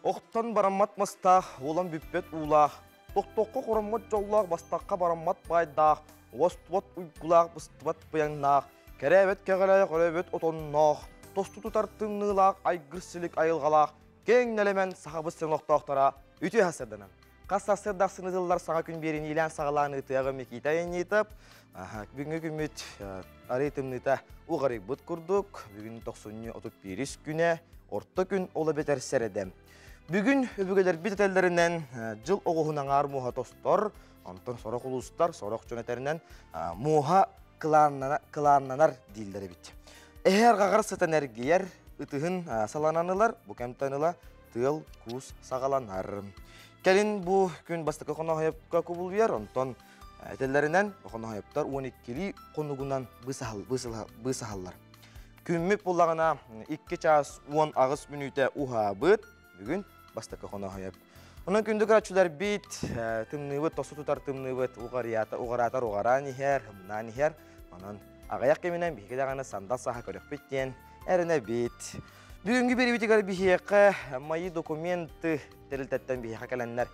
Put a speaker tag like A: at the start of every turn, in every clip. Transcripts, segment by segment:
A: Оқтан барамат мастақ, олан бүппет улақ. Тоқтоққа құрамат жоллақ, бастаққа барамат байдақ. Ост-вот ұйқылақ, бұстыбат бұяңнақ. Кәрәбет кәғілай, құрәбет отоннақ. Тосты тұтар тымнылақ, айгырсілік айылғалақ. Кең нәлемен сағабыз сен оқтақтара үті әсірдінім. Қастасырдақ сынытылар саға күн берін елен сағаланы тұяғы мекейтайын етіп, бүгінгі күмет аретімніті ұғарек бұт күрдік. Бүгін 91 күні, орта күн олы бетер сәреді. Бүгін өбігелер бет әтелдерінен жыл оғуынан ар мұға тостор, антон сорақ ұлыстар, сорақ жөнетерінен мұға қылананар дейлдері бет. Әр қағар сәтен әргейер үтіғін салананылар, бұл кәмтаныла тыл күз сағаланар. Кәлін бұл күн бастықы қонағайыпқа көбіл бер, онтон әтелерінен қонағайыптар 12-лі қонығынан бұсағалар. Күнміп болағына 2 час 10 ағыз мүніте ұға бұд, бүгін бастықы қонағайып. Оның күндік әртшілер бейт, тымнывыд, тосы тұтар тымнывыд, ұғаратар ұғаран ехер, хымнан ехер, онын ағаяқ кемінен бейкедағаны сандал саға көрек беттен әріне бейт. Бүгінгі бері бітігер бейхеқі майы документы тәрілтәттен бейхеқі кәләнлер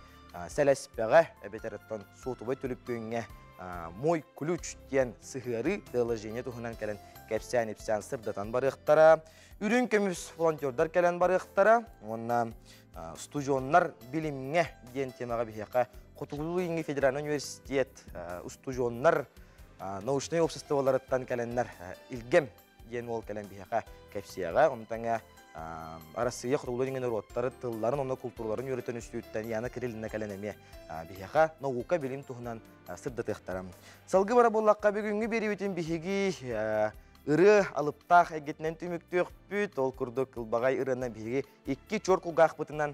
A: сәләспәғі әбетереттен соғытыбай төліп көнге мой ключ ден сығыры дәліжене тұхынан кәлін кәпсән-епсән сырдатан барықтара. Үрін көміс волонтердар кәлән барықтара. Онна студионлар білімге ден темаға бейхеқі Құтығылы еңі Федеральный университет студионлар научный обществоларыттан кәләнлер илгем ден ол кәлән бейхеқі кәпсияға. Онтаңа арасыға құрылы деген ұроттары тылларын, оны культураларын үйретін үстүйттен яны кіріліне кәленеме бейхеға науқа білім тұхынан сырды тектарам. Салғы бара болаққа бүгінгі бері өтен бейхеги ұры алыптақ әгетінен түмікті өкпіт, ол күрді күлбағай ұрынан бейхеги 2 чор құлғақ бұтынан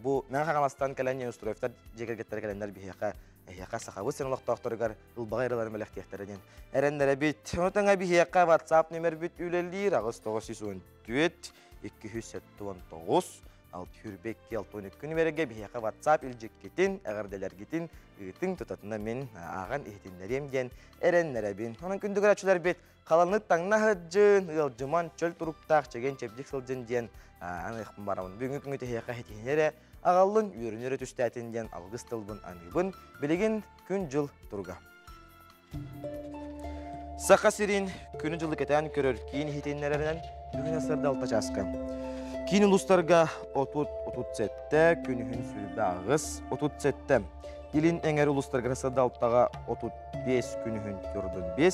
A: бұл мән қағамастан кәлене ұстыройфтар жекергеттер кәленлер бейхеға Эйяқа сақабы сен олықтақтырығар ұлбағай ұрылар мәліқтектірінен. Әрендері бет, ұнытыңа бейхеқа WhatsApp нөмір бет үлелдер, ағыз 914 279 612 нөмірге бейхеқа WhatsApp үлжек кетін, әғірделер кетін, үйтің тұтатына мен аған ехетіндерем ген әрендері бен. Оның күндігір әтшілер бет, қаланы таңна ғыджын, ұлжыман чөл тұрыптақ, чеген чепдік сылжын ден анықпын барамын. Бүгінгі күнгі техеқа хетенері ағалын үйрінері түстәтінден алғыз тылбын анығын білеген күн жыл тұрға. Сақа сирин күні жылы кетен көрір кейін хетенлерінен бүгін асырды алта жасқа. Кейін ұлыстарға 30 сәтті, күні хүн сүрбі ағыз 30 сәтті. Елін әңер ұлыстарға асырды алтаға 35 күні хүн түрдің 5,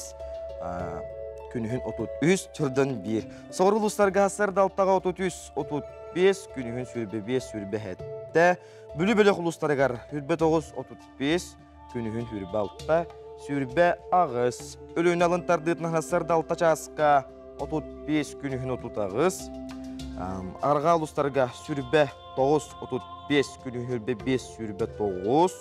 A: күні хүн 33 түрдің 1. Соғыр ұлыстарға асырды алтаға 33-35, күні хүн сүрбі 5 сүрбі әт. Бүлі-бөлі құлыстарығар үрбе 9-35, күні хүн үрбе 6, сүрбе ағыз. Өліғін алынтардығытын ғасырда 6 часқа 35, күні хүн 30 ағыз. Арға ұлыстарға сүрбе 9-35, күні хүн үрбе 5, сүрбе 9.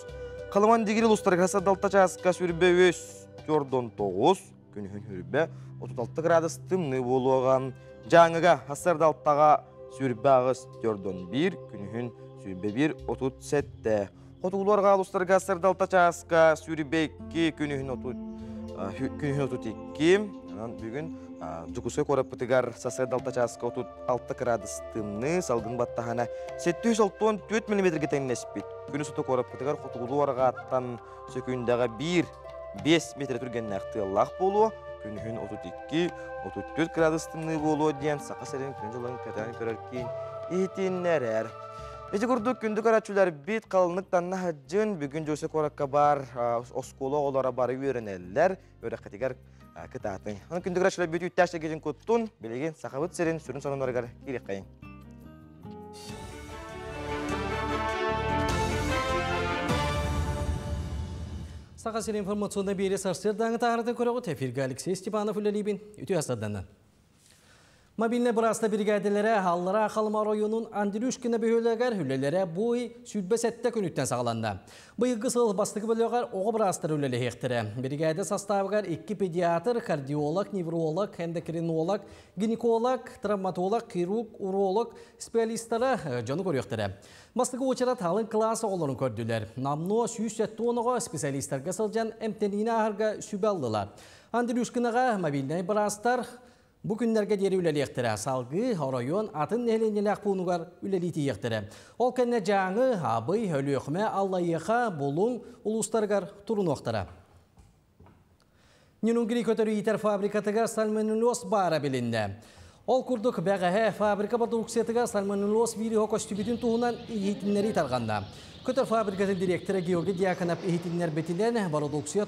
A: Қалыман дегір ұлыстарға ғасырда 6 часқа сүрбе 5-9, күні хүн үрбе 36 градус тымны болуған. Жаңыға ғасырда 6-ға сүрбе ағыз 4-1, күні хүн сүрбе 1-37. Қотығылуарға алыстарға сырды алта часқа сүрбе 2, күні хүн 32. Бүгін жүкісі көріп бұтығар сасырды алта часқа 36 градус тымны салғын баттағана 764 мм тәңін әспет. Күні сұты көріп бұтығар қотығылуарға аттан сөкіндіға 1-5 метр түрген әқті лақ болуы. Күні хүн 32-34 градус тымны болуы ден сақа сәрін күн жылын кәтәні көрір кейін етенлер әр. Ете күрдік күндік арачулар бет қалынықтан нағаджын бүгін жөсі қораққа бар осколы олара бары өрінелер өрі қатегер кітатын. Оның күндік арачулар бет үттәшті кезін көттін білеген сақабыт сәрін сүрін сонын орығар керек қайын.
B: Сақа сәрі информационна бері сарсырдаңы тағырды көріғі тәфиргі Алексей Степанов үлелейбін үті асырданы. Мобильный бұрасты бригадилері аллара ақалыма районun Андрюшкина бөхөлігер үлелері бұй сүлбе сәтті күніттен сағаланды. Бұйығы сыл бастығы бөлігер оғы бұрастыр үлелі хектірі. Бригады составығар 2 педиатр, кардиолог, невролог, эндокринолог, гинеколог, травматолог, хирург, уролог, специалистері жоны көректірі. Бастығы очыра талын классы оларын көрділер. Намно 107 оныға специалистерге сылжан әмтеніне ағырға сүбі алдылар. Андрюшкинаға мобильный бұрастар Bu günlerge deri üleliyektere salgı, horoyon, atın nehelenelek punugar üleliti yektere. Ol kenne жаңы, abıy, hölüyekme, allayıqa, bulun, ulustargar turun oktara. Nününgiri kötörü iter fabrikatıgar salmonelloz bara bilinde. Ol kurduk bəğəhe fabrika produksiyatıgar salmonelloz viri hokostübütün tuğunan eğitimleri targanda. Kötör fabrikatın direktörü Georgi Diakonov eğitimler betilen produksiya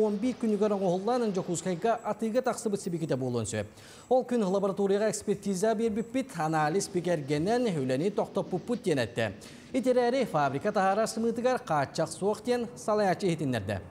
B: 11 günü garan oğullanın Jokuskayga atıga taksıbıt sibikite bolunsu. Ol gün laboratoriyaga ekspertiza bir büppit analiz bigergenen hüleni toktop puput yenetti. İtireri fabrika tahara sımıtıgar kaçak soğukten salayatçı eğitimlerde.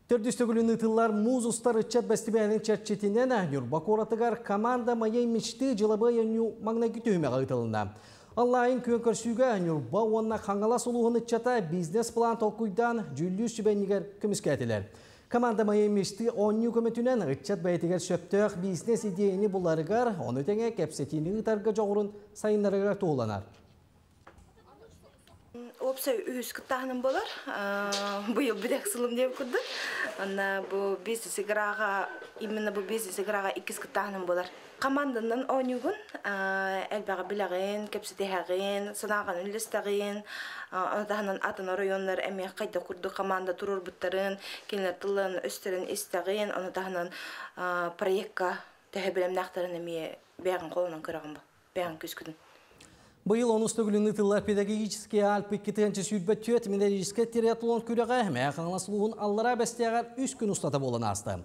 B: Tördüstөгülün ıtıllar muz ustar ıççat bestibəyinin çerçetinden Nürbak oratıgar komanda mayaymıştı jılabı yönü magna gütühüme ıtılında. Allah'ın kön körsüge Nürba onunla kangalas oluğun ıççata biznes plan tolkuydan cüllü sübeniger kömüsketiler. Komanda mayaymıştı 10 kömetünen ıççat bayetiger söptök biznes ideyini bularıgar onu tenge kepsetini ıtarga çoğurun sayınlarıgar tuğulanar.
C: Opsa üç kıtahının bolar. Bu yıl bir eksılım diye kurdu. Ana bu biznes igrağa, imенно bu biznes igrağa ikiz kıtahının bolar. Komandanın oynugun, elbette bilagin, kepsitehagin, sanağın ülestagin, ondan atın rayonlar emek kayda kurdu komanda turur butların, kendiler tılın üstlerin istagin, ondan proyekka tehebilem naktarın emiye beğen kolundan kırağın bu, beğen küsküdün.
B: Bu yıl onun stögülün ıtıllar pedagogический alpik kitrençi südbet tüet minerijiske triatlon küreğe meğanlasılığın allara besteğer 3 gün ustata bolan astı.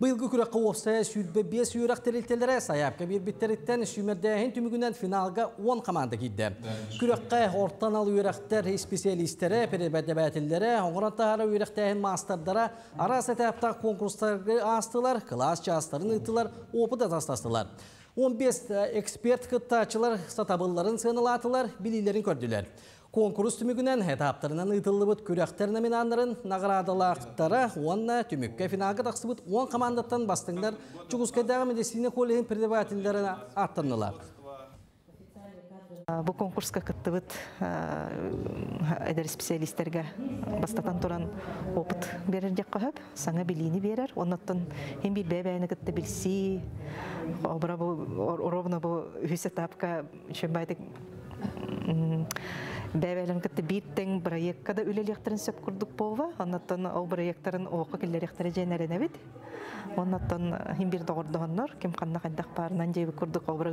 B: Bu yılgı küreğe ofsaya südbe 5 yürek teriltelere sayapka bir bitteritten sümerdeğin tümügünden finalga 10 komanda giddi. Küreğe ortadan al yürekler spesialistlere, perebedebetillere, oğran tahara yürekteğin masterdara, arası etapta konkursları astılar, klas çağısların ıtılar, opu da tastastılar. 15 ekspert kıttaçılar satabılların sığınılatılar, bililerin kördüler. Konkurs tümügünen etaplarından ıtıllıbıt kürekter nominanların nagradalaqtara, onunla tümükke finalga taksıbıt 10 komandattan bastınlar, Çukuskaydağı medisine kolejin predebatillerine attırdılar.
D: Bu konkurska kıttıbıt eder spesialistlerge bastatan turan opıt verir jakka sana bilini verir. Ondan hem bir bebeğine kıttı bilsi, obra bu orobna bu hüsetapka şembaydık bebeğlerin kıttı bitten proyekta da üleleklerin söp kurduk bova. Ondan o proyektlerin oku killerikleri jenerenebit. Ondan hem bir doğurduğunlar kim kanna kandak parından cebi kurduk obra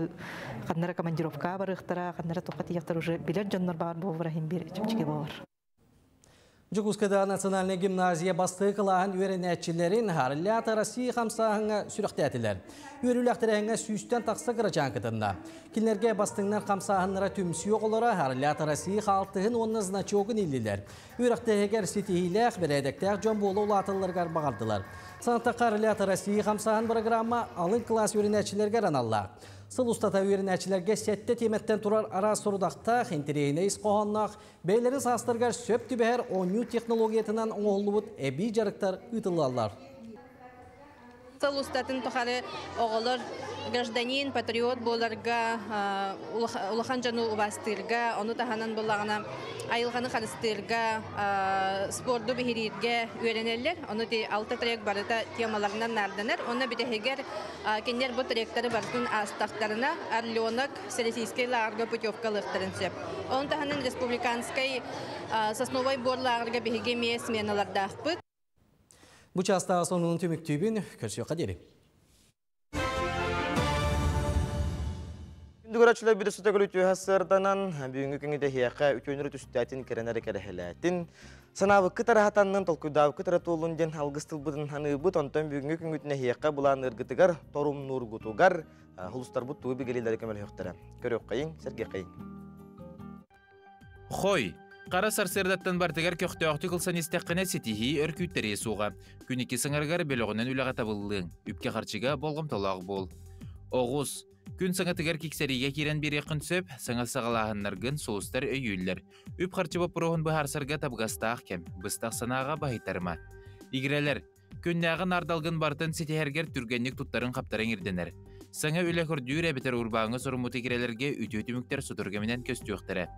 D: kanlara kamanjirovka barıqtara kanlara toqati yaqtar уже biler jonlar bar bu hem bir çipçike var.
B: Jokuskayda Nasionalne Gimnaziya bastığı kılağın öğrenetçilerin harilla tarası kamsahına sürüktetiler. Öğrülüklerine süsten taksa kıracağın kıtında. Kinlerge bastığınlar kamsahınlara tümsü yok olara harilla tarası haltığın onun znaçoğun illiler. Öğretteğer sitihilek bir edekteğ jambolu ulatılırgar bağırdılar. Sanata harilla tarası kamsahın programma alın klas öğrenetçilerge ranallar. Sıl ustata öğrenetçilerge sette temetten turar ara sorudakta hintireyine isqoğanlaq, beylerin sastırgar söp tübeher onyu teknologiyetinden oğulubut ebi jarıktar ıtıllarlar.
E: Сыл устатын тухары оголор гражданин, патриот боларга, улахан жану убастырга, оны таханан болағына айылғаны қарыстырга, спорду бихирирге үйренелер. Оны те алты трек барыта темаларынан нарданыр. Оны бітехегер кенер бұл тректары бартын астақтарына арлионок селесийскай лағырға путевкалықтарын сөп. Оны таханан республиканскай сосновой борлағырға бихеге мие сменалардақпыт.
B: Bu çasta sonunun tümüktübün körsüyor kaderi.
A: Şimdi görüşler bir de sütte gülütüyor hasırdanan büyüngü künüde hiyaka ütünürü tüstüğetin kerenere kereheletin. Sanabı kıtara hatanın tolkuydağı kıtara toğuluncan algıstılbıdın hanıbı tonton büyüngü künütüne hiyaka bulan ırgıtıgar, torum nurgutugar, hulustar bu tuğu bir gelirleri kemel hiyoklara. Görüyor kayın, sergi kayın.
F: Xoy! Qara sarsırdattan bartıgar köxtööktü kılsan isteqqine setihi örkütteri suğa. Güniki sыңаргар belogынан ülağa tabıllığın. Üpke qarçıga bolğum tolaq bol. Oğuz! Gün sыңatıgar kikseriga kiren bir yakın söp, sыңa sağalağınlargın soğustar öyüller. Üp qarçı bop proğun bu harsarga tabgastaq kem, bыстaq sanağa bahitarma. İgireler! Künnäğin ardalgın bartın setiherger türgenlik tutların kaptarın irdener. Sыңa üle hürdüğür ebiter urbağını sorumut igirelerge ütü-ütümükter suturgaminen köstüyoqtara.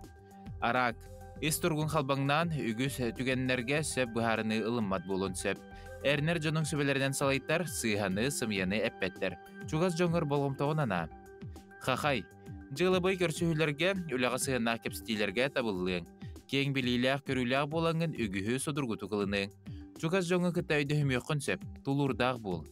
F: Arak! Esturgun halbangnan ügüs tügenlerge söp buharını ılınmat bolun söp. Әрнер жоның сөбелерінен салайттар, сыйханы, сымияны әппеттер. Чугас жоңыр болғымтауын ана. Хахай, жылы бой көрсүхілерге, үліға сыйына кепстейлерге табылылың. Кең білейләқ көріләқ болаңын үгіхі содырғыту қылының. Чугас жоңы кітті өйді хүмеққын сөп, тулурдақ бол.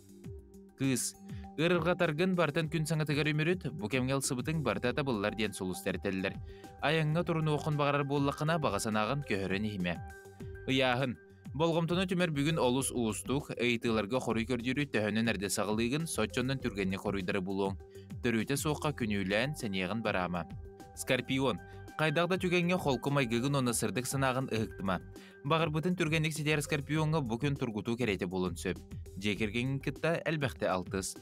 F: Кыз, ырырға таргын бартын күн саңатығар өміріт, бұкемгел сыбытың барта табылылар ден солыстар тәлілер. Аяңға тұрыны оқын бағарар боллақына бағасанағын көхірін ихме. Ыяхын, болғымтыны түмер бүгін олыс уыстық, әйтілерге қорый көрдері төхінің әрде сағылығын сотчонның түргенне қорыйдары болуң. Түрүйті соққа күнеулән сәнеғін барама. Скорпион, қайдағда түгенге қолқы майгығын оны сырдық сынағын ұғықтыма. Бағыр бұтын түргенлік сетер скорпионға бүкін тұрғыту кереті болын сөп. Жекерген кітті әлбәқті алтыз.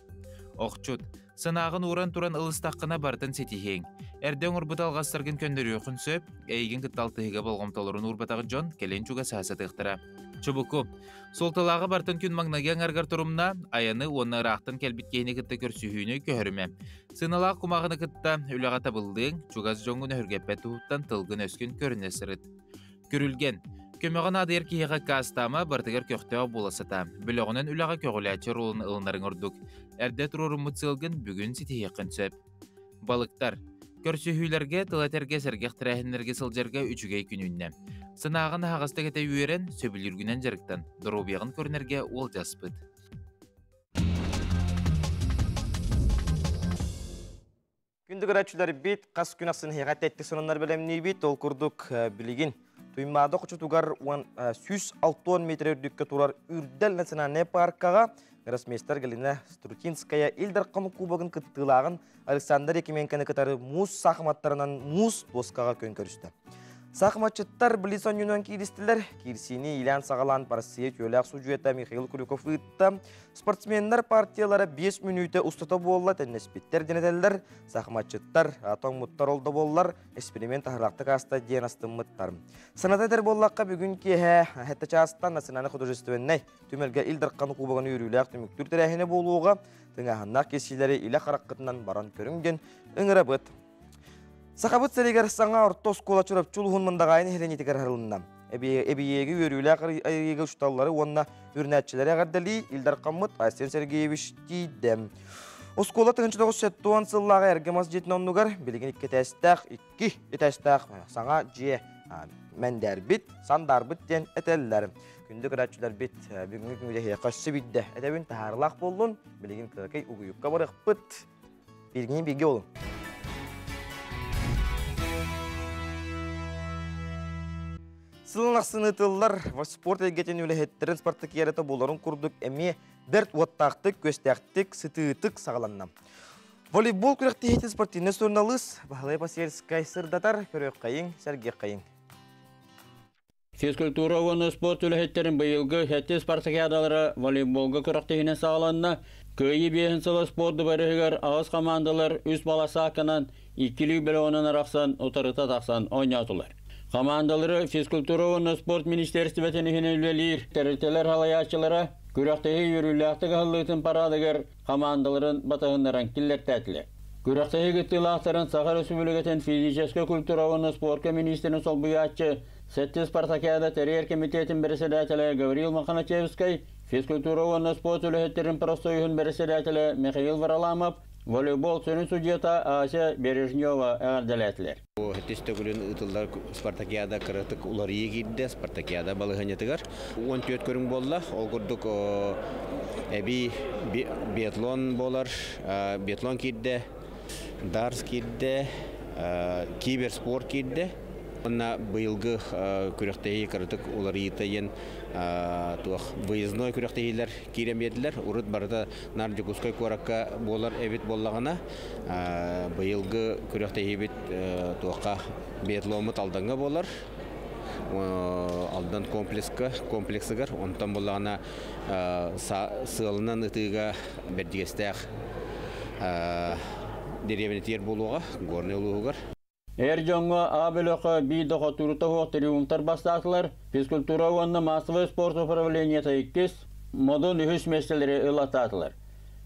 F: Оқчут, сынағын уран туран ылыстаққына бартын сетихең. Әрден ұрбыт алғастыргын көндері өқін сөп, әйген кітталтығыға болғымталырын ұрбатағы жон келен чуға сағасы тұқтыра. Чубуку, солталағы бартын күн маңнаган аргар турумна, аяны оны рақтын кәлбіткейні кітті көрсүйіне көхіріме. Сыналағы құмағыны кітті үліға табылдың, чугаз жоңын өргеппе тұғыттан тылғын өскен көріне сырыт. Көрілген, көмеғын адыр кейіға кастама бартығар көқтеға боласыта. Білоғынан үліға көгіләчі ролын ылынарын ұрдық. Әрді тұрырын мұтсылғын бүгін сетейеқін сөп. Балықтар, көрсүйілерге, тылатерге, сәргеқ тірәхінлерге сылжарға үчігей күнінне. Сынағын ағасты кәті үйерен сөбіліргінен жарықтан, дұрубияғын көрінерге ол жаспыд.
A: Күндік өрәтшілер бейт, қас күн ақсын хеғат әтті сонынлар бәлеміне бейт, ол күрдік білігін. Туймады құчытуғар 160 метр өрдікке тұрар үрдәл национальный паркаға Гроссмейстер Галина Струтинская Илдар қамы кубағын күттілағын Александр Екименкені кітары муз сақыматтарынан муз доскаға көн көрісті. Сақыматчыттар Блисон Юнон кейдістілер, Кирсини Илян Сағалан Парсия Көләқ Суджуета Михаил Куликов ұйтты. Спортсменлер партиялары 5 минуты ұстата болла тәнеспеттер денетелдер. Сақыматчыттар атон мұттар олды боллар, эксперимент ағырақты қаста ден астын мұттар. Санатадер боллаққа бүгін кеге әтті частан национальный художественный түмелге Илдар қаны кубағын үйріләқ түміктүр тәрәхіне болуға, түңағыннақ кесілері илі қараққытынан баран көрінген үңірі бұд. Сақабыт сәрегер саңа ортос кола чұрап чулғын мұндағайын хеленетігер арылынна. Әбиегі өрілі айығы ұшталары онына үрнәтчілері ағардали Илдар Қамыт Айсен Сергеевич дейдім. Оскола 1970 сыллағы әргемаз жетін оннығар білген 2 тәстәқ, 2 тәстәқ саңа же мәндер бит, сандар бит ден әтәлілер. Күнді күрәтшілер бит бүгінгі күнгі қасы бітді. Әдәбін тағарлақ болын, білген кіркей ұғыюққа барық бит. Білгенен беге олын. Сылынақсын ұтылылар, спорт әгетін өліхеттерін спартакиярета боларын күрдік әме дәрт уаттақтық, көстәқтік, сытыытық сағаланнам. Волейбол күрәқті хеті спортинне сұрналыз, бағалай пасиерскай сырдатар, көрек қайын, сәрге қайын.
G: Физкультура оны спорт өліхеттерін бұйылғы хеті спартакиядалары волейболға күрәқтігіне сағаланна, көйі бейін сылы спорты барығығар ағыз командалар үз баласы ақынан 2 біліғынан арақсан, ұтарыта тақсан ойнатылар. Командалары физкультура оны спорт министерстветini hünelveliyir. Teriteler halayatçılara kürahtayı yürüyülükteki hıllıqtın paradығыр командаларын батағындаран киллер тәтілі. Kürahtayı gıttılaqtарын Сахар Республикатын физическа культура оны спортка министерінің сол бұятчы Сетті Спартакиада терьер комитетин председателі Гавриил Маханачевский, физкультура оны спорт үліхеттерін простойығын председателі Михаил Вараламов, волейбол сөнün судьята Ася Бережнева әғардаләтілер.
H: Хеттесті күлін ұтылдар Спартакиада қырықтық улар егейді, Спартакиада балығынетігер. 14 көрің болла, ол күрдік биатлон болар, биатлон кейді, дарс кейді, киберспорт кейді. Онна бұйылғы күректегі қырықтық улар егейін выездной күректегілер кейремеділер. Урыт барыда нарды күскай көракка болар әбет боллағына бұйылғы күректегі бет туаққа биатломыт алданға болар. Алдан комплексігер. Онтан боллағына сығылынан ұтыға бердігестәқ деревенетер болуға, горны олуғығыр.
G: Эржонго абелоқа бидоқа турутоғы триумтар бастатылар, физкультура онны массовый спорт управлениеті 2 модун үхіс меселері ылататылар.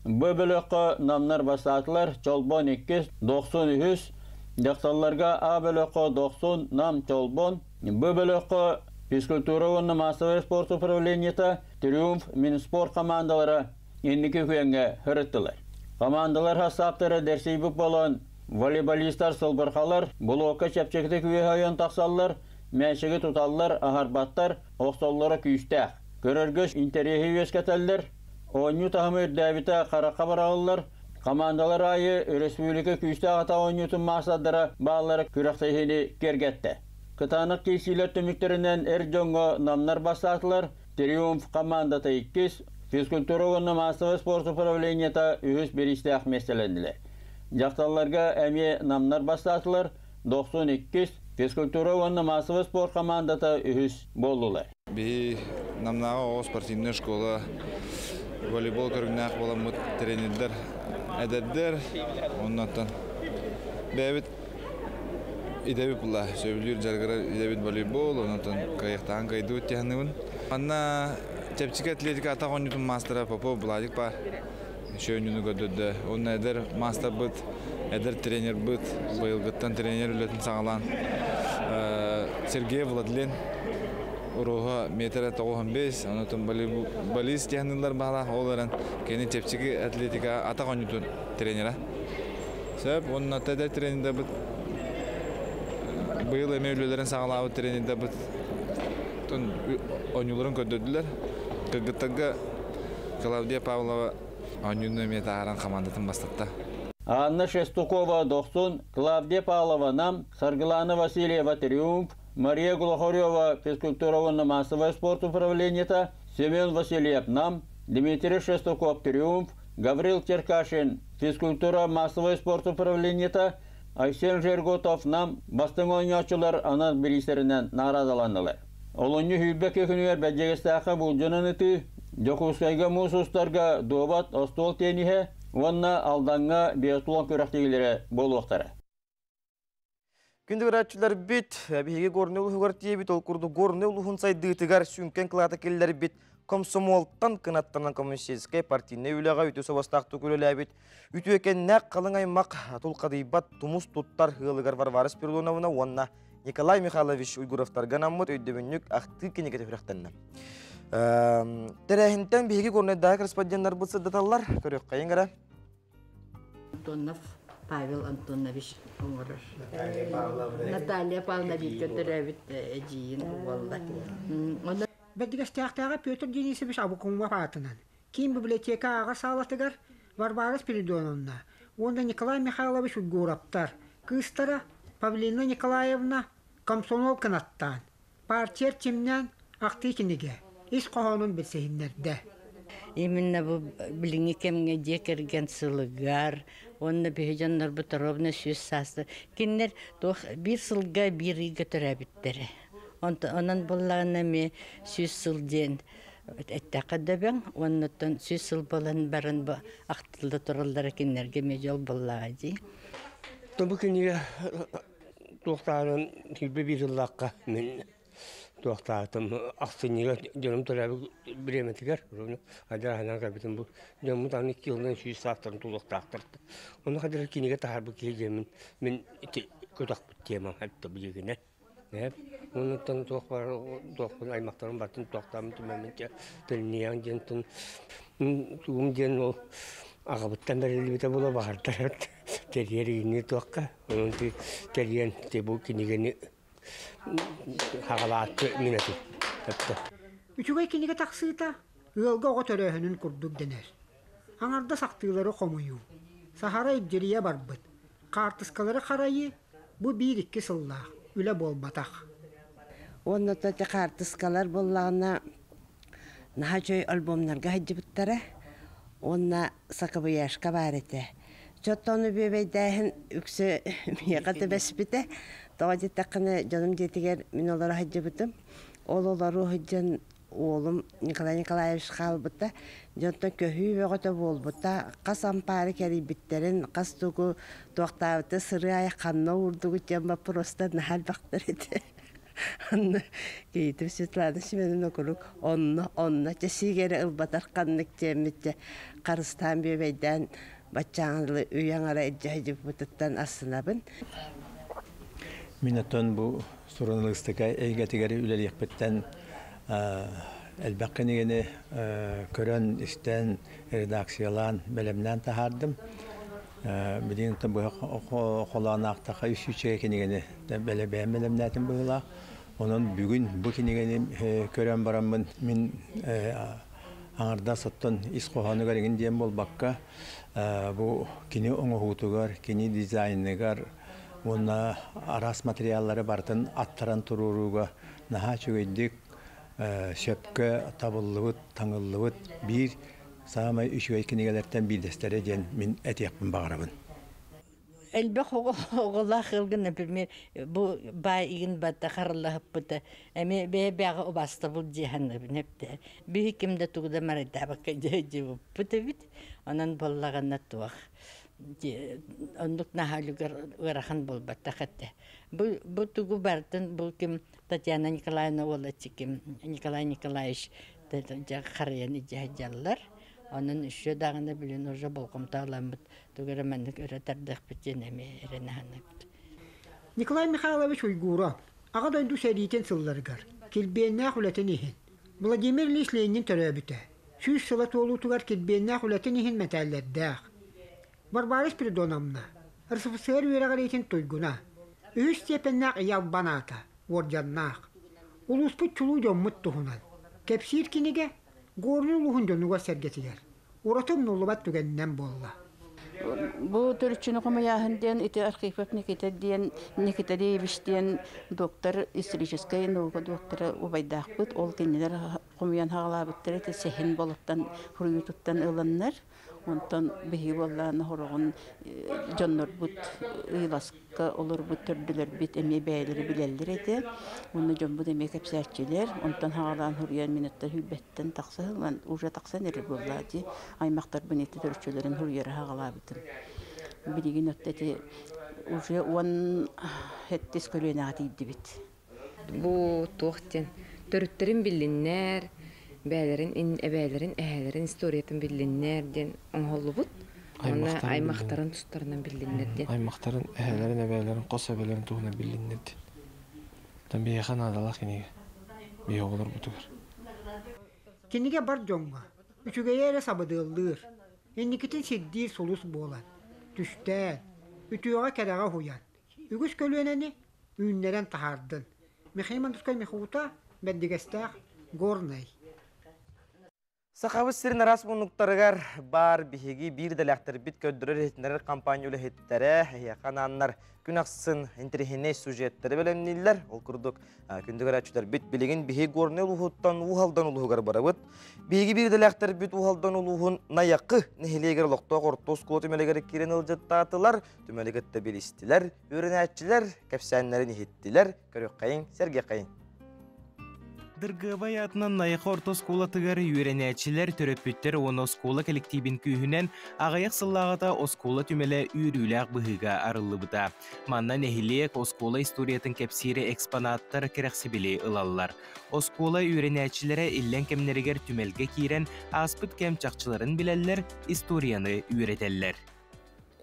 G: Бөбелоқа намнар бастатылар, чолбон 2, 90 үхіс, дақталларға абелоқа 90 нам чолбон, бөбелоқа физкультура онна массовый спорт управлениета Триумф Минспорт командалары енники күйенге хүріттілер. Командалар хасаптары дәрсейбік болон волейболистар сылбырхалар, блокка чәпчекті күйе хайын тақсалар, мәшігі тұталлар, ахарбаттар, оқсоллары күйістәқ. Көріргіш интерехи өскетелдер, ойну тағымыр дәбіті қараққа барағылар, командалар айы республика күйістәқ ата ойнутын мақсаддары бағалары күріқтейхені кергетті. Кытанық кейсилер түміктерінен әрдіңгі намнар бастатылар, Триумф командата 2, физкультура онны массовый спорт управлениета үйіс берістәқ меселенділер. Жақталларға әме намнар бастатылар, 92, физкультура онны массовый спорт командата үйіс болдылар.
I: Би намнаға оғы спортивная школа, волейбол көргінақ боламыд тренердер, әдәддер, оннаттан бәбіт идәбі бұла, сөбілер жарғыра идәбіт волейбол, оннаттан қайықтаған қайды өттіғанығын. Анна тәпчік атлетика ата қонютын мастера Попов бұладық бар, шөйінуні көдді. Оның әдір мастер бұд, әдір тренер бұд, бұйылғыттан тренер үлетін сағалан. Сергей Владлен, Уруға метр 95, оннаттан балист тегінілер бағала, оларын кені тәпчігі атлетика ата қонютын тренера. Сөп, оның әдір тренерді бұд, бұйыл әмеулелерін сағалауы тренерді бұд, ойнуларын көдділер. Кыргыттағы Клавдия Павлова ойнуны метағаран командатын бастатты.
G: Анна Шестукова 90, Клавдия Павлова нам, Саргилана Васильева Триумф, Мария Глухарева физкультура массовый спорт управлениета, Семен Васильев нам, Дмитрий Шестуков Триумф, Гаврил Черкашин физкультура массовый спорт управлениета, Айсен Жерготов нам, бастың ойнаушылар анас билистерінен наразаландылар. Олонью хүлбек екінуер бәджегістақы бұлжынан үті, Жокускайга мусустарға добат остол тенихе, онна алданға биятулан көрәқтегілері болуқтары.
A: Күнді көрәтшілер бит, бейге горны ұлығыр тие бит, ол күрді горны ұлығын сайдығытығар сүнкен қылаты келілер бит, комсомолттан қынаттанан коммунистическай партийне үліға үті собастақты көрілі бит, үті екен нәқ қалың аймақ тұлқадайбат тұмыс тұттар ғылығар Варвара Спиридоновна, онна Николай Михайлович Уйгуровтарға намыт өйдөбіннік ақты кенекеті хүріқтенні. Тәрәхінтен бейге көрнедағы корреспонденттар бұтсы даталар көрек қайын ғара?
J: Антонов Павел Антонович Умаров. Наталья Павловна Викторович Эджиин болды.
K: Бәдігістіяқтаға Петр Денисович Абукумова атынан. Кейін библиотекаға салатығар Варвара Спиридоновна. Онда Николай Михайлович Уйгуровтар. Кыстара Павлина Николаевна комсомол канаттан. Партия темнен ақты кенеге. Ис қоғанын білсейіндерді.
J: Именно бұл біліңі кемге декерген сылығар, онны бейжанлар бұтыровны сөз састы. Кенлер бір сылға бір үйге түрәбіттері. Онын бұллағына ме сөз сылден әттәқі дөбен, оннытын сөз сыл болын барын ақтылды тұрылдары кенлерге ме жол бұллаға дей.
L: Бұл кенеге тоқтарын hilbe bir yıllakka min toxtaatım aksiniga canım tarafı biremetiger hada hanan kabitin bu canım tan 2 yıldan şu saattan toxtaaqtırdı onu kadar kiniga taharbu kiyemin min kötak bittemem hatta bilgine hep onu tan toxpun aymakların batın toxtamın tümemince telniyan jentin tuğum jen o ağabıttan beri bite bula bağırdılar teriyeri toqqa onun teriyen tebu kinigeni hagalatı minati hatta
K: üçüge kiniga taksıta yolga o törehünün kurduk dener anarda saktıları komuyu sahara iceriye barbıt kartıskaları karayı bu 1-2 sılla üle bol batak
M: onda da kartıskalar bollağına nahacoy albümlerge hacıbıttara ona sakabı yaşka barete çottonu bebeydehin üksü miyakatı besbite Doğaca takını canım detiger min olara hacıbıtım. Oğulları haccan oğlum Nikolay Nikolaevich kalbıta. Jonta köhü ve gota bolbıta. Kas ampari keri bitterin. Kas tuğu doğtavıta sırı ayakkanına vurduğu camba prosta nahal baktır edi. Anna giydim sütladı şimdinin okuluk. Onna çesigeri ılbatar kanlık cemmitçe. Karıstan bebeyden Baçağınlı üyen ara ecce hacıbıtıttan asınabın.
N: Минатон бу сурунлыстыка эйгетигери үлелиекпеттен элбаккенигени көрөн истен редакциялан белемнен тахардым. Бидин бу холаанактака үсүче кенигени белебем белемнетин була. Onun bugün bu kinigeni körön baramın min аңарда соттон исқоғанығар еген дем бол баққа bu kini оңығутугар, kini дизайныгар, онна арас материаллары бартын аттаран туруруга наха чөгейдік сөпкі табыллыбыт, таңыллыбыт bir самай үшігей кинигелерден билдестері ден min әтияқпын бағарабын.
J: Элбэх оголах ылгын например бу байыгын батта харыллахып быта эми бэбяга обаста бул жиһанны непте би кимде тугда марыда бакка жебу быта бит анан боллаганна туах ондук нахалугар ырахан бол батта хатте бу тугу бартын бул ким Татьяна Николаевна Волочким Николай Николаевич да харыяны жаһаллар. Onun üçü dağında bilin orada bolqomtağlanıp tuğramanlık öğreterdik bütçenemi erenhanıp.
K: Nikolay Mikhailovich Uygura, ağa döndü seriyeten sıllarıgar. Kilbeyenna hulaten ihin. Vladimir Ilyich Lenin töröbüte. Süz sılat oğlu tuğar kilbeyenna hulaten ihin metallerdağ. Barbaris Pridonamna. Rısıfısır üyereğareyten tuyguna. Ühüs tepenna ıyav banata. Vorcannağ. Ulusput çuluğu dönmüt tuhunan. Kepsir kinige. Gorlu luhunca nuga sergetiler. Uratım nolubat tügenden bolla.
O: Bu türkçünü kumayahın diyen, iti arkifak Nikita Devish diyen doktor, историческая наука doktora ubaydağıbıt, ol kendiler kumayan hağalabıttır, iti sehin boluktan, huruyututtan ılanlar. Ondan behi bollağına horuğun canlar bud, ıylaska olur bu türdüler bit, emeği beyleri bileller edi. Onu can bud emeği kapsayatçılar. Ondan hağalan huruyan minutlar hübbetten taqsa, uca taqsa neri bolladı. Aymaqtar bineti türkçülerin huruyarı hağalabıtın. Bilgin ötteti uca on hettis kölüğüne atıydı bit.
P: Bu toğten törütlerin bilinler, Beylerin, ehelerin istoriyatın bilinlerden onholubut. Ona aymaqtarın tustlarından bilinlerden.
Q: Aymaqtarın, ehelerin, ebelerin, qosabelerin tuğuna bilinlerden. Dan beyxan adalaq kenige. Bey olur butugar.
K: Kenige bar jonga. Üçügeyere sabıdıldır. Ennikitin siddir solus bolan. Düşten. Ütüyoğa kerağa huyan. Ügüs kölüyeneni ünleren tahardın. Mekhiman tuskay mekhuta beddigestağ gornay.
A: Сақабыз сирин арас мұнықтарығар бар бігеги бір дәләқтір бит көддірер етінер кампаниялы еттері, яқананлар күн ақсын интерхене сюжеттері бөлемнелер. Ол күрдік күндігер әтшілер бит білеген бігег орны ұлғыттан ұғалдан ұлғығар барабыд. Бігеги бір дәләқтір бит ұғалдан ұлғын найақы нехелегер лоқта қорттос қолы түмелегері керен ұлжыттатылар, түмелегетті білістілер, өрін әтшілер, кәпсәнлерін ехеттілер, көрек қайын, сәрге қайын.
F: Дыргыбай атынан найықы орта скола тыгар үйренәтшілер төрөппүттер оны скола коллективін күйінен ағаяқ сыллағыта оскола түмелі үйріләқ бұғыға арылы бұта. Маннан әхілек оскола историятын кәпсері экспонаттар керексібілі ылалар. Оскола үйренәтшілері иллен кемнерігер түмелге кейрен аспыт кәмчақчыларын біләлер, историяны үйретелер.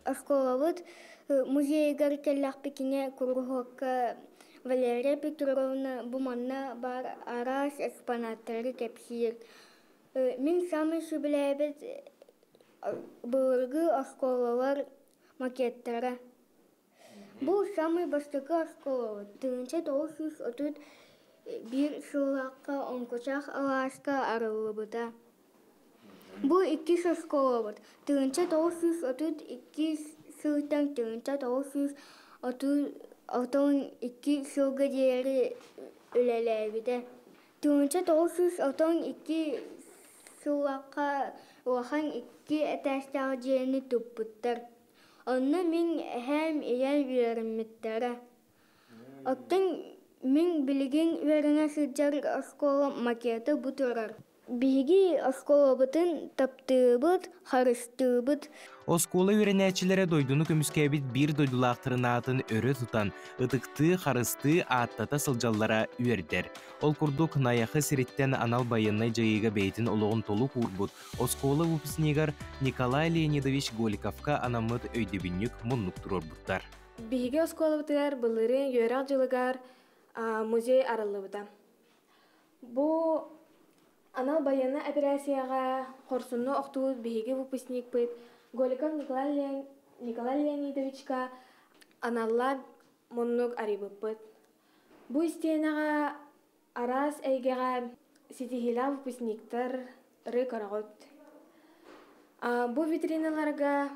R: Оскола бұд музейгар келлақ пекіне күрғыққа Валерия Петровна буманна бар арас экспонаттары кепсир. Мен самый шүбіләбет бұлырғы осколалар макеттары. Бұл самый бастығы осколалар. Тыңча 931 шылаққа онкочақ алашқа арылы бұта. Бұл 2 осколалар. Тыңча 932 сылтан тыңча 930 Otun 2 şılgı değeri ülelebide. Tünce 932 şılaka oğan 2 eteşler değerini tüppüttür. Onu min hem iyen verilmittir. Otun min bilgin verine sıcak oskola maketi buturur. Bilgi oskola butun taptıbıt, harıştıbıt.
F: Оскола үйренәтшілері дойдуны көміскәбіт бір дойдулақтырын атын өрі тұтан, ұтықты, қарысты, аттата сылжаллара үйердер. Ол күрдік наяқы сиреттен анал байыннай жайыға бейтін олығын толу күрбұд. Оскола выпускнегар Николай Леонидович Голиковка анамыд өйдебіннік мұннық тұрор бұттар.
S: Биһиге осколабытыгар былыры йөрәк жылыгар музей арылыбыта. Бу анал баяна операцияга хорсунну октуут биһиге выпускник быт Голиков Николай Леонидовичка аналла моннук арибыппыт. Бу истенага арас эйгега ситихила выпускниктар рыкарагот. Бу витриналарга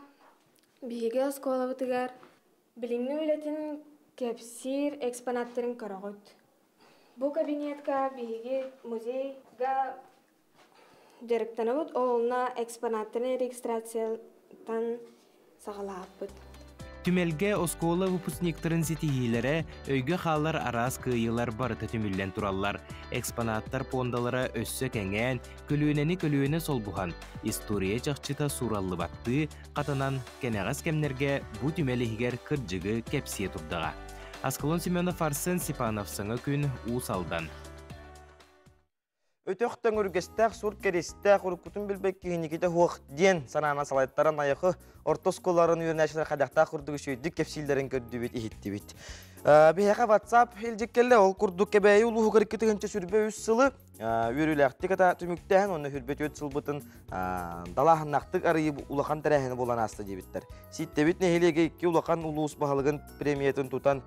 S: биһиге осколабытыгар билимни үлетин кепсир экспонаттарын карагот. Бу кабинетка биһиге музейга директорабыт олна экспонаттарын регистрациятан сагалааппыт.
T: Түмелге оскола выпускниктарын сетихилere өйгө халар арас кыйылар барыта түмүллен тураллар. Экспонаттар пондалара өссө кеңен, көлүүнени солбухан. История жакчыта сураллы батты, катанан кенегас кемнерге бу түмелихигер кыржыгы кепсие турдага. Аскалон Семенов Арсен Сипанов сыңы күн усалдан.
A: Өтөқтен үргестәк сур керестәк уркутун билбек кийниките хуак ден санана салайттаран айықы ортосколарын үйренәшілер қадақтақ құрдығы шүйдік кепсилдерін көрді бет ихетті бет. Бейхақа WhatsApp елжеккелі ол құрдық кебәйі ұлығы көркетігінші сүрбе үз сылы үйріләқті ката түміктәхін, оны хүрбет өт сыл бұтын далағыннақтық арыйы ұлақан тәрәхіні болан асты дебіттер. Сетте бет нехелеге 2 ұлақан ұлуыс бағалығын премиятын тұтан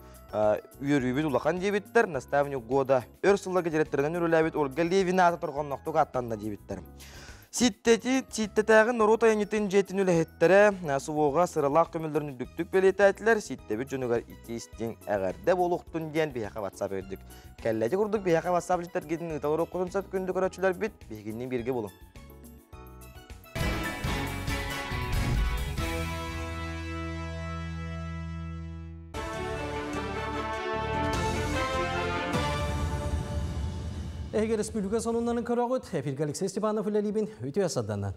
A: үйірібет ұлақан дебіттер. Наставник года өр сылларға жереттерінен үріләбет Ольга Левината тұрған ноқтуға аттанды дебіттер. Ситтетәғін Норута янетін жетін үләхеттері суоға сыралақ көмілдерін үдіктік белетәтілер. Ситтебі жүнігер итестен әғәрді болуқтың ден бейхақа WhatsApp өрдік. Кәлләді құрдық бейхақа WhatsApp жетергетін ұталыр оқырын сәт күнді көрәтшілер бет бейгеннен берге болу.
B: Эге республика сонуннан көрөгөт эфирге Алексей Степанов үлелибин үтө асаданан.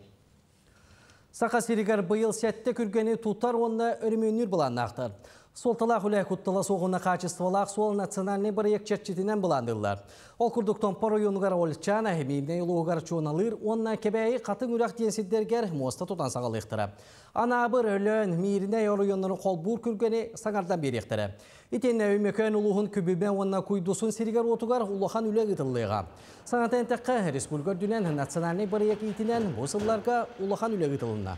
B: Сақа сиригар быйыл сәтте күргені тутар онна өрмөнүр буланнактар. Солталақ үлі құттыла соғына качестволақ сол национальный проект чертчетінен бұландылар. Ол күрдіктон паройонығар олчана, хемеймне ұлығығар чуыналыр, онна кебәйі қатын үрақ денсиддергер моста тұтан сағалықтыра. Ана бір өлін, мейіріне оройонларын қол бұр күргені саңардан беректірі. Итенне өймекөн ұлығын күбімен онна күйдусын сиригар отугар ұлыған үлі ғытылыға. Саңатайын тәққа республикар дүнен национальный проект итінен бұсылларға ұлыған үлі ғытылына.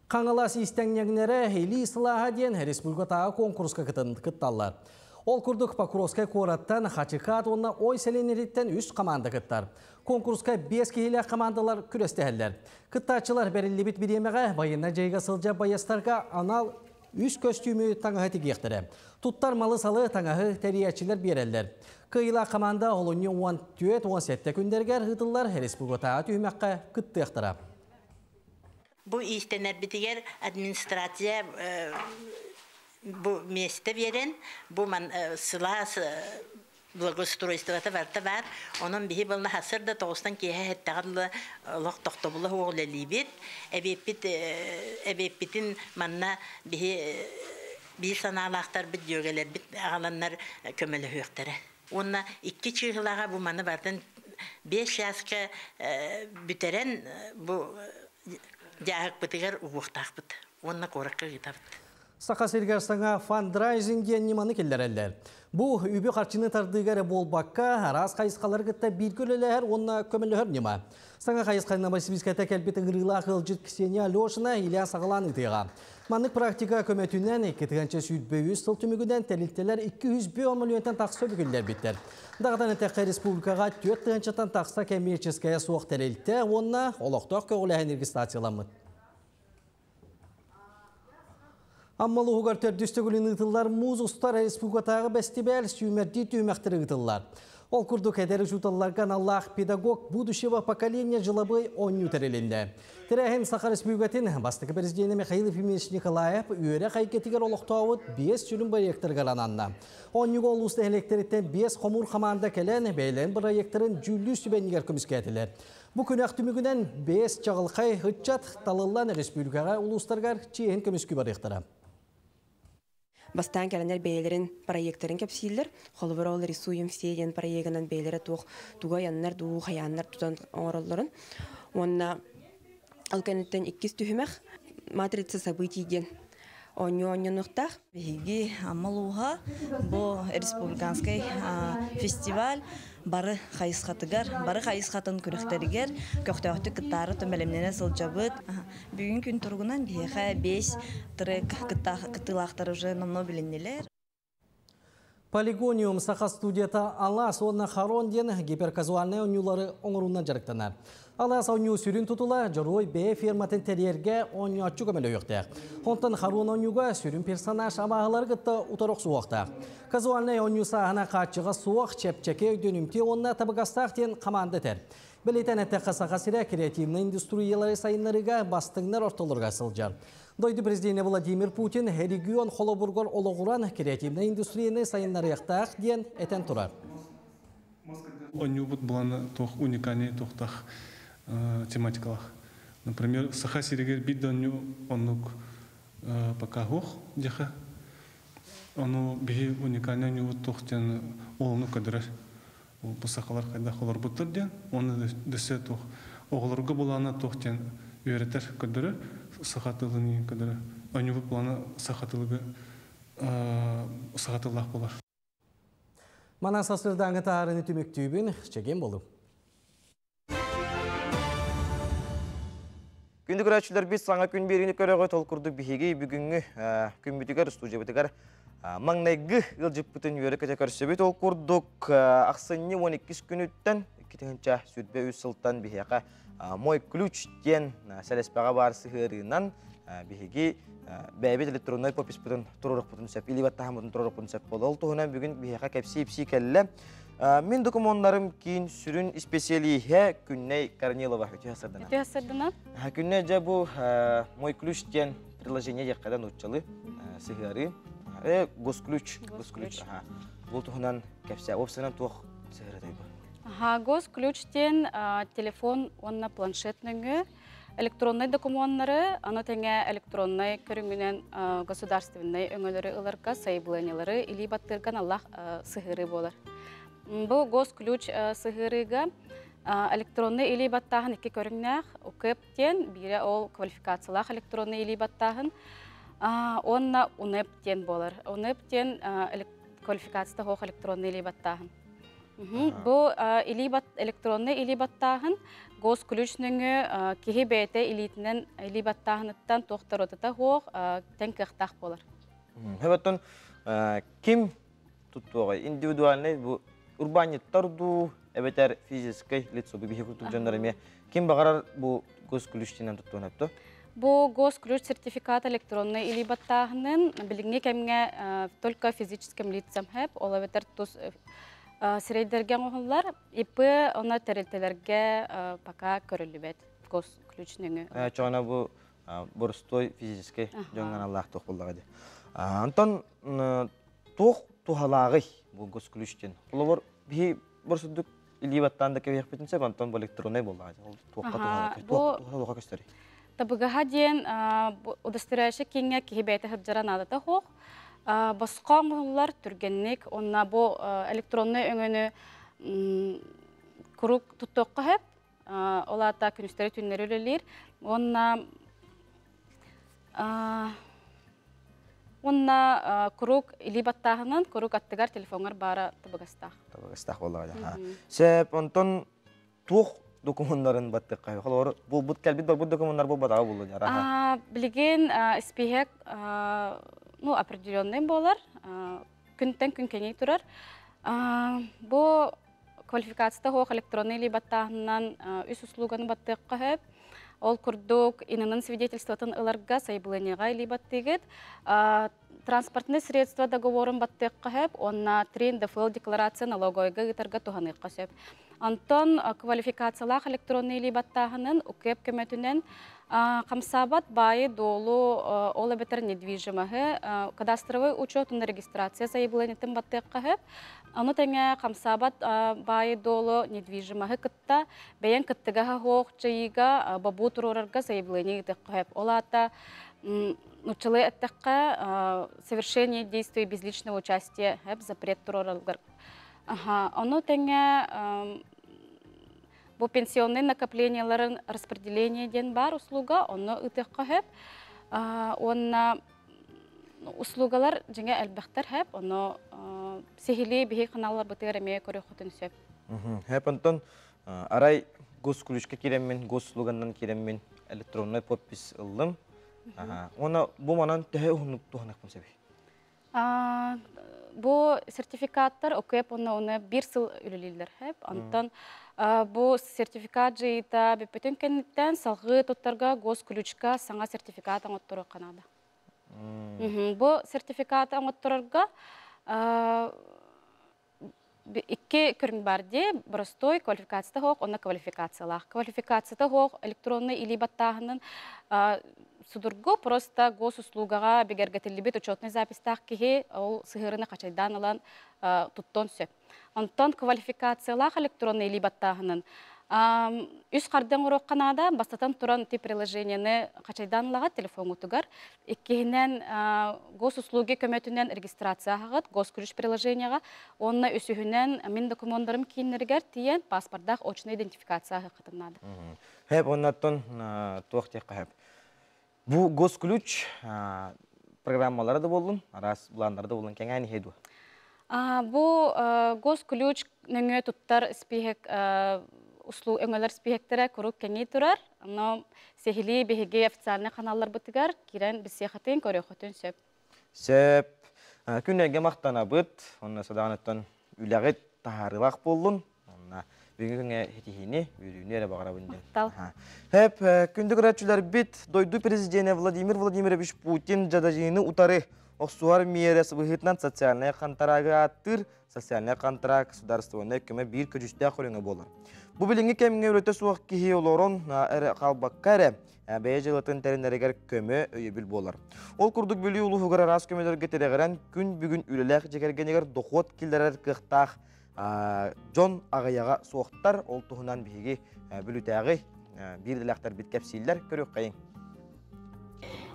B: Қаңалас истәңнегінері Хейли Ислаға ден республикатағы конкурсқа кытталар. Ол күрдік Покровскай қораттан Хачикат онна ой сәленереттен 3 команда кыттар. Конкурсқа 5 кейлі командалар күрестәлер. Кыттачылар бәрілі бит биремеға байына жайға сылжа баястарға анал 3 көстюмі таңағы тегектірі. Туттар малы салы таңағы тәриячілер берелер. Кыйла команда олыны 14-17 күндергер ғытылар республикатағы түймәққа кыттықтыра.
U: Bu istenler bitiger administrasiya bu mesте veren bu man sıla благоустройствота варта бар onun bihi bulna hasırda toğustan ki hettağlı Allah toxtobulu oğlelibet ebepitin manna bihi bir sanalaqtar bit jögeler bit ağalanlar kömeli höktəre onna 2 çığılağa bu manı vardan 5 yaşka büteren bu Jahak bitigar uğuhtaq bit. Onna qorakka gitar.
B: Saqa sergarsanga fundraising diyen nimаны келлерелер. Bu übü qarçını tardığıgar bolbakka ras qayısqalar gıtta bir köleler onna kömellöhör nima. Sağa qayısqayna Novosibirskata kelbeti gırıla qılcıt Kseniya Lyoshina ila sağlan itiga. Manlık praktika kömetünden 2-ci südböyüz sıl tümügüden telilteler 200 milyondan taqsa büküller bitler. Dağdan ötəqə respublikaga 4-ci taqsa kommerческая soğuk telilte onna oloqtaq köğləhin registrasiyalanmıd. Ammalı hugar tördüstügülün ıtıllar muz ustar respublikatağı bestibel sümerdi tüyməqtiri ıtıllar. Ol kurduk ederi jutallargan Allah pedagog будущего поколения жылабы оню терелinde. Терехен Саха Республикатын бастығы президенті Михаил Ефимович Николаев үйері қайкетігер олықтауыд 5 жүрін проекттер ғарананна. Оню олысты электеріттен 5 қомур қаманда келен бәйлен проекттарын жүлі сүбенігер көміскетілер. Бұл күн әқтімігінен 5 чағылқай ғытчат талылан республикаға улустарғар чейін көміскі барықтыра.
V: Бастан келенер бейлерин проекттерин кепсилер, холборол рисуем сериен проектынан бейлері туға яннар дуу хаяннар тутан оролларын. Онна алканеттен 2 түхімәк матрица событий ден. оньоньонуктах.
C: Биги амалуха бу республиканский фестиваль бары хайысхатыгар, бары хайысхатын күрөхтәригер көктөктү кыттары төмелемнене сылжабыт. Бүгүн күн тургунан биха 5 трек кытылактар уже намно билиннелер.
B: Полигониум саха студията Алас онна харон ден гиперказуальный онюлары оңырунан жарықтанар. Алас оню сүрін тұтыла жарой бе ферматын терьерге оньячу көмелі өйіқтәк. Онтан харон онюға сүрін персонаж амағылар гытта утароқ суақтақ. Казуальный оню сағына қатшыға суақ чепчеке өйдөнімте онна табығастақ тен қаманды тәр. Білейтен әтті қасаға сірі креативны индустриялары сайынларыға бастыңнар орталырға сылжар. Дойды президент Владимир Путин регион холобургор ологуран креативны индустрияны сайынлары яқтақ ден әтен тұрар.
D: Оню вот была тох уникальный тохтах тематикалах. Например, саха сиригер бидоню онук пока хох деха. Оно би уникальный ню тохтен олну кадр. Посахалар кайда холор бутыр ден. Оны десе тох оглорга булана тохтен үйретер кадр. Сахатылыны кадр. Оню вот булана сахатылыгы сахатыллах болар.
B: Мана сасырдаңы таарыны түміктүйбін чеген болу.
A: Күнді көрәтшілер біз саңа күн беріні көріғі толқырды бігеге бүгінгі күн бүтігер, студия бүтігер маңнайғы ғылжып бүтін үйері көте көрсебе толқырдық. Ақсынне 12 күн өттен, 2-тіңінші сүрбе өз сылттан бігеға мой ключ ден сәлеспеға барысы ғырынан бігеге бәйбет электронной попис бүтін тұрырық бүтін сөп, или баттағын бүтін тұрырық бүтін сөп болды. Ол тұғынан бүгін бігеға кәпсі-епсі кәлі. Мен документарым кейін сүрін специалиге Күнней Корнилова өте асырдана.
W: Өте асырдана?
A: Күнней жа бұл мой ключ ден приложение еққадан өтчалы сығыры. Госключ. Бұл тұғынан кәпсі опсынан тұқ сығыры
W: дайбы. Госключтен телефон, онна планшетніңі, электронный документтары, аны тәңе электронный көріңінен государственный өңілері ыларға сайбыланелары или баттырған Аллах сығыры болар. Бұл госключ сығырыға электронный или баттағын екі көріңнәқ, үкіптен, бірі ол квалификациялақ электронный или баттағын, онна ұнептен болар. Ұнептен квалификацияда хоқ электронный или баттағын. Бұл электронный или баттағын госключныңы кеге бәйті илетінен или баттағыныттан тоқтар отыта хоқ тән қықтақ болар.
A: Хәбәттен кем тұттуға? Индивидуальный бұл урбаниттарду, әбәтер физической лицо біге күртіп жандарыме. Кем бағарар бұл госключтенен тұттуын әпті?
W: Бұл госключ сертификат электронный или баттағының білігіне кәмге только физическим лицам әп, ол әбәтер тұс сирейдерген оғылар, ипі оны тәрелтелерге пока көрілі бәд госключныңы.
A: Чоғана бұл бұрыстой физической жоңған Аллах тұқ болдағады. Антон тұқ тұғалағы бұл госключтен. Бұл бұрысыдық илибаттан да кәвек бетінсе, антон бұл электронный болдағады. Тұққа көстері.
W: Табығаға дейін удастырайшы кеңе кебәйті хыджаран адата хоқ. Басқан ғылар түргеннік, онна бұл электронный өңіні күрік тұттоққа хәп, олата күністері түннері өлелер. Онна күрік илибаттағынан күрік аттығар телефонғар бара табығастақ.
A: Табығастақ болдағады. Сәп, онтон тұқ документтарын баттыққа. Бұл бұд кәлбет бар, бұд документтар бұл батаға болды.
W: Білген спехек определенный болар, күнтен күн кеңей тұрар. Бұл квалификацияда хоқ электронный или баттағынан үс услуғаны баттыққа хөп. Ол күрдік инының свидетельствотын ыларға сайбыланеға или баттығыд. Транспортный средства договорын баттыққа хөп, онна трен ДФЛ декларация налогойға ғытарға туғаныққа сөп. Антон квалификациялақ электронный или баттағының үкеп көмөтінен Камсабат байы долу ол бетер недвижимығы, кадастровый учетын регистрация заявленетін баттыққа хөп. Аны тәңе Камсабат байы долу недвижимығы кітта бәйен кіттіға хоқ жайыға бабу тұрорарға заявление етіққа хөп. Олата учылы әттіққа совершение действий без личного участия хөп запрет тұроралғыр. Аны тәңе бұл пенсионный накопленияларын распределение ден бар услуга, оны үтіққа хөп. Онна услугалар жаңа әлбәхтер һәп, оны сехили бихи каналлар бытыр әмәе көрө хотын сөп.
A: Һәп антон арай госключка киреммен, госслуганнан киреммен, электронный подпись ылдым. Оны бу манан тәһә уһнук тухнакмын сәби.
W: Бу сертификаттар океп оны бир сыл үлелилер һәп. Антон бу сертификат жыйта бепетен кеннеттен салгы тоттарга госключка саңа сертификат аңоттыру канада. Бу сертификат аңоттырырга икки көрүм бар де, простой квалификацияда хоқ, онна квалификациялах. Квалификацияда хоқ электронный или баттағының судургу просто госуслугаға бегергетілібет учетный запистақ кеге ол сығырыны қачайдан алан туттон сөп. Онтон квалификациялах электронный или баттағының үс қардың ұрақ қанада бастатан тұран тип приложениені қачайданлаға телефон ұтығар. Еккейінен госуслуги көметінен регистрация ағыт, госключ приложенияға, онына өсіхінен мен документтарым кейінергер тиен паспорттақ очный идентификация ағықытынады.
A: Хәп, оннаттон туақтеққа хәп. Бұ госключ программалары да болдың, арас бұландары да болдың, кәң әні хейду?
W: Бұ госключ нөңе тұттар спехек услуг өңөлөр спехектері күрік кәңей тұрар, но сехили беге официальный каналлар бұтығар, керен біз сехатын көрі құтын сөп.
A: Сөп, күннерге мақтана бұт, онына садағанаттан үләғет тахарылақ болдың, онына бүгін күнге хетихini үйрүйіне әрі бағара бұнден. Хәп, күндік рәтчілер бит, дойду президенті Владимир Владимирович Путин жадажыны утары Оқсуар мересі бұғытнан социальный қантарағы аттыр, социальный қантара государственный көмі бір көжісті қөріңі болыр. Бұл біліңі кәміңе өрөті суақ кейі олорын әрі қалбаққары бәйе жылытын тәрінерігер көмі өйебіл болыр. Ол күрдік білі ұлығығыр арас көмелерге терегірен күн бүгін үліләқ жекергенегер доқот келдерер қықтақ Джон ағаяға соқтар ол тұғынан бігі бүлітәғі бірділәқтар біткәпсейлер көрік қайын.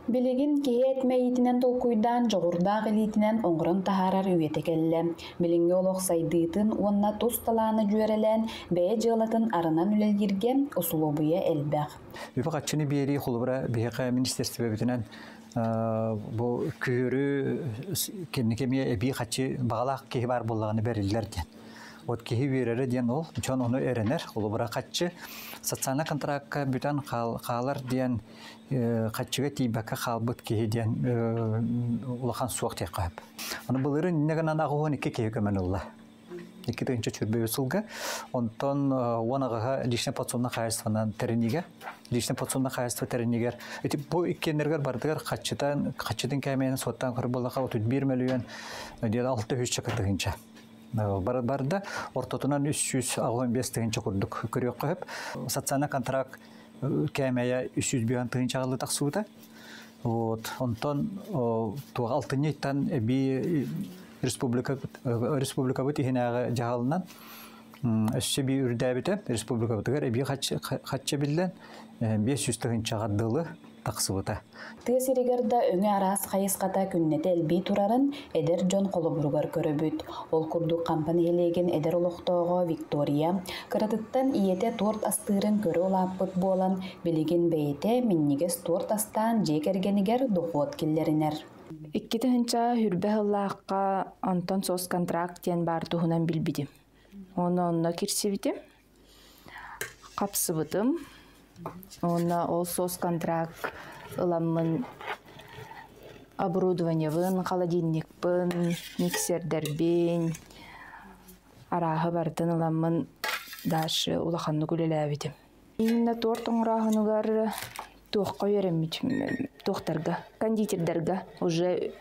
E: Билигин киет мейтинен толкуйдан жоғырдағы литинен оңғырын тахарар үйеті келі. Билинге олық сайдыйтын онна тусталаны жүйерелен бәе жылатын арынан үлелгерге ұсулубыя әлбәқ.
H: Үпіқатшыны бері құлыбыра бейіқа министерстве бітінен бұл күйірі кенекеме әбей қатшы бағалақ кейі бар болағаны бәрілдер ден. От кейі үйерері ден ол, чон оны өренер, құлыбыра қатшы социальный контрактқа бүтін қалар ден қатшыға тейбәкі қалбыт кейден ұлақан суақ тек қап. Оны бұлыры негінен ағуын екі кейі көмен ұлла. Екі түйінші чүрбе өсілгі. Онтон оңағыға личный подсудный қайырстванан тәрінегер. Личный подсудный қайырства тәрінегер. Бұл иккенергер бардығар қатшыдың кәмейін соттан қыр болаға 31 миллион 600 чакырдығынша. Барды ортотынан 300 ағуын 5 тігінші құрдық көрек қойып. Социальный контракт кәмәйә 300 бүйін тығынша ағылы тақсуыда. Онтон туға алтын еттен әбей республика бұт ехенәғі жағалынан өсі бей үрді әбіті республика бұтығар әбей қатшы білден 500 тығынша ғаддылы тақсуыда.
E: Тыз ерегерді өңі арас қайысқата күннеті әлбей тұрарын әдер Джон Қолыбұрғар көрібіт. Ол күрдік кампаниялеген әдер олықтауға Виктория кыратыттан иеті торт астырын көрі олаппыт болан білеген бәйеті меннегес торт астан жекергенігер доқуат келлерінер.
I: Иккеті хынча хүрбе ғыллаққа Антон сос контрактен бар тұғынан білбедім. Оны кірсебедім, қапсыбыдым. Она ол сос контракт ыламын оборудованиевын, холодильникпын, миксердербен, арағы бардын ыламын дашы улаханны күлеләбедім. Инна торт оңырағынығар туаққа өремедім, туақтарға, кондитердерға, уже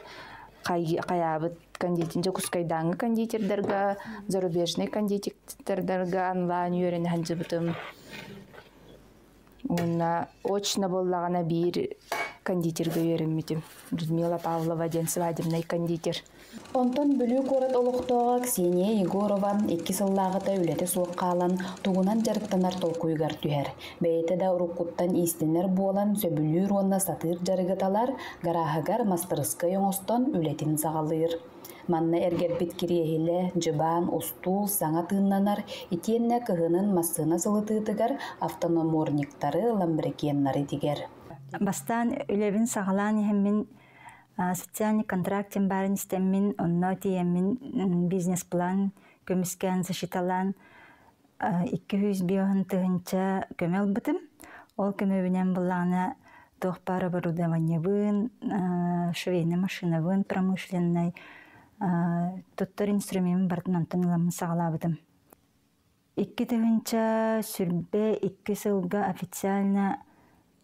I: қаябыт кондитинже кускайдаңы кондитердерға, зарубежный кондитердерға онлайн өрен ханжыбытым. Онна очно боллағана бір кондитерге өремедім. Людмила Павлова ден свадебный кондитер.
E: Онтон бүлі көрет олықтауға Ксения Егорова 2 сыллағыта үлеті соққалан туғынан жарықтанар толқуйғар түйер. Бәйті да ұрыққыттан истенер болан сөбілір онна сатыр жарығыталар гарағығар мастырысқы оңыстан үлетін сағалыр. Манна әргер біткерейхілі, жыбан, ұстул, саңа тыңнанар, итенне кығынын массына сылытығығар автономорниктары ламбірекеннары дегер.
X: Бастан үлебін сағалан емін
G: Социальный контрактен барын истеммин, онно тиеммин бизнес-план көміскен зашиталан 200 биоғын тығынча көмел бұтым. Ол көмебінен бұлағына тоқпар оборудование вын, швейный машина вын, промышленный, туттар инструмент бартын антыныламын сағала бұтым. 2 тығынча сүрбе 2 сылға официально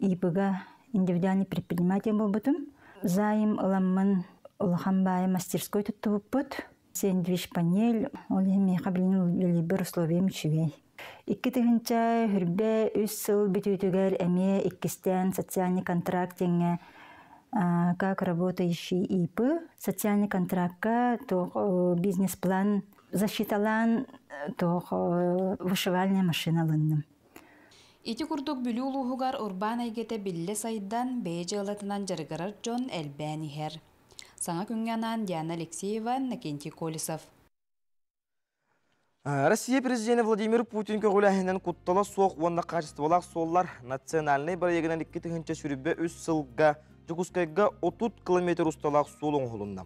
G: ибыға индивидуальный предприниматель бұл бұтым. Зайым ыламмын улахан бай мастерской тутту бұт. Сэндвич панель, ол емеға білін бір условием чүгей. 2 тығынча хүрбе 3 сыл бітүтігер әме 2-стен социальный контракт еңе как работающий ИП. Социальный контрактка бизнес-план засчиталан вышивальная машина лынным.
L: Ити курдук бүлі улуғығар урбан әйгеті білі сайдан бейджі ылатынан жарғарар Джон Элбәни хер. Саңа күнгенан Диана Алексеева, Накенти Колесов.
A: Россия президенті Владимир Путин көгіләхінен құттала соқ онда қачыстывалақ соллар национальный барегінен 2 тығынча сүрібе 3 сылға жүкускайға 30 километр ұсталақ солың ғылында.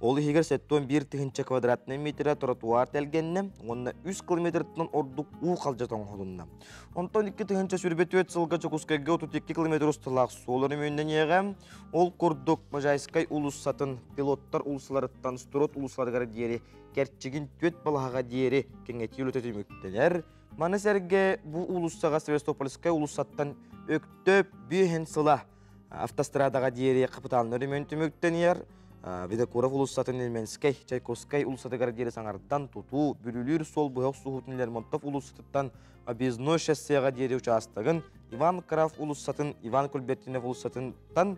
A: Ол егер 1 тығынча квадратный метрі тротуар тәлгенне, онда 3 километрден ордық ұл қалжатың ғылында. Онтан 2 тығынча сүрібе 4 сылға жүкускайға 32 километр ұсталақ солыр мүйінден еғі, ол құрдық Можайскай ұлысатын пилоттар ұлысыларыттан строт ұлысыларғары дері керчігін 4 балаға дері кеңеті үлөтеті мүктенер. Маныс әрге бұл ұлысаға Севастополскай ұлысаттан өктөп бүйен сыла автострадаға дері қапыталыныр мүйінті мүктенер. Видокуров ұлысатын Эльменскай, Чайковскай ұлысатығар дері саңардан тұту, бүлілер сол бұғық сұхутын Лермонтов ұлысаттан объездной шассеға дері участығын, Иван Краф ұлысатын, Иван Кульбертинов ұлысатынтан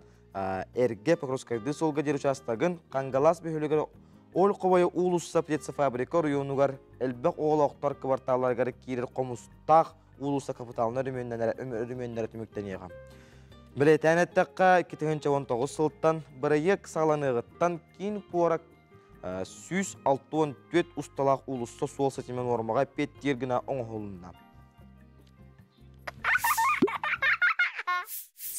A: әрге Покровскайды солға дері участығын, Қангалас бөхілігер ол қобайы ұлысса птицефабрика районуғар әлбәқ оғылақтар кварталарғары кейрер қомыстақ ұлыса капиталына рүменнері түміктен еға. Білетен әттіққа 2019 сылттан бірайық сағланығыттан кейін қуарак 164 ұсталақ ұлысса сол сәтімен ормаға петтергіна оңғылында.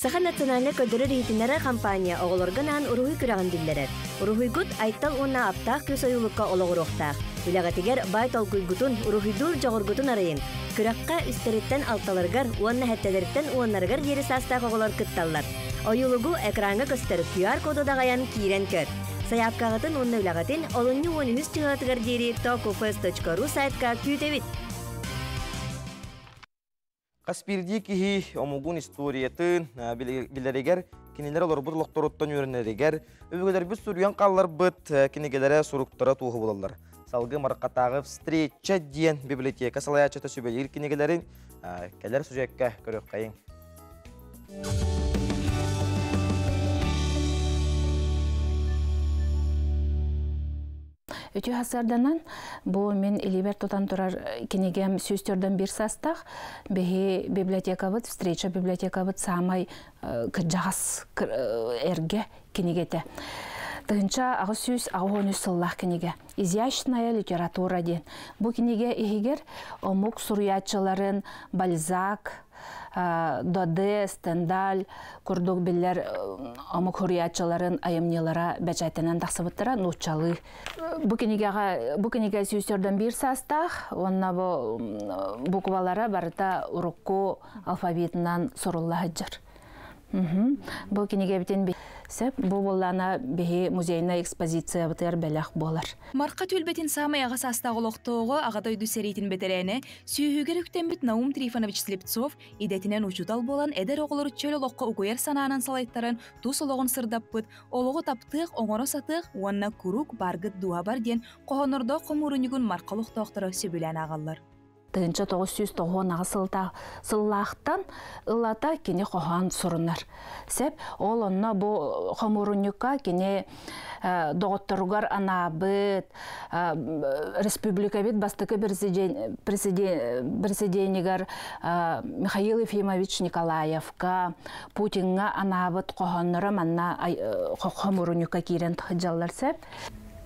M: Саха национальный көдірі рейтинері компания оғылырғынан ұруғи күрағын диллерер. Уругуйгут айттал уна аптақ көз ойылыққа олығырықтақ. Үләғатигер бай толгуйгутун уругуйдур жоғыргутун арайын. Күраққа үстереттен алталаргар, уанна хәттәдерттен уаннаргар дері састақ оғылар кытталлар. Ойылығу экранға көстері QR коду дағаян киирен көр. Саяпқағытын уанна үләғатын олынны уаны үз чығатығар дері tokufest.ru сайтқа күйтевит.
A: Қаспирди кихи омугун историятын билерегер, кинелер олар бұд лоқтороттан өрінерегер, өбігелер біз сүрген қаллар бұд кинегелері сұруқтара туғы болалар. Салғы марқатағы встреча ден библиотека салаячата сөбелер кинегелерін кәлер сүжекке көрек қайын.
I: Өте хасарданан, бұл мен Элибер тотан тұрар кенегем сөздерден бір састақ, бәхе библиотекавыд, встреча библиотекавыд самай жағас әрге кенегеті. Тығынша ағы сөз ағы оны сыллақ кенеге. Изящная литература ден. Бұл кенеге егер омук суруятчыларын Бальзак, Доде, Стендаль, Курдук биллер омук хуриятчыларын айымнелара бәчәтінен тақсыбыттыра нұтчалы. Бұл кенеге сөздерден бір састақ, онына бұл буквалара барыта урукку алфавитынан сұрулла жыр. Бұл кенеге бітен сөп, бұл боллана бейі музейна экспозиция бұтыр бәләқ болар.
X: Марқа төлбетін самай ағас астағылықтығы ағадай дүсерейтін бетерәне сүйігер үктен біт Наум Трифонович Слепцов идетінен учутал болан әдер оғылыр чөлі лоққа ұқойар сананан салайттарын тұс олығын сырдап бұд, олығы таптық, оңыры сатық, уанна күрік барғыт дуа бар ден қоғанырда қомырынығын марқалықтақтары сөбілән ағалар.
I: Тығынша 990 ағы сыллақтан ұлата кене қоған сұрынар. Сәп, ол онына бұл қомырыныққа кене доғыттырғар анабыт, республика бет бастықы президенігер Михаил Ефимович Николаевка, Путинға анабыт қоғаныры манна қомырыныққа керен тұхыджалар сәп.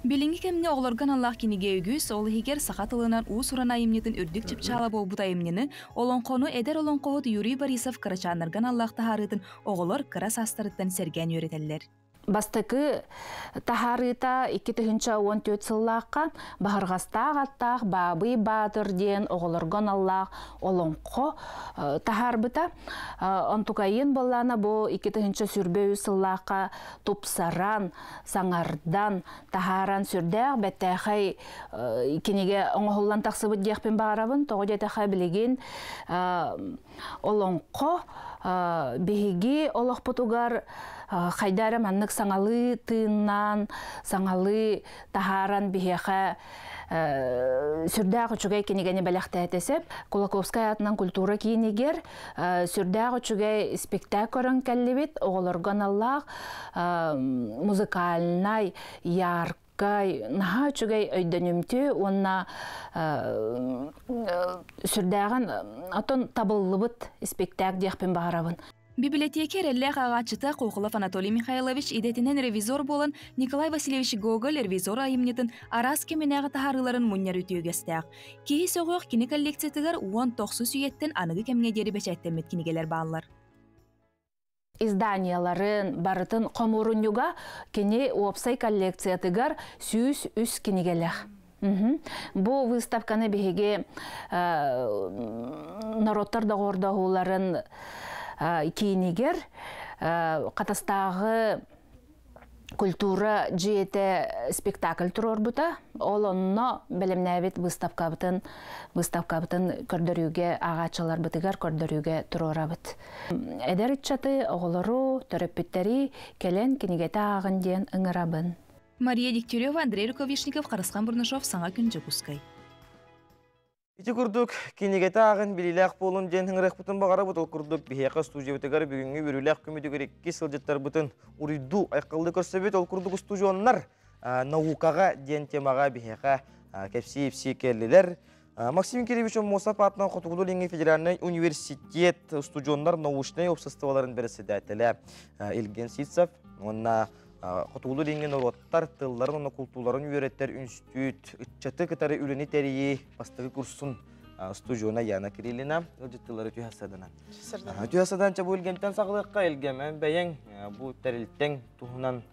X: Билинги кемне оғларган Аллах кенеге өгіз, ол егер сақатылынан уыз ұран айымнетін үрдік чіпчала бол бұт айымнені, олонқону әдер олонқоғыт Юрий Борисов Карачанырган Аллах тахарытын оғылар кыра састырыттан серген өретелер.
I: бастыкы тахарыта 2014 сыллаққа бағырғастақ аттақ бабы батыр ден оғылырған Аллах олонқо тахарбыта. Онтукайын боллана бұл 2000 сүрбеу сыллаққа тупсаран, саңардан, тахаран сүрдәқ бәттәқай кенеге оңғылан тақсыбыт деқпен бағарабын, тоғы детәқай білеген олонқо беге олық бұтуғар қайдары маннық саңалы тыыннан, саңалы тахаран беге сүрдәқ үчігай кенегені бәліқті әтесіп, Кулаковскай атынан культура кейінегер сүрдәқ үчігай спектакорын кәллебет, оғылырған Аллах музыкальнай, яркай, наға үчігай өйдөнімті, онна сүрдәғын отын табылыбыт спектак деқпен бағарабын.
X: Библиотекер әлләқ ағачыта Қоқылов Анатолий Михайлович идетінен ревизор болын Николай Васильевич Гоголь ревизор айымнетін арас кеменәғы тахарыларын мұньяр үтіөгестәқ. Кейі соғық кені коллекциятығар 10-90 сүйеттен анығы кемгедері бәчәттемет кенегелер бағылар.
I: Изданияларын барытын қомурын юға кені опсай коллекциятығар сүйіс үс кенегелер. Бұл выставканы беге народтар дағордағыларын кейінегер қатастағы культура жиеті спектакль тұрор бұта. Ол онына білімнәбет выставкабытын көрдірюге ағачылар бұтығар көрдірюге тұрора бұт. Әдер үтчаты оғылыру, төріппеттері келен кенегеті ағын ден ұңырабын.
X: Мария Дегтярева, Андрей Руковишников, Қарысқан Бұрнышов, Саңа күнжі құскай.
A: Ити күрдік кенегеті ағын біліләқ болын ден хыңырақ бұтын бағара бұтыл күрдік бейеқа студия бұтығар бүгінгі бүріләқ көмедігер 2 сылжеттар бұтын ұрыйду айқылды көрсебет ол күрдік студионлар наукаға ден темаға бейеқа кәпсі кәлілер. Максим Киревичем Мосап атынан Құтығылы Ленге Федеральный университет студионлар научный обсыстываларын бірісідәтілі Илген Ситсов, онна Құтығылы Ленген ороттар, тылларын, оны культураларын үйреттер институт, үтчаты кітары үліні тәрейі бастығы курсын студиона Яна Кириллина, өджеттілері түйасадына. Түйасадан чабу Илгентен сағылыққа Илгемен бәйен бұл тәрілттен тұғынан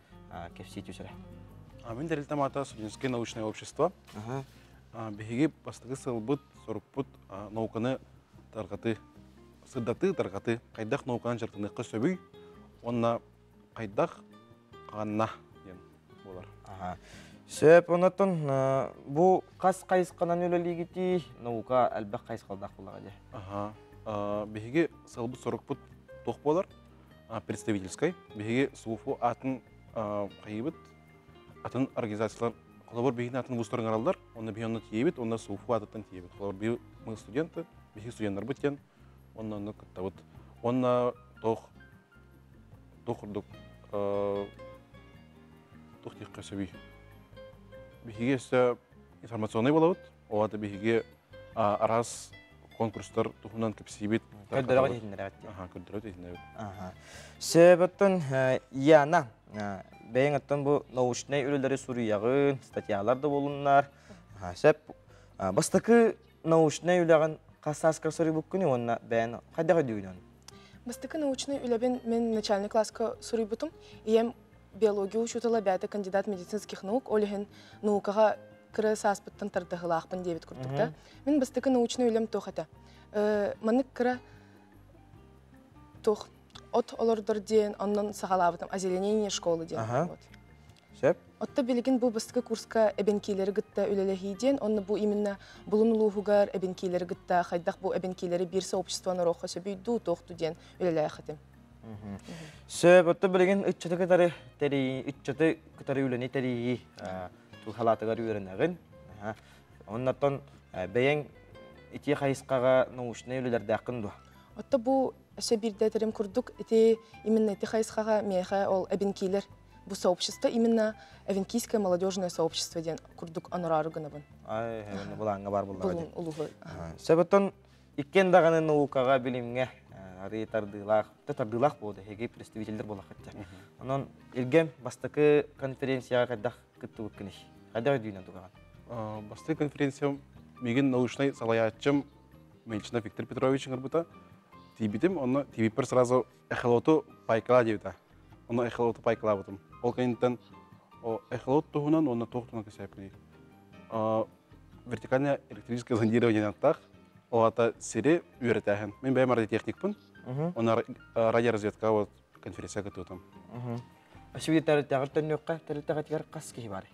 A: кәпсі түйсірі.
J: Мен тәрілтем ата студенческое научное общество. Беги бастығы сылбыт, сорықпыт науканы тарғаты, сырдаты тарғаты, қайдақ науканын жартыныққа сөбүй, онна қайдақ қағанна ден болар.
A: Сөп, онатын, бұл қас қайысқанан өлелігіті наука әлбәқ қайысқалдақ болаға де?
J: Беги сылбыт, сорықпыт тоқ болар, представительскай. Беги суфу атын қайыбыт, атын организациялар Қолабыр бейін атын бұстырын аралдар, оны бейінні тиебет, оны суфу атыттан тиебет. Қолабыр бейін мы студенты, бейін студенттар бұткен, оны күтті бұт. Оны тоқырдық тоқтиққа сөбей. Бейінге өсі информационный болауыд, оғады бейінге арас конкурстар тұхынан көпсейбет.
A: Көрдірі өтетіндер әбетте.
J: Көрдірі өтетіндер әбет.
A: Сөбіттін Яна. Бәйін аттан бұл научный өлілері Сурияғын, статьяларды болынлар. Бастықы научный өліған қасаскар сұры бұққыны, онына бәйін қайдағы дүйінен?
N: Бастықы научный өлібен мен начальный класска сұры бұтым. Ем биология учутыла бәді кандидат медицинских наук, олеген наукаға кірі саспыттан тардығылақпын дебет күрдікті. Мен бастықы научный өлім тоқаты. Манық кірі тоқ. От олордор ден, оннан сағалабытым, озеленение школы ден.
A: Сөп?
N: Отта білген бұл бастықы курска әбенкейлері гітті өлелі ден, онны бұл именно бұлын ұлығығар әбенкейлері гітті, қайдақ бұл әбенкейлері бір сообществаны роққа сөбей ду тоқты ден өлелі әқытым.
A: Сөп, отта білген үтчаты кітары өлені тәрейі халатығар үйерінәғін. Оннаттан бәйен ити қайысқаға научный өлелерді ақынды.
N: Отта бұл әші бірді әтерім күрдік, именно әті қайысқаға мейға ол әбенкейлер бұл сообщество, именно әвенкийское молодежное сообщество ден күрдік анырары ғына бұн.
A: Бұл аңға бар бұл
N: Бұлын ұлығы.
A: Сөбіттен иккен дағаны наукаға білімге ары тардылақ болды, хеге представителдер болақ әтті. Онын Илгем бастықы конференцияға қайдақ күтті өткіні. Қайдағы дүйінен тұғаған?
J: Бастықы конференция меген научный салаятчым Мельчина Виктор Петрович ғырбыта. Тибитим, оны тибипер сразу эхолоту пайкала девита. Оны эхолоту пайкала бутым. ол кайынтан эхолот туһунан онна тохтуна кесепли. Вертикальное электрическое зондирование антах, олата сере үйрәтәһен. Мен бәйм радиотехникпын. Она радиоразведка вот конференция готовым.
A: Ашвитар тагыртан юкка, тагыр каски бар.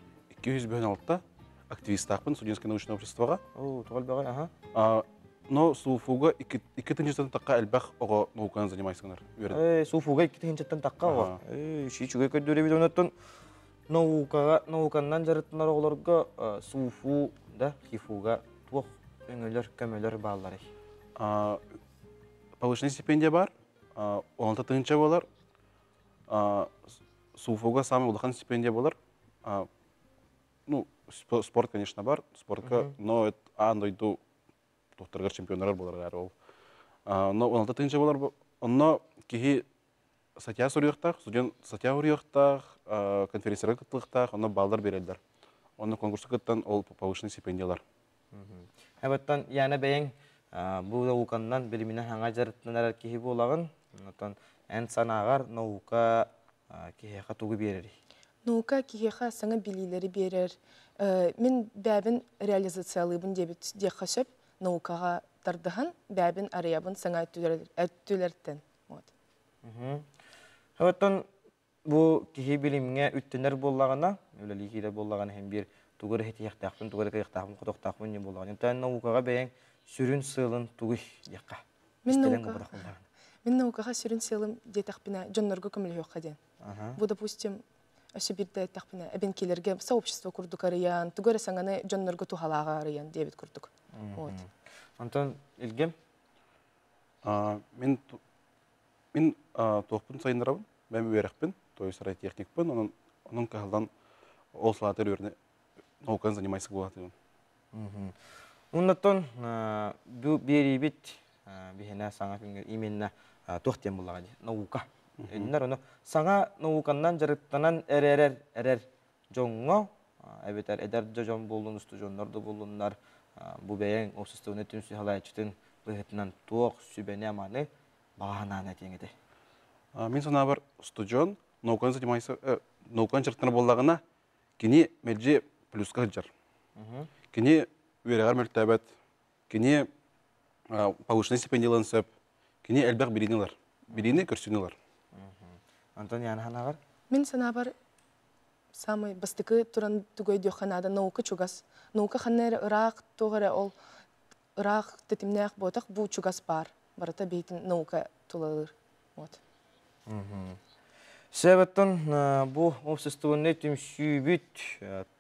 J: 296-та активистахпын студенческое научное обществоға.
A: О, тугал бага, ага.
J: Но суфуга 2-тен такка элбах ого науканы занимайсыңар.
A: Суфуга 2-тен такка ого. Шичуге көдөрө бидонаттан науканнан жарыттынар оголорго суфу да хифуга туох өңөлөр көмөлөр баалары.
J: Повышенная стипендия бар. 16-тынча болар. Суфуга самый улахан стипендия болар. Ну, спорт, конечно, бар. Спортка, но это андойду тоқтарғар чемпиондар болар ол. Но 16-тынча болар. Но кихи статья сұрыйықтақ, студент статья ұрыйықтақ, конференцияға кыттылықтақ, оны балдар берелдер. Оны конкурсы кыттан ол повышенный стипендиялар.
A: Әбаттан яна бәйін бұл науканнан білімінен хаңа жарыттынар кихи болағын, ән санағар наука кихиға туғы берер.
N: Наука кихиға саңа білілері берер. Мен бәбін реализациялыбын дебет декашып, наукаға тардыған бәбін араябын саңа әттілерден.
A: Әбаттан бұл кихи біліміңе үттінер болағына, өлелігейді болағына hem bir тугары хетияқтақпын, тугары қияқтақпын, құтықтақпын не болағын. Тән наукаға бәйін сүрін сылын туғы деққа.
N: Мен наукаға сүрін сылым детақпына жонларға көмілі жоққа ден. Бұл, допустим, өсі бірді айтақпына әбенкелерге сообщество күрдік арыян, тугары саңаны жонларға тухалаға арыян дебет күрдік.
A: Антон, Илгем?
J: Мен тоқпын сайындарабын, мен өйерекпін, той сарай техникпін, оның қағылдан ол салатыр өріне науканы занимайсық болады.
A: Оннаттан беребет бихена саңа күнгер именна тоқтен болаға наука. Өннер оны саңа науканнан жарыттанан әрер жоңға, әбетер әдер жон болуын, үсті жонларды болуынлар, бұл бәйен осыстығыны түнсі халайчытын бұғытынан тоқ сүбәне аманы бағанан әтеңеді.
J: Мен сана бар студион, науканы занимайсық, науканы жарыттаны болағына кені мәлже плюсқа жар. Кені өйрәғар мөлтәбәт, кені повышенный стипендиялан сөп, кені әлбәқ бірінілер. Біріні көрсінілер.
A: Антон, яны ханағар?
N: Мен сана бар самый бастықы тұран түгөй дүйханада наука чугас. Наука ханнары ұрақ тоғыры ол ұрақ тетімнәқ ботақ бұл чугас бар. Барата бейтін наука тұлалыр.
A: Сәбәттен бұл обществоны түмсүйбіт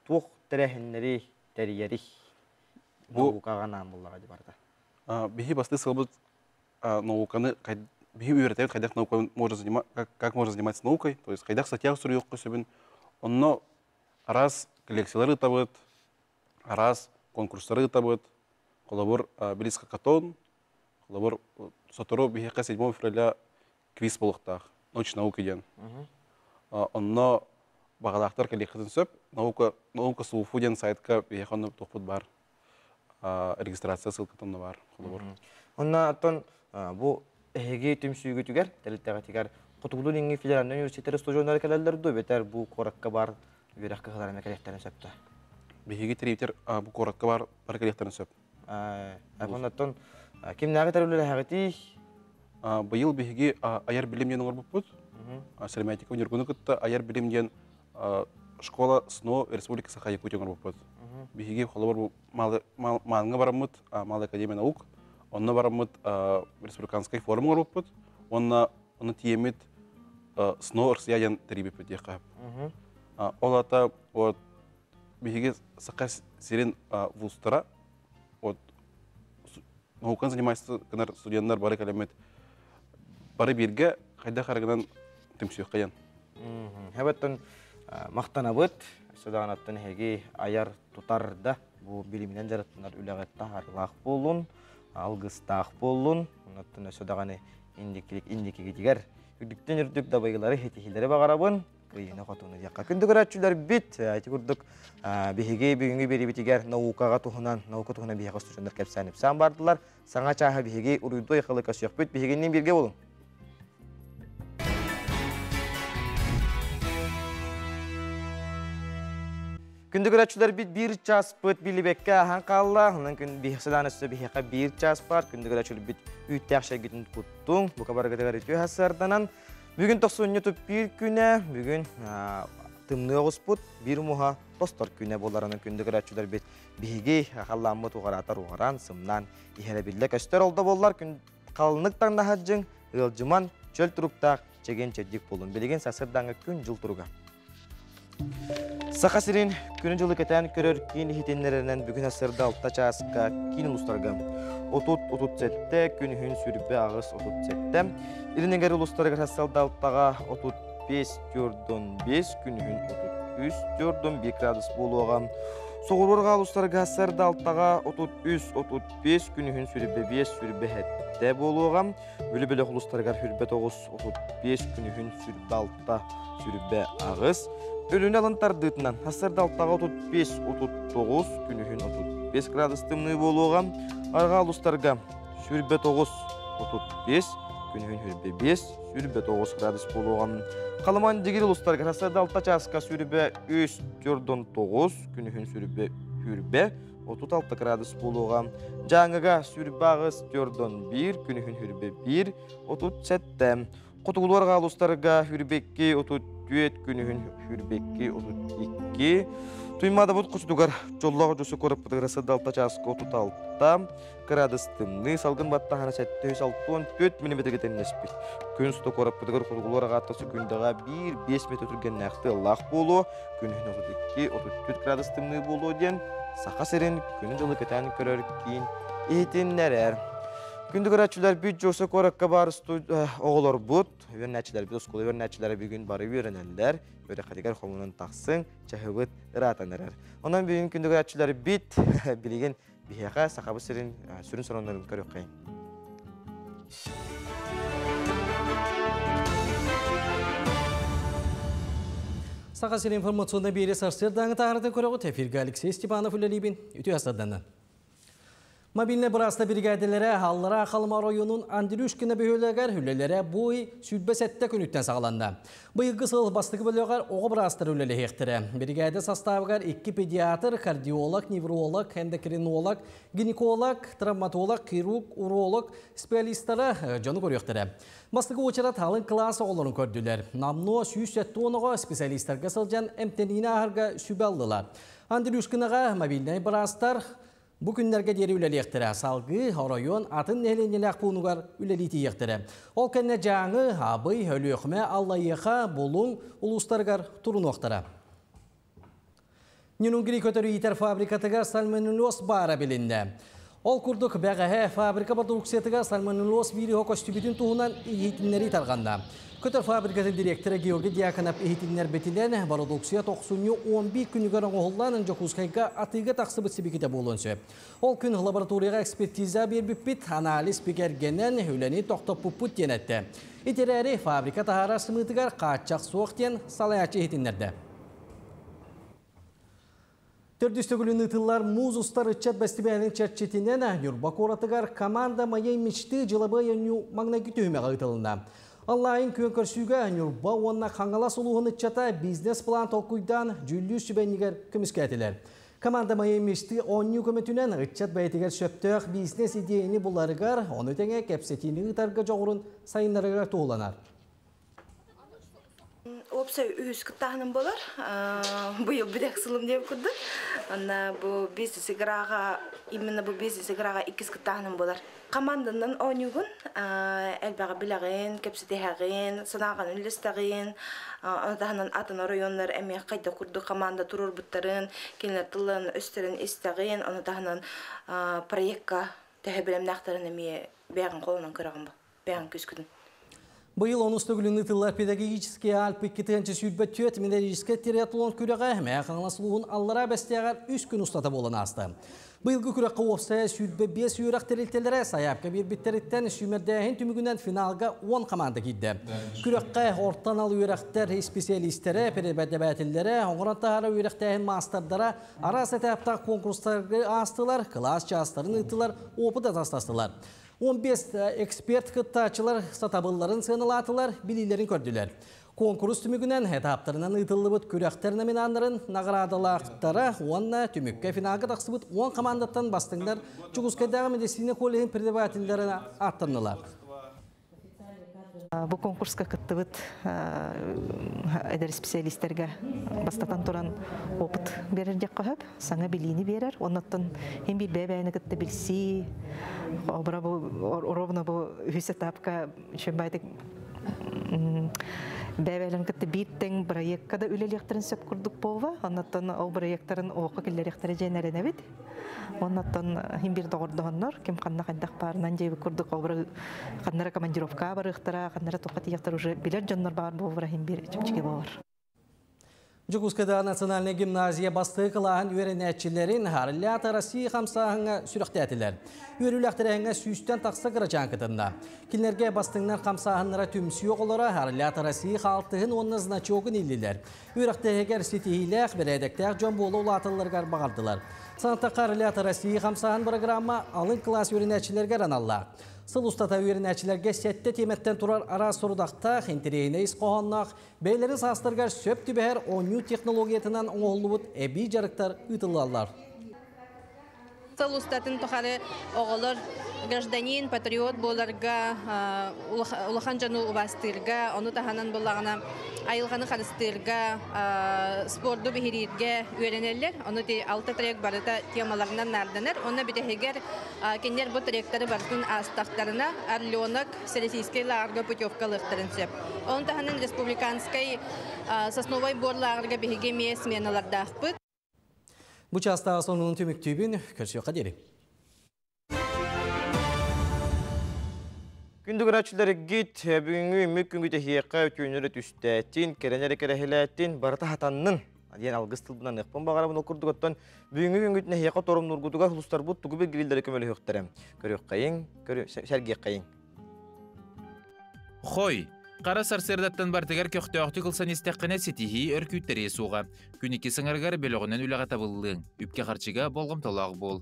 A: тоқ тәрәхінлері тәрiyeri наукаға боллаға деп барда.
J: Бихи басты сылбыт науканы, бихи үйретәйт, как можно заниматься наукой, то есть қайдақ статья сұры yok көсібін, онно арас коллекциялары табыт, арас конкурстары табыт, қолабыр Белиска Катон, қолабыр сотыру бихиқа 7 февраля квиз болықтақ, научный наука ден. Онно бағалақтар коллекциясын сөп, наука суфу ден сайтқа бейханы тоқпыт бар, регистрация сылқытынны бар.
A: Онна аттан бұл әйге түмсүйгі түгер, тәліттәға тегер құтығылу неңі федеральный университеттері студионары кәлелерді бетер бұл қораққа бар, вераққа қыларына кәлектәрін сөпті.
J: Бейге теревтер бұл қораққа бар кәлектәрін сөп.
A: Аттан кемнәғы тәрілі әғеті?
J: Бұйыл бейге аяр білімден оңыр бұппыд. Сәлемәйтікі өнергіні күтті аяр білімден школа СНО Республика Саха-Якутия оңыр бұппыд. Бейге қолы бар малыңа барамыд, Малая академия наук, онына барамыд республиканский форум оңыр бұппыд. Оны тиемет СНО Рсияден тәребеппід еқап. Ол ата бейге Саха сирен вузтара наукан занимайсы кінар студенттар бары кәлемет бары берге қайда қарғынан түмсүйек қаян.
A: Әбәттен мақтана бұд, сөдаған аттын әге аяр тұтарда бұл білімінен жараттынар үләғетті арылақ болуын, алғыстақ болуын, ұнаттын сөдағаны индекеге дегер. Үдіктен үрдік дабайғылары хетихилері бағарабын, қиыны қотуыны деққа. Күнді көрәтшілер бит, әйті күрдік бігеге бүгінгі бері бітігер науқаға тұхынан, науқа тұхынан бігеға студенттер кәпсәніп сән бардылар. Саңа чаға бігеге ұрыйды айқылы көсіяқ бүт, бігегеннен бірге болың. Күндік өрәтшілер bir час бұд білібекке ахан қалла, оның күн бейхсідан өсі бейхеқа bir час бар, күндік өрәтшілер біт үйтәқші гетін құттың, бұл қабарғатығар өтіу хасарданан. Бүгін 90 bir күні, бүгін тымны оғыз бұд, bir мұға достар күні боларының күндік өрәтшілер біт бейге ақалламы туғаратар оғаран, сымнан, ехелі білді көстер олда болар, қалынықтан да хаджың, ұлжыман, чөл тұрықтақ, чеген чеддік болын. Білеген сасырдаңы күн жыл тұруға. Сақасырын күні жылы кетен көрір кейін хитенлерінен бүгін асырда алтта часқа кейін ұлыстарға. Отут сәтті, күні хүн сүрбе ағыз отут сәтті. Ирінегер ұлыстарға сасалда алттаға 35-5, күні хүн 33-1 градус болуға. Соғырға ұлыстарға асырда алттаға 33-35, күні хүн сүрбе 5, сүрбе әтті болуға. Өлі-бөлі ұлыстарға сүрбе 9-35, күні хүн сүрбе алтта сүрбе ағыз. Өліні алынтардытынан, асырда алттаға 35-39, күні хүн 35 градус тымны болуға. Арға ұлыстарға сүрбе 9-35, күні хүн сүрбе 5, сүрбе 9 градус болуға. Қалыман дегер ұлыстарға асырда алтта часқа сүрбе 3-9, күні хүн сүрбе 36 градус болуға. Жаңыға сүрбе ағыз 4-1, күні хүн сүрбе 1, 37. Құтығыларға ұлыстарға сүрбекке 34, күні хүн сүрбекке 32. Туймада бұд құшыдығар жоллағы жүсі көріп бұдығырасы далта часқа 36 градус тымны. Салғын батта хана сәтті 64 мм теннеспіт. Күн сұты көріп бұдығыр құтығыларға аттасы күндіға 1-5 метр түрген нәқті лақ болу. Күні хүн 32-34 градус тымны болу ден. Сақа серен күні жылы кетен көрір кейін ехетенлер. Күндік өрәтшілер бүт жосы көрікке барысты оғылар бұд. Өрнәтшілер бүт ұсколы өрнәтшілері бүгін бары өрінәлілер. Өрі қатегер қоңынан тақсын, чәхі ыратанырар. Онан бүгін күндік өрәтшілер бүт білеген бейеқа сақабы сірін сүрін соронларын көрік қайын.
B: Сақа сірін информационна бейрі сарсырдаңы тағырды көріғі тәфиргі Алексей Степанов үлелейбін үті асадданнан. Мобильне бұраста бригадилері Аллара Ақалма районун Андрюшкина бөхөлегер хүлелері бұй сүлбе сәтті күніттен сағаланды. Бұйғы сыл бастығы бөлігер оғы бұрастыр үлелі хектірі. Бригады составығар 2 педиатр, кардиолог, невролог, эндокринолог, гинеколог, травматолог, хирург, уролог, специалисттары жоны көректірі. Бастығы очыра талын классы оларын көрділер. Намно сүйсетті оныға специалисттарға сылжан әмтеніне ағырға сүбе алдылар. Андрюшкинаға мобильне бұрастар bu günlərgə deri üləli yəqtirə. Salgı, rayon, atın nəhələniyələk buğunuqar üləli iti yəqtirə. Ol kənə canı, abıy, hölüqmə, Allayyəqa, bolun, uluslargar turun oqtara. Nününgiri kötörü yitər fabrikatıgar salmonelloz bara bilində. Ol kurduk bəğəhə fabrika produksiyatıgar salmonelloz viri hokoştübütün tuğunan eğitimləri tarğanda. Kötör fabrikatın direktörü Georgi Diakonov eğitimler betilen produksiya 11 günügar oğullan önce kuzkayga atıga taqsı bitsi bikite bolunsu. Ol gün laboratoriyaga ekspertiza bir bipit analiz bikergenen hüleni toqtop puput yenetti. İtirari fabrika tahara sımıtıgar qaçaq soğukten salayatçı eğitimlerde. Tördüstөгülün ıtıllar muz ustar ıçat bastibelin çerçetinden yurbak oratıgar komanda mayay miçti jılabı yanyu magna gütühüme ıtılında. Allah'ın köyün körsüge yurba onunla kangala soluğun ıçata biznes plan tokuydan cüllü sübeniger kömüsketiler. Komanda mayay miçti on yükömetünen ıçat bayetiger söptök biznes ideyini bularıgar onu tenge kepsetini ıtarga çoğurun sayınlarıgar tuğulanar.
K: Opsa üç kıtağının bolar. Bu yıl bir eksılım diye kurdu. Bu biznesi grağa, imенно bu biznesi grağa 2 kıtağının bolar. Komandanın 10 gün elbette bilağın, kepsetehağın, sanağın listağın, ondan atın rayonlar emeği kayda kurdu komanda turur butların, kendiler tılın üstlerin istağın, ondan proyekka tehbilim naqtarın emeği beğen kolundan kırağın bu, beğen küsküdün.
B: Bu yıl 10 ıtıllar pedagogический alpikketençi sübbe tüet minerijiske triatlon küreğe meğanlasılığın allara besteğer 3 gün ustata bolan astı. Bu yılgı küreğe ofsaya sübbe 5 yürek teriltelere sayapka bir bitteritten sümerdeğin tümügünden finalga 10 komanda giddi. Küreğe ortan al yürekler spesialistlere, perebedebetillere, oğrantahara yürekteğin masterdara, arası etapta konkursları astılar, klas çağısların ıtılar, opu da tastastılar. 15 ekspert kıttaçılar satabılların sığınılatılar, bililerin kördüler. Konkurus tümügünен etaplarından ıtıllıbıt kürekter nominanların nagradalaqtara onunla tümükке finalga taqsıbıt 10 komandattan bastınlar Çukuskaydağı Medisine Kolejin privatillерine arttırdılar.
O: Bu konkurska kıttıbıt eder spesialistlerge bastatan turan opıt verir dek kahab, sana bilini verir. Ondan hem bir bebeğini kıttı bilsi, orovna bu hüsetapka şembaydık Bäbälän kette biitten projektkada ülelekterin söp kurduk bova. Ondan o projektların oqa kellerektere jenerenebit. Ondan hem bir doğurduğunlar kim kanna kandak barından jebi kurduk obra kanlara komandirovka barıqtara kanlara toqati yaktar уже biler jonlar bar bova hem bir çimçike var.
B: Çukuskaydağı Nasionalne Gimnaziya bastığı kılağın öğrenetçilerin harilliyat arası kamsağına sürüqtetiler. Öğrülükterine süsten taqsa kıracan kıtında. Kinlerge bastığınlar kamsağınlara tümsü yok olara harilliyat arası xaltığın onunla çoğun illiler. Öğrükteğer sitihilek beredekter Jambolu ulatılırgar bağırdılar. Sanata harilliyat arası kamsağın programma alın klas öğrenetçilerge ranallar. Sıl ustata öğrenetçilerge sette temetten turar ara sorudaqta xintireyne isqoğannaq, beylerin sastırgar söp tübeher onyu teknologiyetinden oğulubut ebi jarıktar ıtıllarlar.
P: Sıl ustatın tuxarı oğulur гражданин, патриот боларга, улахан жану убастырга, onu tahanan bulağına ayılğanı xarыстырга, spordu bihirирге öğrenirler. Onu di altı trek barıda temalarından nardanır. Ona bir de heger kenler bu trekleri barıtın astaqtarına arlyonak selesiskay larga putyovkalıqtарын söp. Onu tahanan respublikanskay sosnovay borlarga bihige miye smenalardaqpıt.
B: Bu çasta sonunun tümüktübün körsüyor kaderi.
A: Gündügün açıları git, bugünkü mümkün güde hiyekka ötüğünürü tüstetin, kerenleri kerehiletin, barata hatanın. Diyen algız tılbından ıqpın bağarabın okurduk ottan, bugünkü gün güdüne hiyekka torum nurguduga hulustar bud tugu bir girilleri kömeli hökterem. Körüyük kayın, sergiyek kayın.
F: Xoy, qara sarserdattan bartegar köxtööktü kılsan isteqqine setihi örkütteri suğa. Gün iki sınırgar belogынан ülağa tabıllığın, üpke qarçıga bolğum tolaq bol.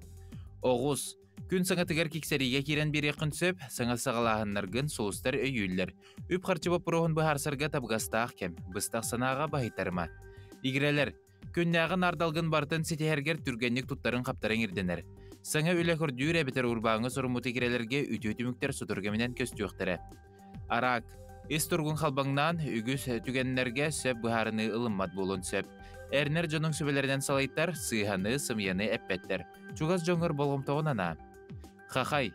F: Oğuz, gün sana tıgar kikseriге kiren bir yakın söp, sana sağalahınlargın soğustar öyyüller. Üp qarçı bop roğun bu harsarga tabgastaq kem, bыстaq sanağa bahitarma. İgireler, künnağın ardalgın bartın setiherger türgenlik tutların kaptarın irdener. Sana üle kürdüğür ebiter urbağını sorumut igirelerge ütü-ütümükter suturgeminen köstüyöktere. Arak, isturgun halbangnan ügüs tügenlerge söp buharını ılınmat bolun söp. Erner jonun sübelerden salaytlar, sığhanı, sımyanı eppetler. Çugaz jongur bolğum toğunana. Xaxay,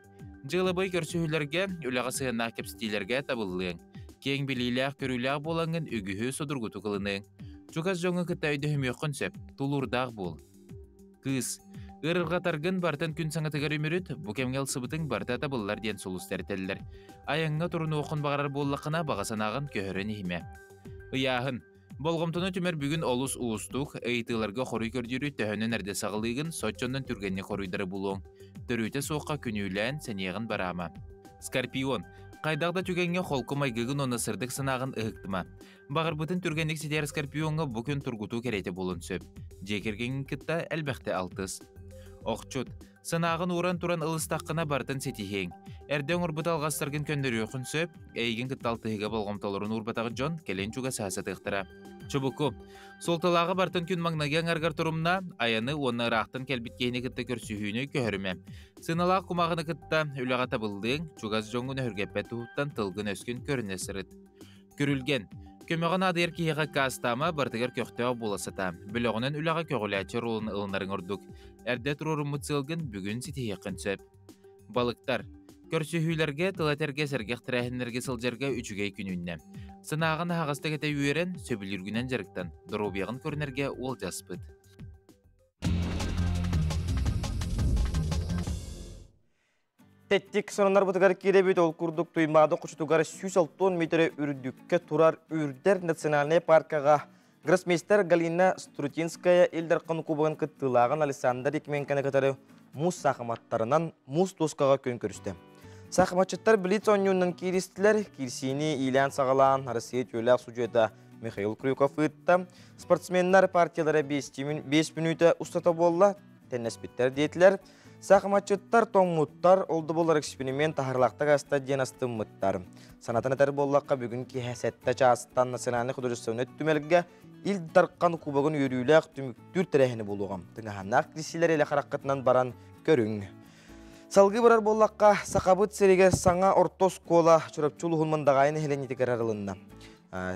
F: jığılıbay körsühülerge, ülağa sığınaq kepsitilerge tabıllığın. Keң bililaq körülaq bolangın ügühü sudurgutu kılının. Çugaz jongu kıtaydı hümyökün söp, tulurdağ bol. Kız, ırılға targın bartan kün saŋatıgar ümürüt, bu kemgel sıbıtın barta tabıllar diyen solus terteller. Ayanga turunu oqun bağarar bollaqına bağasanağın köhörün ihime. Iyahın, bolğumtunu tümer bugün olus uustuk, ıytılarga xoruy kördürü töhönün erde sağılığın soçondan türgenni xoruydarı buluğun. Törüte soğuqa künüylən sәнеғін barama. Skorpion, қайдағда түгенге холку майгығын оны сырдық сынағын ұғықтыма. Бағыр бұтын түргенlik сетер Скорпионға бүкін тұргуту керейті болын сөп. Жекерген кітта әлбәқті алтыз. Оқчут, сынағын уран туран ылыстаққына бартын сетихең. Әрден ұрбыт алғастыргын көндері өқін сөп, әйген кітталтығыға болғымталырын ұрбатағы жон келен чуға сәсі тықтыра. Чубуку, солталағы бартын күн маңнаген аргар турумна, аяны оны рақтын кәлбіткейіне кітті көрсүйіне көхіріме. Сыналақ құмағыны кітті үліға табылдың, чугаз жоңын өргеппе туыттан тылғын өскен көріне сырыт. Көрілген, көмеғын адыр кейіға кастама бартығыр көқтеу боласыта. Білоғынан үліға көгіләчі ролын ылынарын ұрдық. Әрде тұрурын мұтсылғын бүгін сетейі сөп. Балықтар, көрсүйілерге тылатерге сәргеқ тірәхінлерге сылжарға үчігей күнінне. Сынағын ағасты кәті үйерен сөбіліргінен жарықтан, дұробияғын көрінерге ол жаспыд.
A: Теттик сонанар бұтығар керебет ол күрдік тұймады құшытуғары 160 метрі үрдікке тұрар үрдер национальный паркаға гроссмейстер Галина Струтинская елдер қын кубығын күттілағын Александр Екменкені кітары мұз сақыматтарынан мұз тоскаға көн көрісті. Сақыматчыттар білет сонюнның керістілер, керсini илән сағалан, Россия төләк сужеті Михаил Крюков ұйтты. Спортсменлер партиялары 5 минуты ұстата болла, tennespitter diyetler. Saqmachıttar toңмуттар oldu bolar eksperiment taharlaqta stadion astımıttar. Sanatan eter bollaqqa bugünkü häsette çaastan nasionalny hudurusunu tümelge il tarqan kubagın yürüylaq tümüktür terehini buluğam. Tınahanaq krisiler ile xaraqatından baran körüň. Salgı barar bollaqqa saqabıt seriger saňa ortos kola çurapçuluğun mandagayını heleniti kararılında.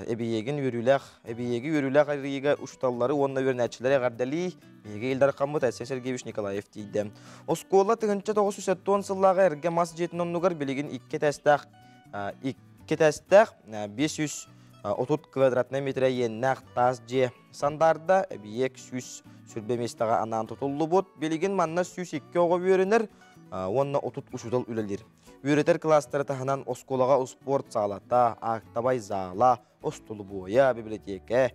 A: Ebiyegin yürüylaq ayriga uçtalları onna verneçilere gardali bege ildar qamut Esen Sergeyevich Nikolayev deydi. Oskola tığınça 970 sıllağı erge mas jetin onnugar biligin 2 testaq 530 kvadratna metre yennaq taz je sandarda ebiyek 100 sürbemestaga anan tutullu bot biligin manna 102 oğa verenir onna 30 uçudal ülelir. Üreter klasteri tahanan oskolaga sport salata, aktabay zala, ostulu boya, biblioteka,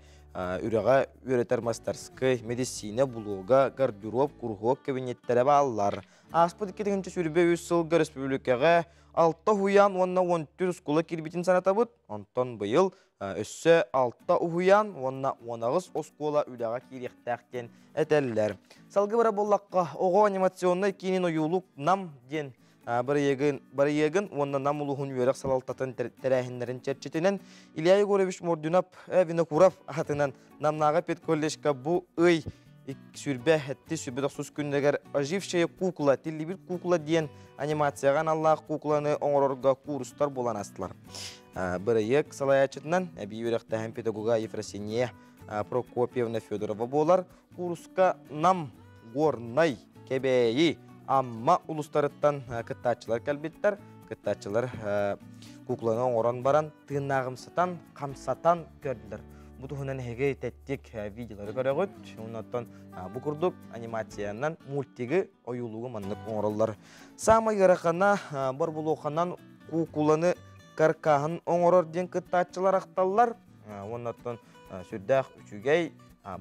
A: üreğe üreter masterskı, medisine, bloga, gardırop, kurhok, kabinettere bağlar. Aspı dikkatince sürbe 100 yılga respublikaga 6 huyan, onna 14 oskola kirbitin sanatabıt, ondan bayıl, össe 6 uhuyan, onna 19 oskola üleğe kiriktakten eteller. Salgı bara bollaqqa, oğu animasyonuna ikinin oyuluk nam den, Barayegin onda namuluhun yörek salaltatan terehinlerin çerçetinen İlyay Gorevich Mordunap Vinokurov atınan namnağa pet kolleşka bu ıy sürbe hetti sürbe 90 gündeger ajivşeye kukla tilli bir kukla diyen animasiyagan Allah kuklanı oңорорга kurslar bolan astılar. Barayeg salayachetinden bir yürekte hem pedagoga Efrosiniya Prokopyevna Fedorova bolar kurska nam gornay kebeyi amma uluslararası kıttaçılar kelbetler. Kıttaçılar kuklana oran baran tığnağımsatan, kamsatan gördüler. Bu tuhunan hege tettik videoları görüyoruz. Ondan bu kurduk animasiyandan multigi oyuluğu manlık oğrallar. Sama yarakana barbuluğanan kuklanı karkahın oğror diyen kıttaçılar aktallar. Ondan sürdağ üçügey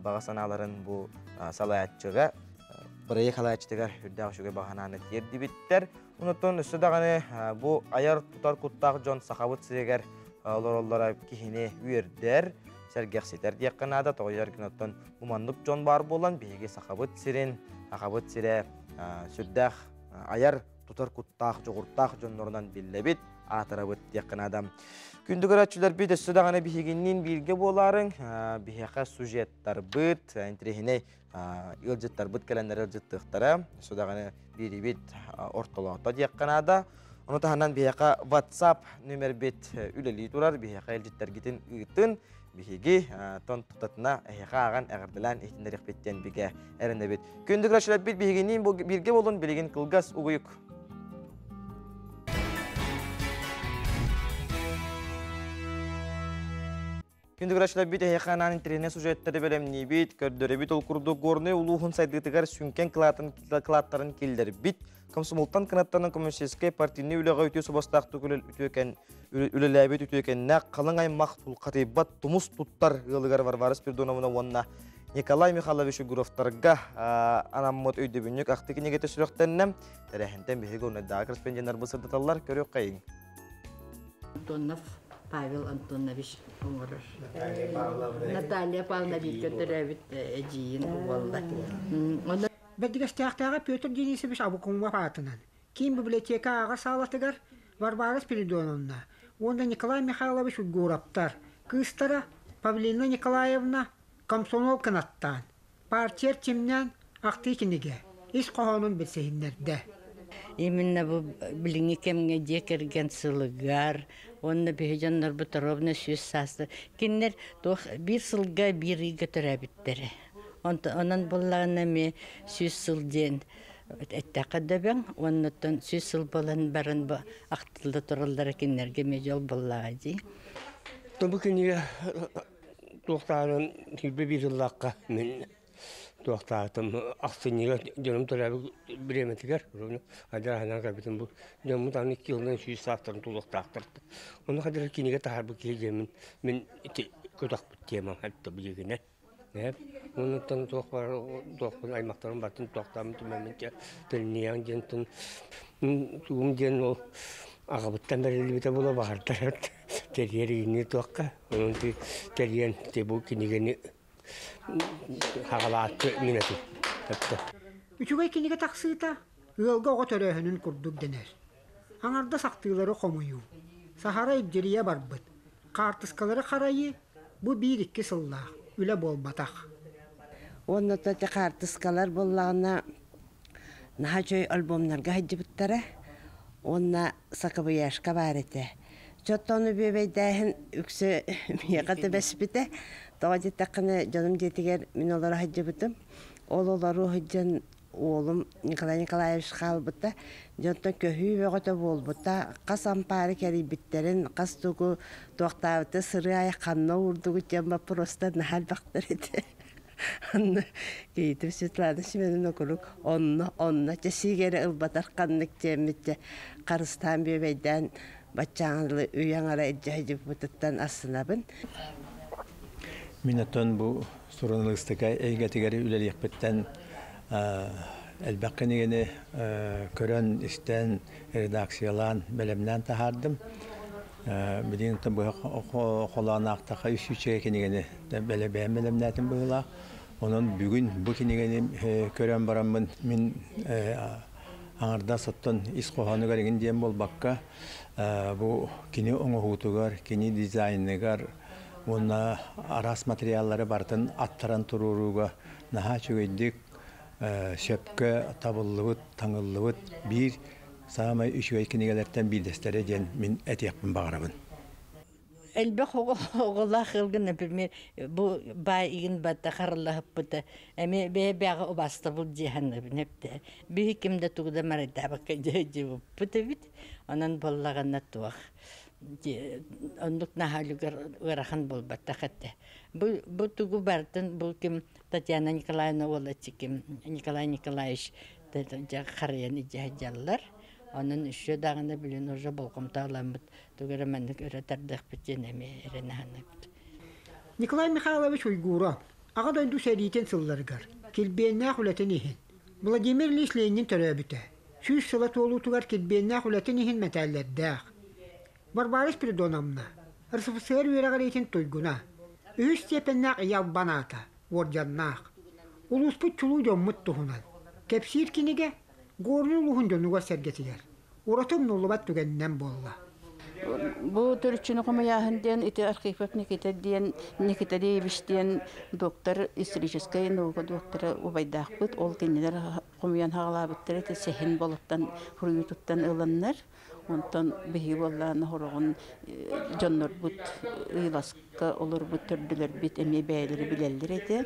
A: bağasanaların bu salayatçıga Burayı kalayçıdıgar hürdağ şüge bahananı terdi bitter. Unutun üstü dağını bu ayar tutar kuttaq John Sakabut sireger olorollara kihine üyerder. Sergeq seter diye kanada toğuyar kinotun umanlık John bar bolan bihege Sakabut siren, Sakabut sire sürdağ ayar tutar kuttaq joğurtaq John'larından billebit atarabıt diye kanada. Kündü göratçılar bir de üstü dağını bihegenin bilge boların bihege sujettar bıt, interehine ılcıttar bıt kalenler ılcıttıqtara sudağını biri bit ortalağıta diye kanada. Onu tahanan biheka WhatsApp nümer bit üleli durar biheka ılcıttar gitin ıtın bihegi ton tutatına eheka ağan ağırdılan ihtinderik bitten bige erinde bit. Kündü göratçılar bit bihegenin bilge bolun biligin kılgas uğuyuk. Kündü güreşler bit ehekanan internet sujetleri belemni bit kördöre bit ol kurdu gorne uluhun saydıtıgar sünken kılatların killeri bit Komsomoltan kanatlarının Komünistski Partini üleğe ütüsü bastaqtı ülelebet ütükenne qalın aymaq tulqatibat tumus tuttar ılıgar varvarız bir donamına onna Nikolay Mikhailovich Gurovtarga anammot öydebünlük aqtiki negete sürüqtennem terehinten bihege onadağı korrespondenler bısırdatallar körüq qayın.
Q: Павел Антонович Умаров. Наталья Павловна Викторович Эджиин болды.
R: Бәдігістіяқтаға Петр Денисович Абукумова атынан. Кейін библиотекаға салатыгар Варвара Спиридоновна. Онда Николай Михайлович Гуровтар. Кыстара Павлина Николаевна комсомол канаттан. Партия темнен ақтикінеге. Ис қоғанын білсейіндерді.
Q: Именно bu bilingi kemge cekergen sılgar, onda bihjanlar butarovna söz sastı. Kinler doch bir sılga biri götürebitleri. Onun bullağına me söz sılden ettaqada ben, ondan söz sıl bolan baran bu aqtılda turullara kinlerge mecol bullağıcı.
S: Bu kiniye doktorun hilbe bir yıllaqqa men doktortum aksiniye canım tarafı biremetiger. Hadi hanan kabitin bu. Canım tam 2 yıldan şu saatten doktortu. Onu kadar kiniye tahar bu geleceğim men kötak bitmem hatta bilgine. Ne? Ondan doktor aymaktan batın doktorum tümümünce telniyan gentin tuğum o ağabeyden beri bir de bula vardı. Teriyeri dokka. Onun teriyen bu kiniye hagalatı mineti.
R: Üçügey kiniге тақсыыта, ылга оға төрөһүнүн курдук денер. Аңарда сақтыылары қомую. Сахара ибдерия барбыт. Қартыскалары қарайы, бұ бір-2 сыллақ, үлі болбатақ.
C: Онна тәте қартыскалар боллағына наха чөй альбомнарға хаджы бұттара. Онна сақыбыяшқа бар еті. Чоттону бөбейдәһін үксі мияқаты бәспіті. Тоға жеттаққыны жаным жетігер мен олары хаджы бұтым. Ол олары хаджан oğlum Nikolay Nikolaevich kalbıtta jonta köhü ve gota bolbutta qasam pari keri bitterin qastugu toqtavta sırı ayaqanna urdugu jamba prosta nahal baqtar edi. Anna geytip Svetlana Şimenin okuluk onna çesigere ılbatar qannik jemmitçe qarıstan bebeyden baçağınlı üyangara ejjahip bututtan asınabın.
H: Minatton bu sorunlılıkta eygetigeri üleliyekbetten elbaqinigini körön isten redaksiyalan belemden tahardım. Bilin tabi qolanaqtaqa üçüçe kinigini bele belemden buğla. Onun bugün bu kinigini körön baramın min anarda sattan isqohanu garigin diyen bol bakka bu kini oңuhutugar kini dizaynıgar Ona aras materyalları bartın attaran tururuga naha çögeydik şöpke tabıllıvıt, tanıllıvıt bir sağmay üçüge kinigelerden bir destere den min et yapın bağırabın.
C: Elbek oğula xılgın bir bu bayın batta qarıllahıp bıta. Emi beyağı obasta bul cihannabın hepte. Bir hikimde tuğda marada bakka cevap bıta bit. Onun bollağına tuğaq. Onluk nahalıgar ırahan bolbatta hatta. Bu tuğu bartın bu kim Tatyana Nikolayevna oğlaçı kim Nikolay Nikolaevich qarayan icahjallar. Onun üçü dağına bilen oja bolqum tağlamıt. Tuğra mendik öğreterdek bitjenemi erenahanıp.
R: Nikolay Mikhailovich Uygura, ağa döndü seriyeten sıllargar. Kilbeyenna huleten ihin. Vladimir Ilyich Lenin töröbüte. Süz sılat oğlu tuğar kilbeyenna huleten ihin metallerdağ. Barbaris Pridonamna, Rısfısır üyereğareyten tuyguna. Ühüs tepenna ıyav banata, vorjannağ. Ulusput çulu jommut tuhunan. Kepsir kinige, gorlu luhun jonuga sergetiger. Uratım nulubat tügenden bolla.
T: Bu türkçünü komayahın diyen, iti arxivak Nikita Deyviş diyen doktor, историческая наука doktora Ubaydağ bıt, ol kendiler komayan hağlabıttır, iti sehin boluttan, huruyututtan ılanlar. Ondan behi vallahi horğun jonnor but ılaska olur bu türdüler bit emi beyleri bileller edi.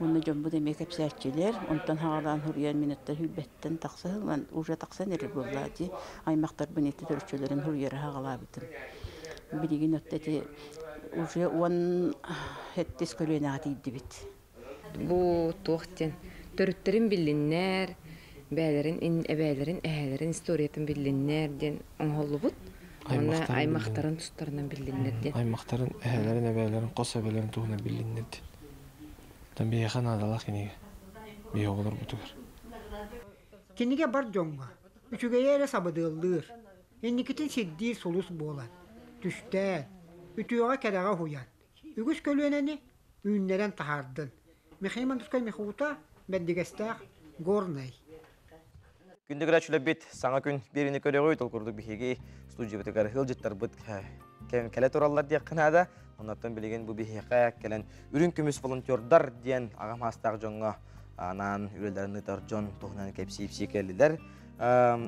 T: Onu jon bu demek hepsatçiler. Ondan hağlan huryan minutlar hübbetten taqsa lan uja taqsa nere bolladı. Aymaqtar bineti türkçülerin huryarı hağlabıtın. Bilgin ötteti uja on hettis kölönati dibit.
U: Bu toqten törtlerin bilinler Bəylərin, əbəylərin, əhələrin istoriyyatın bilinlərdən onholubut. Ona aymaqların tustlarından bilinlərdən.
V: Aymaqların, əhələrin, əbəylərin, qos əbəylərin tuğuna bilinlərdən. Dan bir yaxan adalaq kenige. Bir olur butugar.
R: Kenige bar jonga. Üçügeye ere sabadıldır. Ennikitin siddir solus bolan. Tüster. Ütüyoğa kerağa huyan. Ügüs kölüyeneni ünleren tahardın. Mekhiman tutkay mekhuta bendigestağ gornay.
A: Gündegüra çülebit sana gün birini körüğü tolkurduk bihigi stüdyo bitikar hılcıttar bit kele torallar diye kınada onlardan bilegen bu bihiqa kelen ürün kümüs volontörler diyen ağam hastaq jonga anan ürelerini tarjon tohnan kepsipsi keldiler.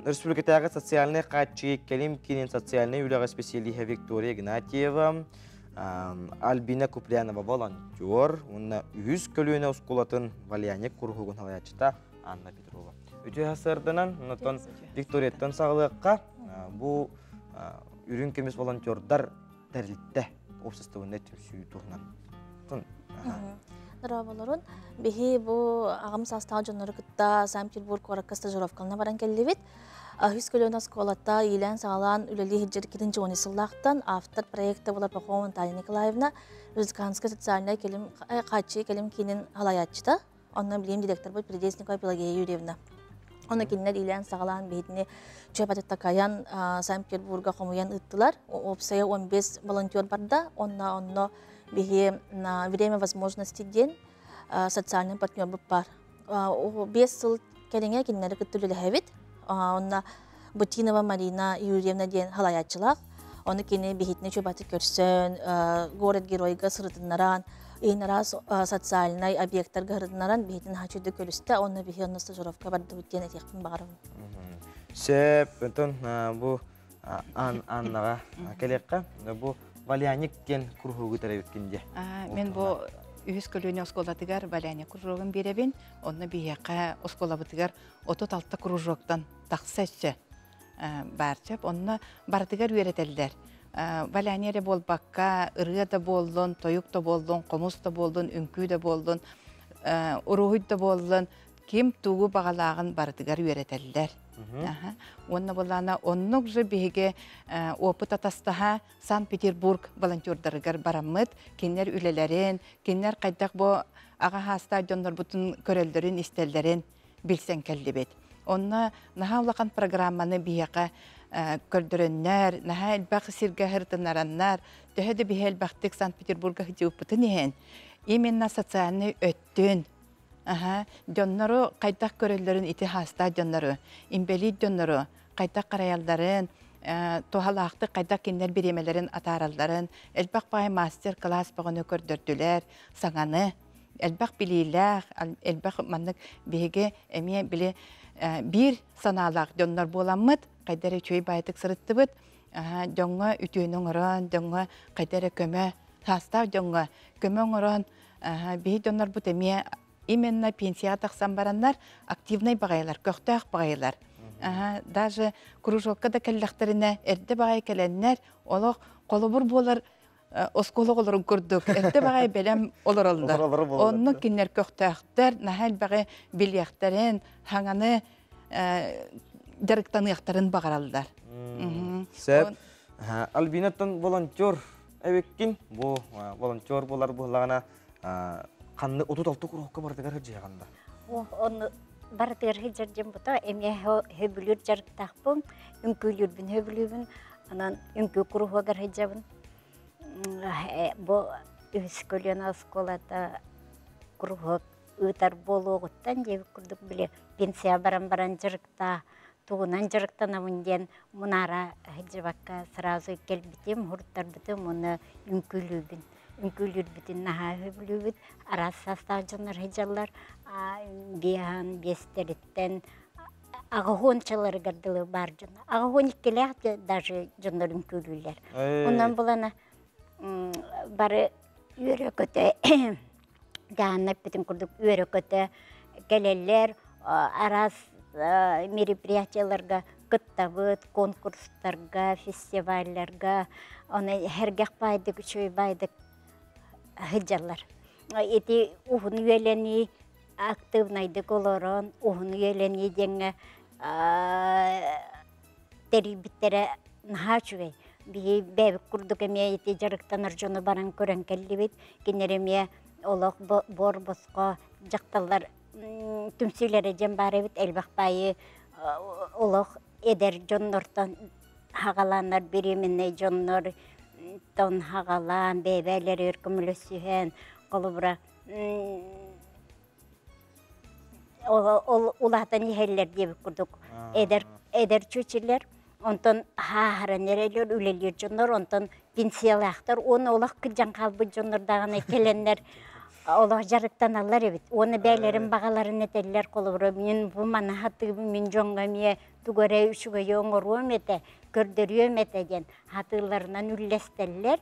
A: Respublikadagi sotsialny qaççı kelim kinin sotsialny ülega spesiyaliha Viktoriya Ignatieva Albina Kuplyanova volontör ona 100 kölüne uskulatın valyanik kurhugun halayatçıta Anna Petrova. Ütü hasırdınan, ondan Viktoriyattan sağlıqqa bu ürün kemiz volontörler terlitte obsestivinde tümsüyü tuğunan.
Y: Darabaların bihi bu ağam sastağ jonları gıtta Sankt-Peterburg orakka stajirovkalına varan kellibit. 100 kölöne skolatta ilan sağlan üleli hiccer 2. 10 yıllaqtan avtar proyekta bula Paxovan Tanya Nikolaevna Rızkanska sotsialnay kelim qaççı kelim kinin halayatçıda. Ondan bileyim direktör bu Predesnikay Pelageya Yurevna. Ona kinler ilan sağlan beytini çöpatıtta kayan Sankt-Peterburg'a komuyan ıttılar. Opsaya 15 volontör barda. Onna bihi время возможности ден социальный партнер бар. 5 yıl келеңе киннәре күттүлүле хэбит. Онна Бутинова Марина Юрьевна ден халаячылак. Оны кини бихитне чөбаты көрсөн, город геройга сырытыннаран, раз социальный объекттар гырытыннаран бихитин хачуды көрүстө, оны бихи стажировка барды бүттен этекпин багарым.
A: Сеп, бентон бу аннага келекка, бу Валяник кен кургугу теребиткинде.
D: Мен бу үс көлөнө осколатыгар Валяник кургугун беребин, оны бияка осколабытыгар 36 кружоктан таксачы барчып, оны бардыгар үйрөтелдер. Валянире болбакка, ырыа да болдун, тоюк да болдун, комус да болдун, үңкүү да болдун, уругуй да болдун, ким тугу багалагын бардыгар үйрөтелдер. Онна болана оннук же биге опыт атастаха Санкт-Петербург волонтердарыгар барамыт, кинер үлелерин, кинер кайдак бу ага стадиондар бутун көрөлдөрүн истелдерин билсен келдибет. Онна наха улакан программаны бияка көрдөрөннөр, наха элбак сирге хыртынараннар, төһөдө бихел бактык Санкт-Петербурга хитипытын иһен. Именно социальный өттүн доннору кайдак көрөллөрүн ити хаста доннору, имбели доннору, кайдак караялдарын, тухалаакты кайдак киндер биремелерин атаралдарын, элбак бай мастер-класс багыны көрдөрдүлөр, саңаны, элбак билилер, элбак маннык биге эме биле бир саналак доннор боламыт, кайдары чөй байтык сырыттыбыт, доңга үтүөнүң орон, доңга кайдары көмө, хаста доңга көмөң орон, бии доннор бут эме именно пенсия тақсан бараннар активный бағайлар, көқтақ бағайлар. Даже кружокка да кәлләқтеріне әрді бағай кәләннер, олық қолыбыр болар, осколы оларын көрдік. Әрді бағай бәлем олар олдар. Оны кенер көқтақтар, нәхәл бағай білияқтарын, хаңаны дәріктаны бағаралдар.
A: Сәп, Альбинаттан волонтер әвеккен, бұл волонтер болар бұлағына қанны 36 құраққа бардығар жайғанда?
E: Оны бардығар жайғын бұта, әме хөбілер жарықтақпын, үңкілербін хөбілербін, анан үңкі құрағығар жайғын. Бұл үс көлен асколата құрағық ұйтар болу оғыттан жайып күрдік біле. Пенсия баран жарықта, туғынан жарықтан амынден мұнара жайбаққа сразу келбітем, ғұрттар бітім, оны үңкілербін. Үңкілер бітін наға хөбілі біт, арас састағы жонар хеджалар, биян, бестеріттен, ағығончалары ғардылы бар жона. Ағығон иккелек даже жонар үңкілілер. Онан болана бары үйрі көті, дағаннап бітін күрдік үйрі көті, келелер, арас мероприятияларға кыттабыт, конкурстарға, фестивальларға, оны әргек байдық, үшөй байдық, хыджалар. Эти ухун үйелени активнайды колорон, ухун үйелени денге терибиттере нахачугай. Би бәбік күрдік әме эти жарықтанар жоны баран көрен келдібет. Кенереме олық бор босқа жақталар түмсілері жен бары бит әлбақ байы олық эдер жоннортан хағаланар беременне жоннор тон хағалан, бәбәлер өркімілі сүйен, қолы бұра улатан ехелер деп күрдік. Эдер чөчелер, онтан хағаранерелер, үлелер жоннор, онтан пенсиялақтар, оны олақ күджан қалбы жоннордағына келенлер, олақ жарықтан алар ебет. Оны бәйлерін бағаларын етелер қолы бұра. Мен бұл мана хаттығы мен жоңға мие түгөрі үшігі оңыруым еті. Көрдөрүөм этеген хатыларынан үллестеллер,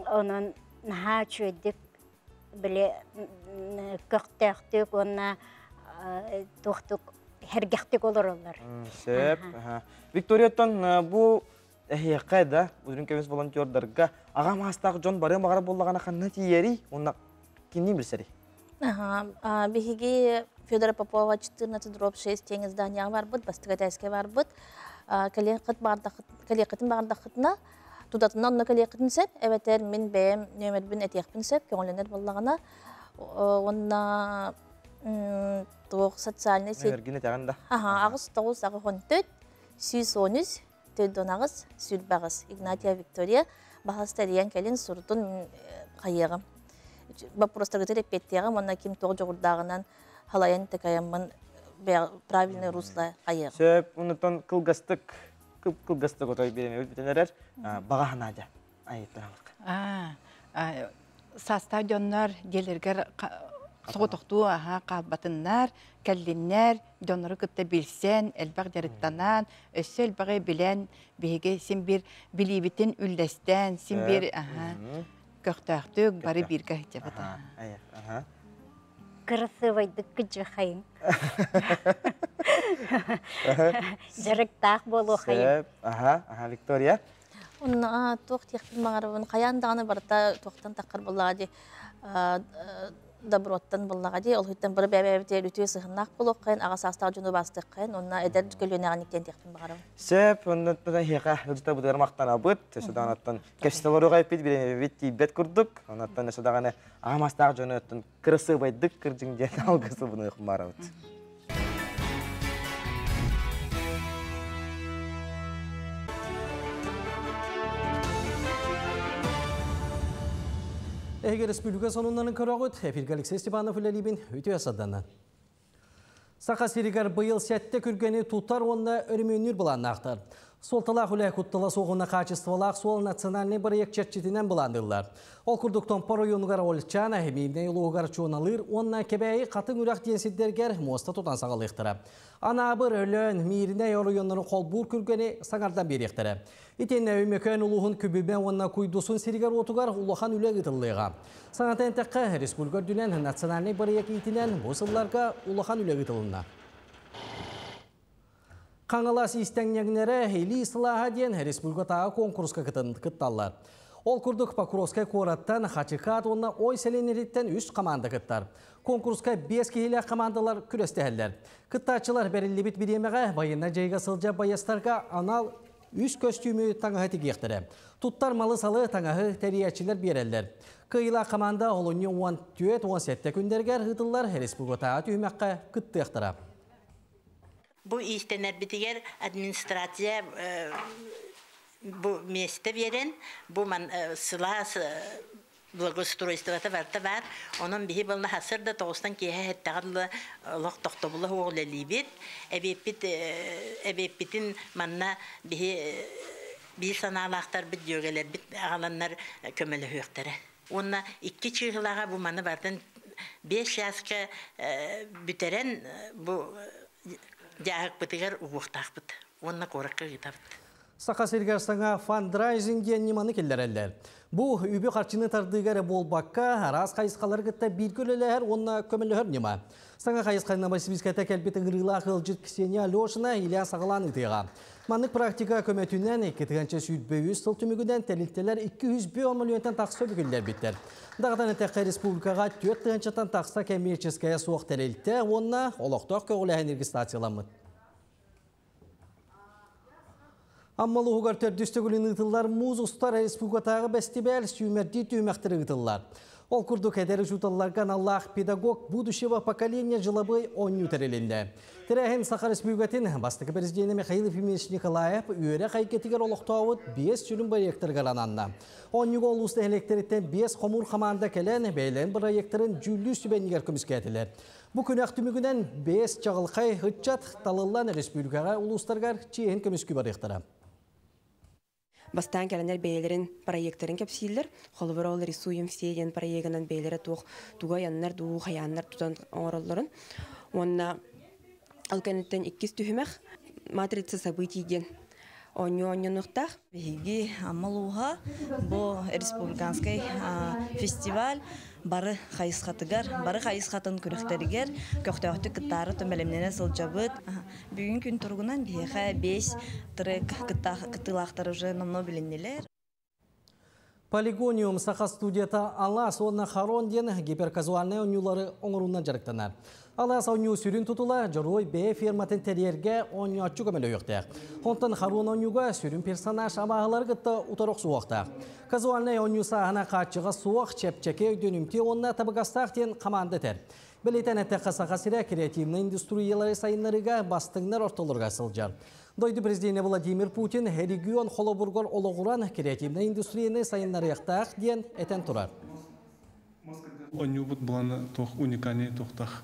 E: онун наха чөйдік біле көқтөқтік, онна тоқтық хергектік олар олар.
A: Сәп, Викторияттан бұл қайда, өзірін кемес волонтердарға аға мастағы жон барым бағара болағана қанна тиері, онна кеннен білсәрі?
Y: Бігіге Федора Попова 14/6 теңіз здания бар бұд, бастыға тәске бар бұд. Калиқатын бағындақытына, тудатына онына калиқатын сөп, әбәтер мен бәйім нөмірбін әтеқпін сөп, көңіленер болағына, онына тоқ социальный сет.
A: Нөміргіне тәғанда?
Y: Ағыз 9-14, 113, төдден ағыз, сүл бағыз. Игнатия Виктория, бағызда дейін кәлін сұрытын қайығым. Бапырыстарға терепеттеғім, онына кем тоғы жоғырдағынан халайын тәкайымын правильный русло айыр.
A: Сөп, ұнытын кылгастык отой беремебіз бітінерер, баға ханады.
D: Састав доннар делергер соғытықту қалбатыннар, кәлденнер, доннары күтті білсен, әлбақ жарықтанан, өсі әлбағы білен, бейге сен бір білебітін үлдестен, сен бір көқтақтық бары бір кәйте бата.
E: Красивайдық күджі қайын. Жарықтақ болу қайын.
A: Виктория.
Y: Онна тоқ тектін мағарабын қаяндағаны барда тоқтан таққар болағады доброттан болағады. Ол хүттен бір бәбәбітер үтіе сығыннақ болу қайын, аға састағы жүні бастық қайын, онна әдер көлінеған ектен тектін мағарабын.
A: Сөп, оннан хеқа үдіті бұдыр мақтан абыт, сөсідан аттан кәшісталары ғайпет бет бет күрдік, оннан сөсідағаны ағамастағы жүні өттін кірісі байдық кіржіңден алғысы бұны ұқым барабыт.
B: Эге республика сонуннан көрөгөт, эфирге Алексей Степанов үлелибин үтү асаданан. Сақа сиригар быйыл сәтте күргені тұттар онна өрменер бұланнақтар. Солталақ үлі құттыла соғына қачыстывалақ сол национальный проект чертетінен бұландылар. Ол күрдіктен паройонығар олчана, хемеймне ұлығар чуыналыр, онна кебәйі қатын үрақ денсиддергер моста тұтан сағалықтыра. Ана бір өлін, мейіріне оройонларын қол бұр күргені саңардан беректірі. Итен өймекөн ұлығын күбімен онна күйдусын сиригар отуғар ұлыған үлі ғытылыға. Саңатайын тәққа республикар дүнен национальный проект итінен бұсылларға ұлыған үлі ғытылына. Қаңалас истәңнегінері Хейли Ислаға ден республикатағы конкурсқа кытталар. Ол күрдік Покровскай қораттан Хачикат онна ой сәленереттен үш команда кыттар. Конкурсқа 5 кейлі командалар күрестәлер. Кыттачылар бәрілі бит биремеға байына жайға сылжа баястарға анал үш көстюмі таңағы тегектірі. Туттар малы салы таңағы тәриячілер берелдер. Кыйла команда олыны 14-17 күндергер ғытылар республикатағы түймәққа кыттықтыра.
G: Bu istenler bitiger administrasiya bu mesте veren bu man sıla благоустройствота варта бар onun bihi bulna hasırda toğustan ki hettağlı Allah toxtobulu oğlu libet ebepitin manna bihi bir sanalaqtar bit jögeler bit ağalanlar kömeli höktəre onna 2 çığılağa bu manı vardan 5 yaşka büteren bu Jahak bitigar uğuhtaq bit. Onna koraqqa gitabit.
B: Saqa sergarsanga fundraising diyen nimanı kellerler. Bu übü qarçını tardığara bolbaqqa araz qayısqalar gıtta bir köleler onna kömellör nima. Sağa qayısqayna Novosibirskata kelbeti gırıla qılcıt Kseniya Lyoshina İlya Sağlan itiga. Manlık praktika kömetünden 2 südböğüz sıl tümügüden telilteler 200 milyondan taqsa büküller bitler. Dağdan ötəqə Respublikağa 4 tığınçatan taqsa kommerçiskaya soğuk telilte onna oloqtaq köğüləhin registrasiyalanmıd. Ammalı hugar tördüstü ıtıllar muz ustar Respublikatağı bestibel sümerdi tüyməqtiri ıtıllar. Ол күрді кәдері жұталларған Аллах педагог будущего поколения жылабы оню тәрелінде. Тірәхін Сақа Республикатын бастығы президенті Михаил Ефимович Николаев үйері қайкетігер олықтауыд 5 сүрін проекттер ғарананна. Онюға олысты электеріттен 5 қомур қаманда кәлін бәйлен проекттарын жүлі сүбенігер көміске әтілер. Бұл күн әқтімігінен 5 чағылқай ғытчат талылан республикаға олыстарғар чейін көміскі барықтыра.
I: Бастан кәлінер бәйлерін проекттарын кәпсейлер, қолыбыр ол рисуем сейден проектынан бәйлері туға яннар, дұғы қаяннар тұтан оңырылырын. Онна алкәнеттен 2 түхімәқ матрица событийден оню-оню-нұқтақ.
L: Беги амалуға бұл республиканский фестиваль бары қайысқатыгар, бары қайысқатын күріқтерігер, көқтеуқті кіттары төмелемнені сылжабыд. Бүгін күн тұрғынан бейіға 5 трек кіттылақтар уже намно біліннелер.
B: Полигониум Сақа студията Алас онна Харон ден гиперказуальный онюлары оңырунан жарықтанар. Алас оню сүрін тұтыла жұрой бей ферматын тәрерге оню атчу көмелі өқтәк. Онтан Харон онюға сүрін персонаж амағылар ғытты ұтарық суақтақ. Казуальный оню сағына қатшыға суақ чепчеке өйденімте онна табығастақ ден қаманды тәр. Білейтен әттәққа Сақа сірі креативны индустриялары сайынларыға бастыңнар ортылырға сылжар. Дойды президенті Владимир Путин регион холобургор олығыран креативны индустрияны сайынлары яқтақ ден әтен тұрар.
M: Оню бұд бұланы тоқ уникальный тоқтақ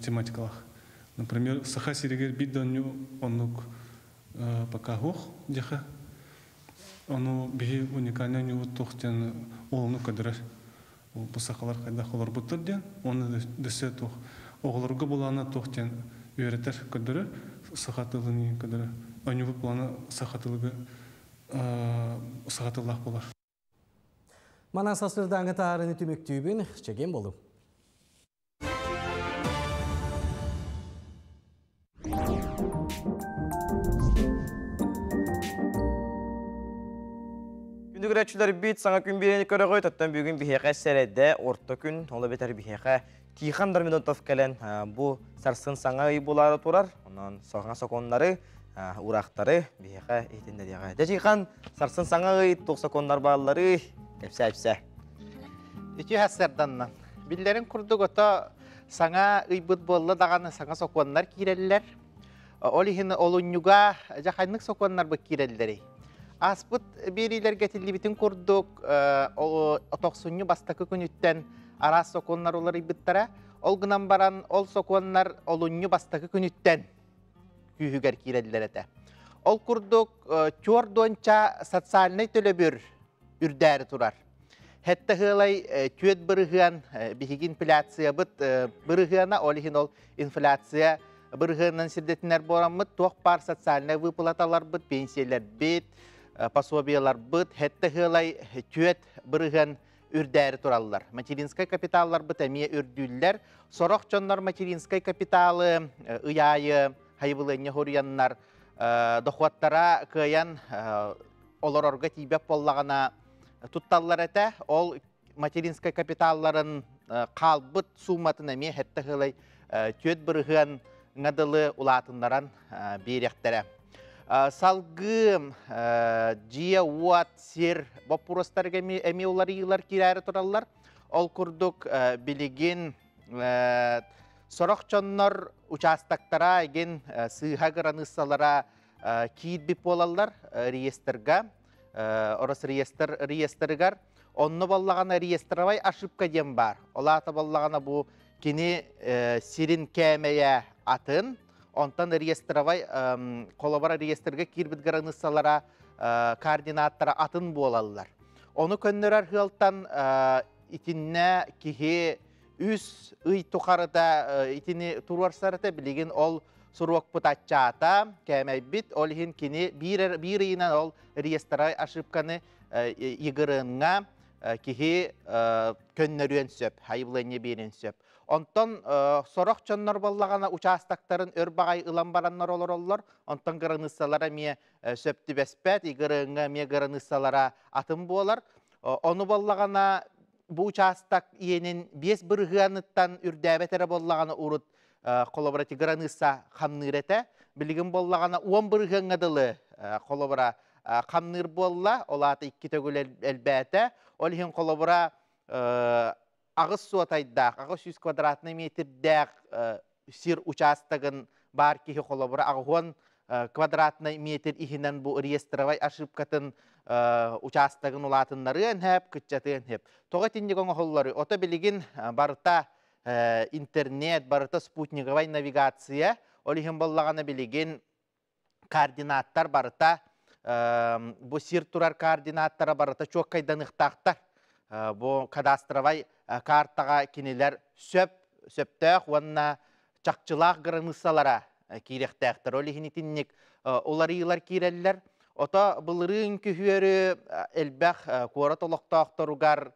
M: тематикалық.
J: Например, саха сиригер бидоню онук покахох деха. Оно бихи уникальный ню тухтен олну кадыр. Бусакалар кайда холор бутыр ден. Оны десе тух оғларга булана тухтен үйретер кадыр. Сахатылыны кадыр. Аню булана сахатылыгы сахатыллах болар.
B: Мана сасырдаңы таарыны түмөктүүбүн чеген болу.
A: Күндүгүрәтчүләр бит саңа күн бирени көрөгөй тоттан бүгүн бихеге середе орто күн ола бетер бихеге Тихан Минутов келен бу сарсын саңа ый булары турар. Онан саңа соконнары урактары бихеге этиндерге. Тихан сарсын саңа ый тук соконнар баллары кепсә.
M: Ити хасарданнан. Биллерин курдук ото саңа ыйбыт болла даганы саңа соконнар киреллер. Олихин олунюга жаханнык соконнар бу киреллери. Аспыт берилер гетилли битин курдук отоксунню бастакы күнүттен арас соконнар улар ыйбыттара. Ол гынан баран ол соконнар олунню бастакы күнүттен күйүгер киреллер эте. Ол курдук чуордонча социальный төлөбүр үрдәри турар. Хетте хылай түйет бырыгын бихигин инфляция быт бырыгына олихин ол инфляция бырыгынан сирдетинер борамыт тоқ бар социальный выплаталар быт пенсиялар бит пособиялар быт хетте хылай түйет бырыгын үрдәри тураллар. Материнский капиталлар быт эмие үрдүллер. Сорох чоннор материнский капиталы ыяйы хайбылыны хоряннар дохуаттара кыян олорорга тибеп боллагана тутталлар эте, ол материнский капиталларын қалбыт сумматын әме хетті ғылай түйет бірғын ғадылы улатынларан беректері. Салғы жия уат сер бапурастарға әме олар иылар керәрі тұралар. Ол күрдік білеген сорық чоннор участактара еген сыға ғыранысалара кейт біп болалар реестрға. Орос реестргар, онны боллағана реестровай ошибка дем бар. Олата боллағана бу кені сирин кәмея атын, онтан реестровай қолабара реестрге кирбіт ғаранысалара координаттара атын болалар. Оны көннерар хылтан итинне кихе үс үй тұқарыда итini туруарсарыта білеген ол суруок путачата, кәмәй бит, олхин кини бір иінен ол реестрай ошибканы игырынға кихи көннөрүен сөп, хайбылыне берен сөп. Онтон сорок чоннор боллағана участактарын өрбағай ылан бараннар олар, онтон ғырынысалара ме сөпті бәспәт, игырынға ме ғырынысалара атын болар. Оны боллағана бұл участак иенін бес бірғаныттан үрдәбетері боллағана ұрыт қолабыра тиграныса қамнырете, білген боллағана 11 ғыңадылы қолабыра қамныр болла, олаты 2 төгіл әлбәті, олхен қолабыра ағыз суатайдақ, ағыз 100 квадратный метрдәқ сир участагын бар кехе қолабыра ағыз 10 квадратный метр ихінен бұл реестровай ошибкатын участагын олатынларын әп, күтчатын әп. Тоға тендеген оғылары, ота білген барыта интернет, барыта спутниковай навигация, олихен боллағана білеген координаттар барыта, бұ сир турар координаттара барыта чоқ қайдан ұқтақтар. Бұ кадастровай картаға кенелер сөптәқ, онына чақчылақ ғырынысалара керектәқтір. Олихен итіннек олар иылар керелілер. Ота бұлырын күйері әлбәқ қорат олықтақтаруғар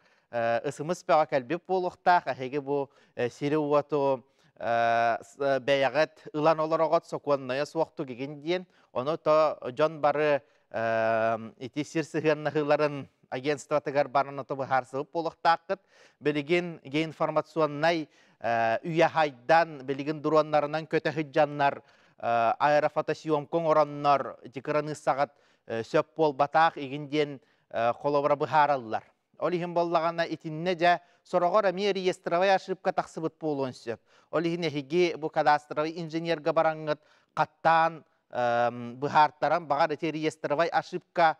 M: ысымыз бәға кәлбеп болуқтақ, әхеге бұл сері уату бәяғат ұлан олар оғат соқуанная суақты кеген дейін. Оны то жон бары ити сирсіғаннағыларын агентстватығар барынаты бұхарсығып болуқтақыт. Білеген информационнай үйе хайдан, білеген дуруанларынан көті хыджаннар, аэрофотосъемкон ораннар, декараны сағат сөп бол батақ егінден қолабыра бұхаралылар. Олихин боллағана итинне жа сорогор ами реестровай ошибка тақсыбыт болуын сөп. Олихин әхеге бұ кадастровай инженерға бараңғыт қаттан бұхарттаран бағар әте реестровай ошибка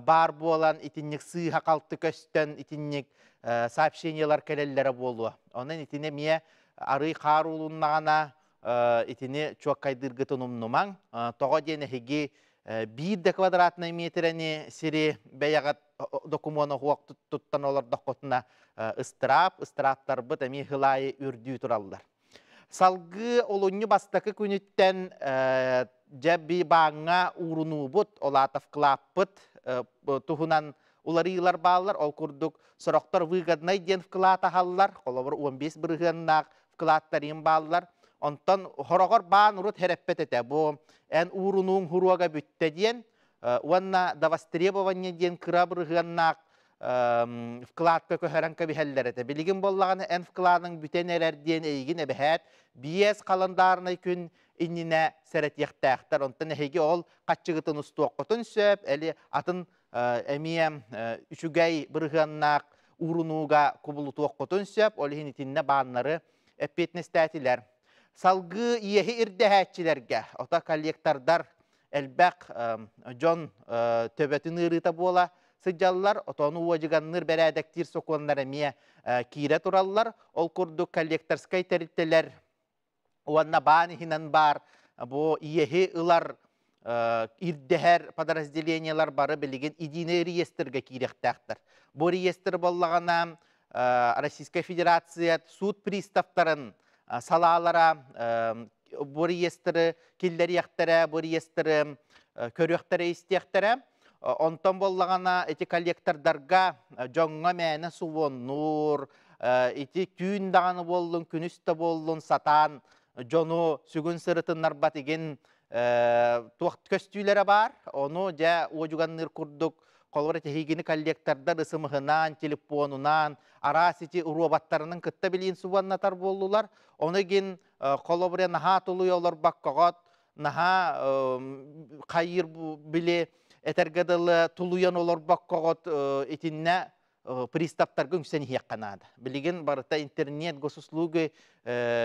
M: бар болан итиннек сыйға қалты көстен итиннек сообщениялар кәлелері болуы. Онын итине мие ары қарулыннағана итини чуак кайдыргытын умнумаң. Тоға дені хеги 1 квадратный метрені сири бәяғат документ хуак туттан олар доқотына ыстыраптар бұд әме хылайы үрдүй тұралдар. Салғы олуны бастақы күніттен жәбі баңа уруну бұд, олатов клап бұд, тұхынан уларыйлар балар, ол күрдік сұрақтар выгоднай ден вклата халлар, қолабыр 15 бірғыннақ вклаттарым балар. Онтан хорогор баан урут хереппет эте. Бу эн урунуң хуруага бүтте диен, уанна давастребование диен кырабырыгыннак вкладка көһөрән кабихеллер эте. Билигин боллаганы эн вкладың бүтен эрер диен эйгин эбэхәт, биес календарный күн иннине сәрет яқтақтар. Онтан эһиги ол катчыгытын устуоккотун сөп, эли атын эмием үчүгәй бырыгыннак урунуга кубулутуоккотун сөп, ол хинитинне бааннары эппетнестәтилер. Салгы иеһи ирдәһәтчиләргә, ота коллектордар әлбәк Джон төбәтін ырыта бола сыджаллар, отону уажыганныр бәрәдәктир соконлар әмия кире тураллар, ол күрдік коллекторскай тәріттелер, уанна бааны хинан бар, бу иеһи ылар ирдәһәр подразделениялар бары білеген идине реестрге киректәқтір. Бу реестр боллағана Российская Федерация суд приставтарын салалара bu reyestrı killer yaktara, bu reyestrı körüktara isteyaktara. Ondan bollağana eti kollektorlarga jonga mene suvonnur, eti tüyn dağını bollun, künüste bollun, satan, jonu sügün sırıtınlar batigen köstüylere var. Onu ja ojuganır kurduk. Kolvara tehigini kollektorlar ısımıhınan, telefonunan, arasiti robatlarının kıtta bilin suvannatar bollular. Onu gin kolvara naha tuluyorlar bakkağat, naha kayır bile etergadalı tuluyan olur bakkağat etinne pristavtar güngseni hiyakkanada. Bilgin barata internet gosusluğu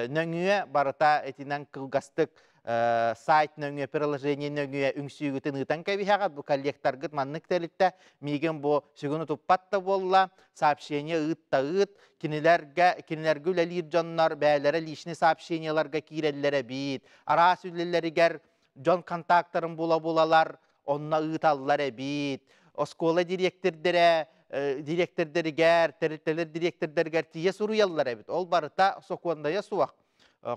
M: nöngüye barata etinen kılgastık сайт нөңе, приложение нөңе үңсүйгітін ұтан кәбихағат, бұл коллекторгыт маннык тәлітті, меген бұл сүгіні тұппатта болла, сообщение ұтта ұт, кенелергі үләлер жонлар, бәлері лишні сообщенияларға киреллері бейт, арас үлелерігер жон контакторын була-булалар, онна ұталылар бейт, оскола директордерігер, тәріттелер директордергер тие сұруялар бейт, ол барыта соқуандая суақ.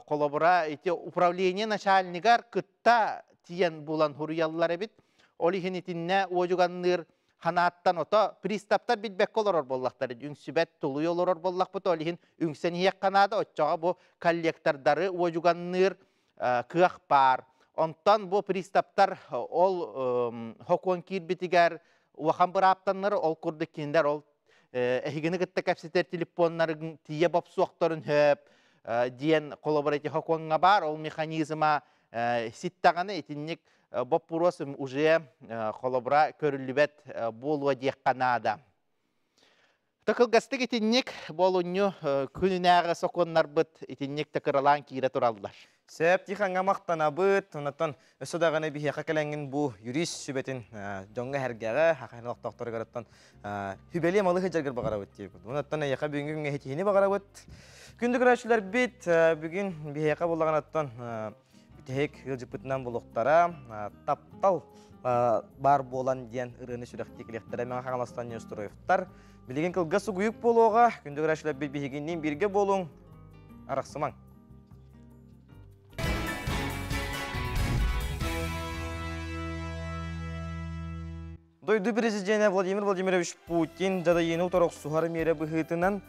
M: Коллабора эти управление начальникар кытта тиен булан хуруяллар бит. Олихинитинне ожуганныр ханаттан ото приставтар битбек колорор боллактар. Үңсүбет тулуй олорор боллак бут олихин үңсен хиякканада отчага бу коллектордары ожуганныр кыах бар. Онтан бу приставтар ол хокон кирбитигер уахан быраптаннар ол курдык киндер ол эхигини кытта капситер телефоннарын тие бап суактарын хөп диен коллаборатив хоконга бар, ол механизма ситтаганы этинник бопуросым уже коллабора көрүлүбет болуа диекканада. Такылгастык этинник болунню күнүнәгы соконнар быт этинник такыралан кире туралдар.
A: Сәп тиханга мактана быт, онтон өсөдаганы бихе какеленген бу юрист сүбетин жоңга хергәгә хакыйрак доктор гараттан хүбели малы хәҗәргә багара бит дип. Онтон яка бүгүнгә хетини багара бит. Күндүк рәшләр бит бүгүн бихека булганаттан тек җипытнан булыктара таптал бар болан диен ырыны сүрәктеклектере мен хаңластан ястырыйфтар. Билеген кылгасы гүйүк болуга күндүк рәшләр бит бихегеннән бирге болуң араксымаң. Дойду президент Владимир Владимирович Путин жада ені уторок сухар мере быхытынан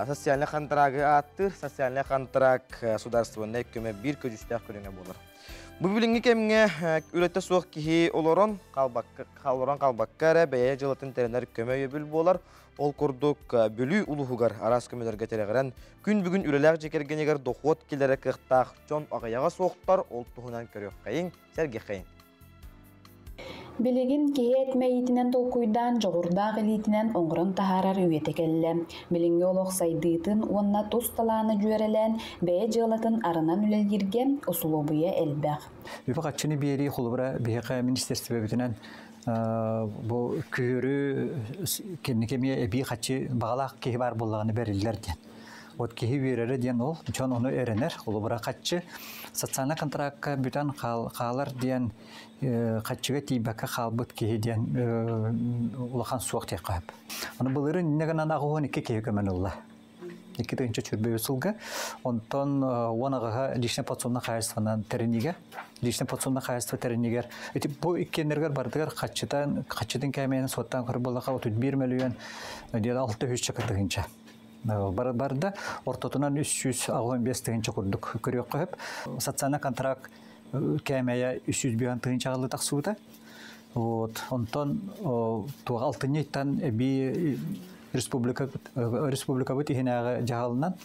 A: социальный контракты аттыр, социальный контракт государственный көмө бир көжүстәк көрүнгө болор. Бу билинги кемге үрөттө суак кихи олорон калбакка бәя жылатын теренер көмө өбүл болар. Ол курдук бөлүү улугугар арас көмөлөргө терегерен күн бүгүн үрелек жекергенегер дохот келере кыктак жон агаяга соктар ол туһунан көрөк кайын серге кайын.
K: Билигин кеет мейтинен толкуйдан жогурдаак элитинен оңгорон тахарар үйете келле. Билинге олох сайдыытын уонна тус талааны жүйерелен бэйэ жыалатын арынан үлелгирге усулубуя элбэх.
H: Үпі қатшыны бейри құлыбыра бейхе министерство бітінен бұл күйірі кенекеме бей қатшы бағалақ кейі бар болағаны бәрілерден. Вот кихи верере диен ол, жон оны эренер, ол бара катчы социальный контрактка бүтән халар диен катчыга тибакка халбыт кихи диен улахан суак текап. Аны булыры негенан агуын ике кихи көмөн улла. Ике төнчө чүрбө сылга, онтон онага личный подсобное хозяйствонан терениге, личный подсобное хозяйство теренигер. Эти бу иккенергер бардыгар катчыдан кәмәне соттан кырбылга 31 миллион дия 600 чакыртыгынча. Барда ортотунан 300 15 тыгынча курдук көрөк коюп, социальный контракт кәмәя 300 биян тыгынча алды таксууда. Вот, онтон туга алтынньтан би республика бутихинага жагалынан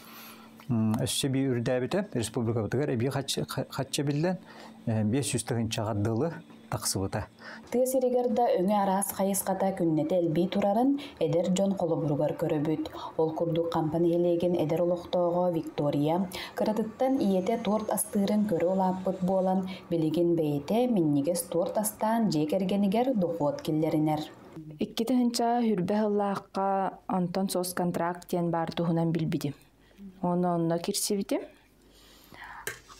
H: өссөби үрдәбите республика бутыгар би хатча билен 500 тыгынча гаддылы таксыбыта.
K: Тесиригерда өңө арас хайыската күннете элби турарын эдер жон колобуругар көрөбүт. Ол курдук компаниялеген эдер олоктоого Виктория кыратыттан иете торт астырын көрө олаппыт болан билигин бейте миннигес торт астан жекергенигер дохот киллеринер.
N: Икки тыгынча хүрбе хыллаакка онтон сос контракт тен бар туһунан билбидим. Онно кирсибитим.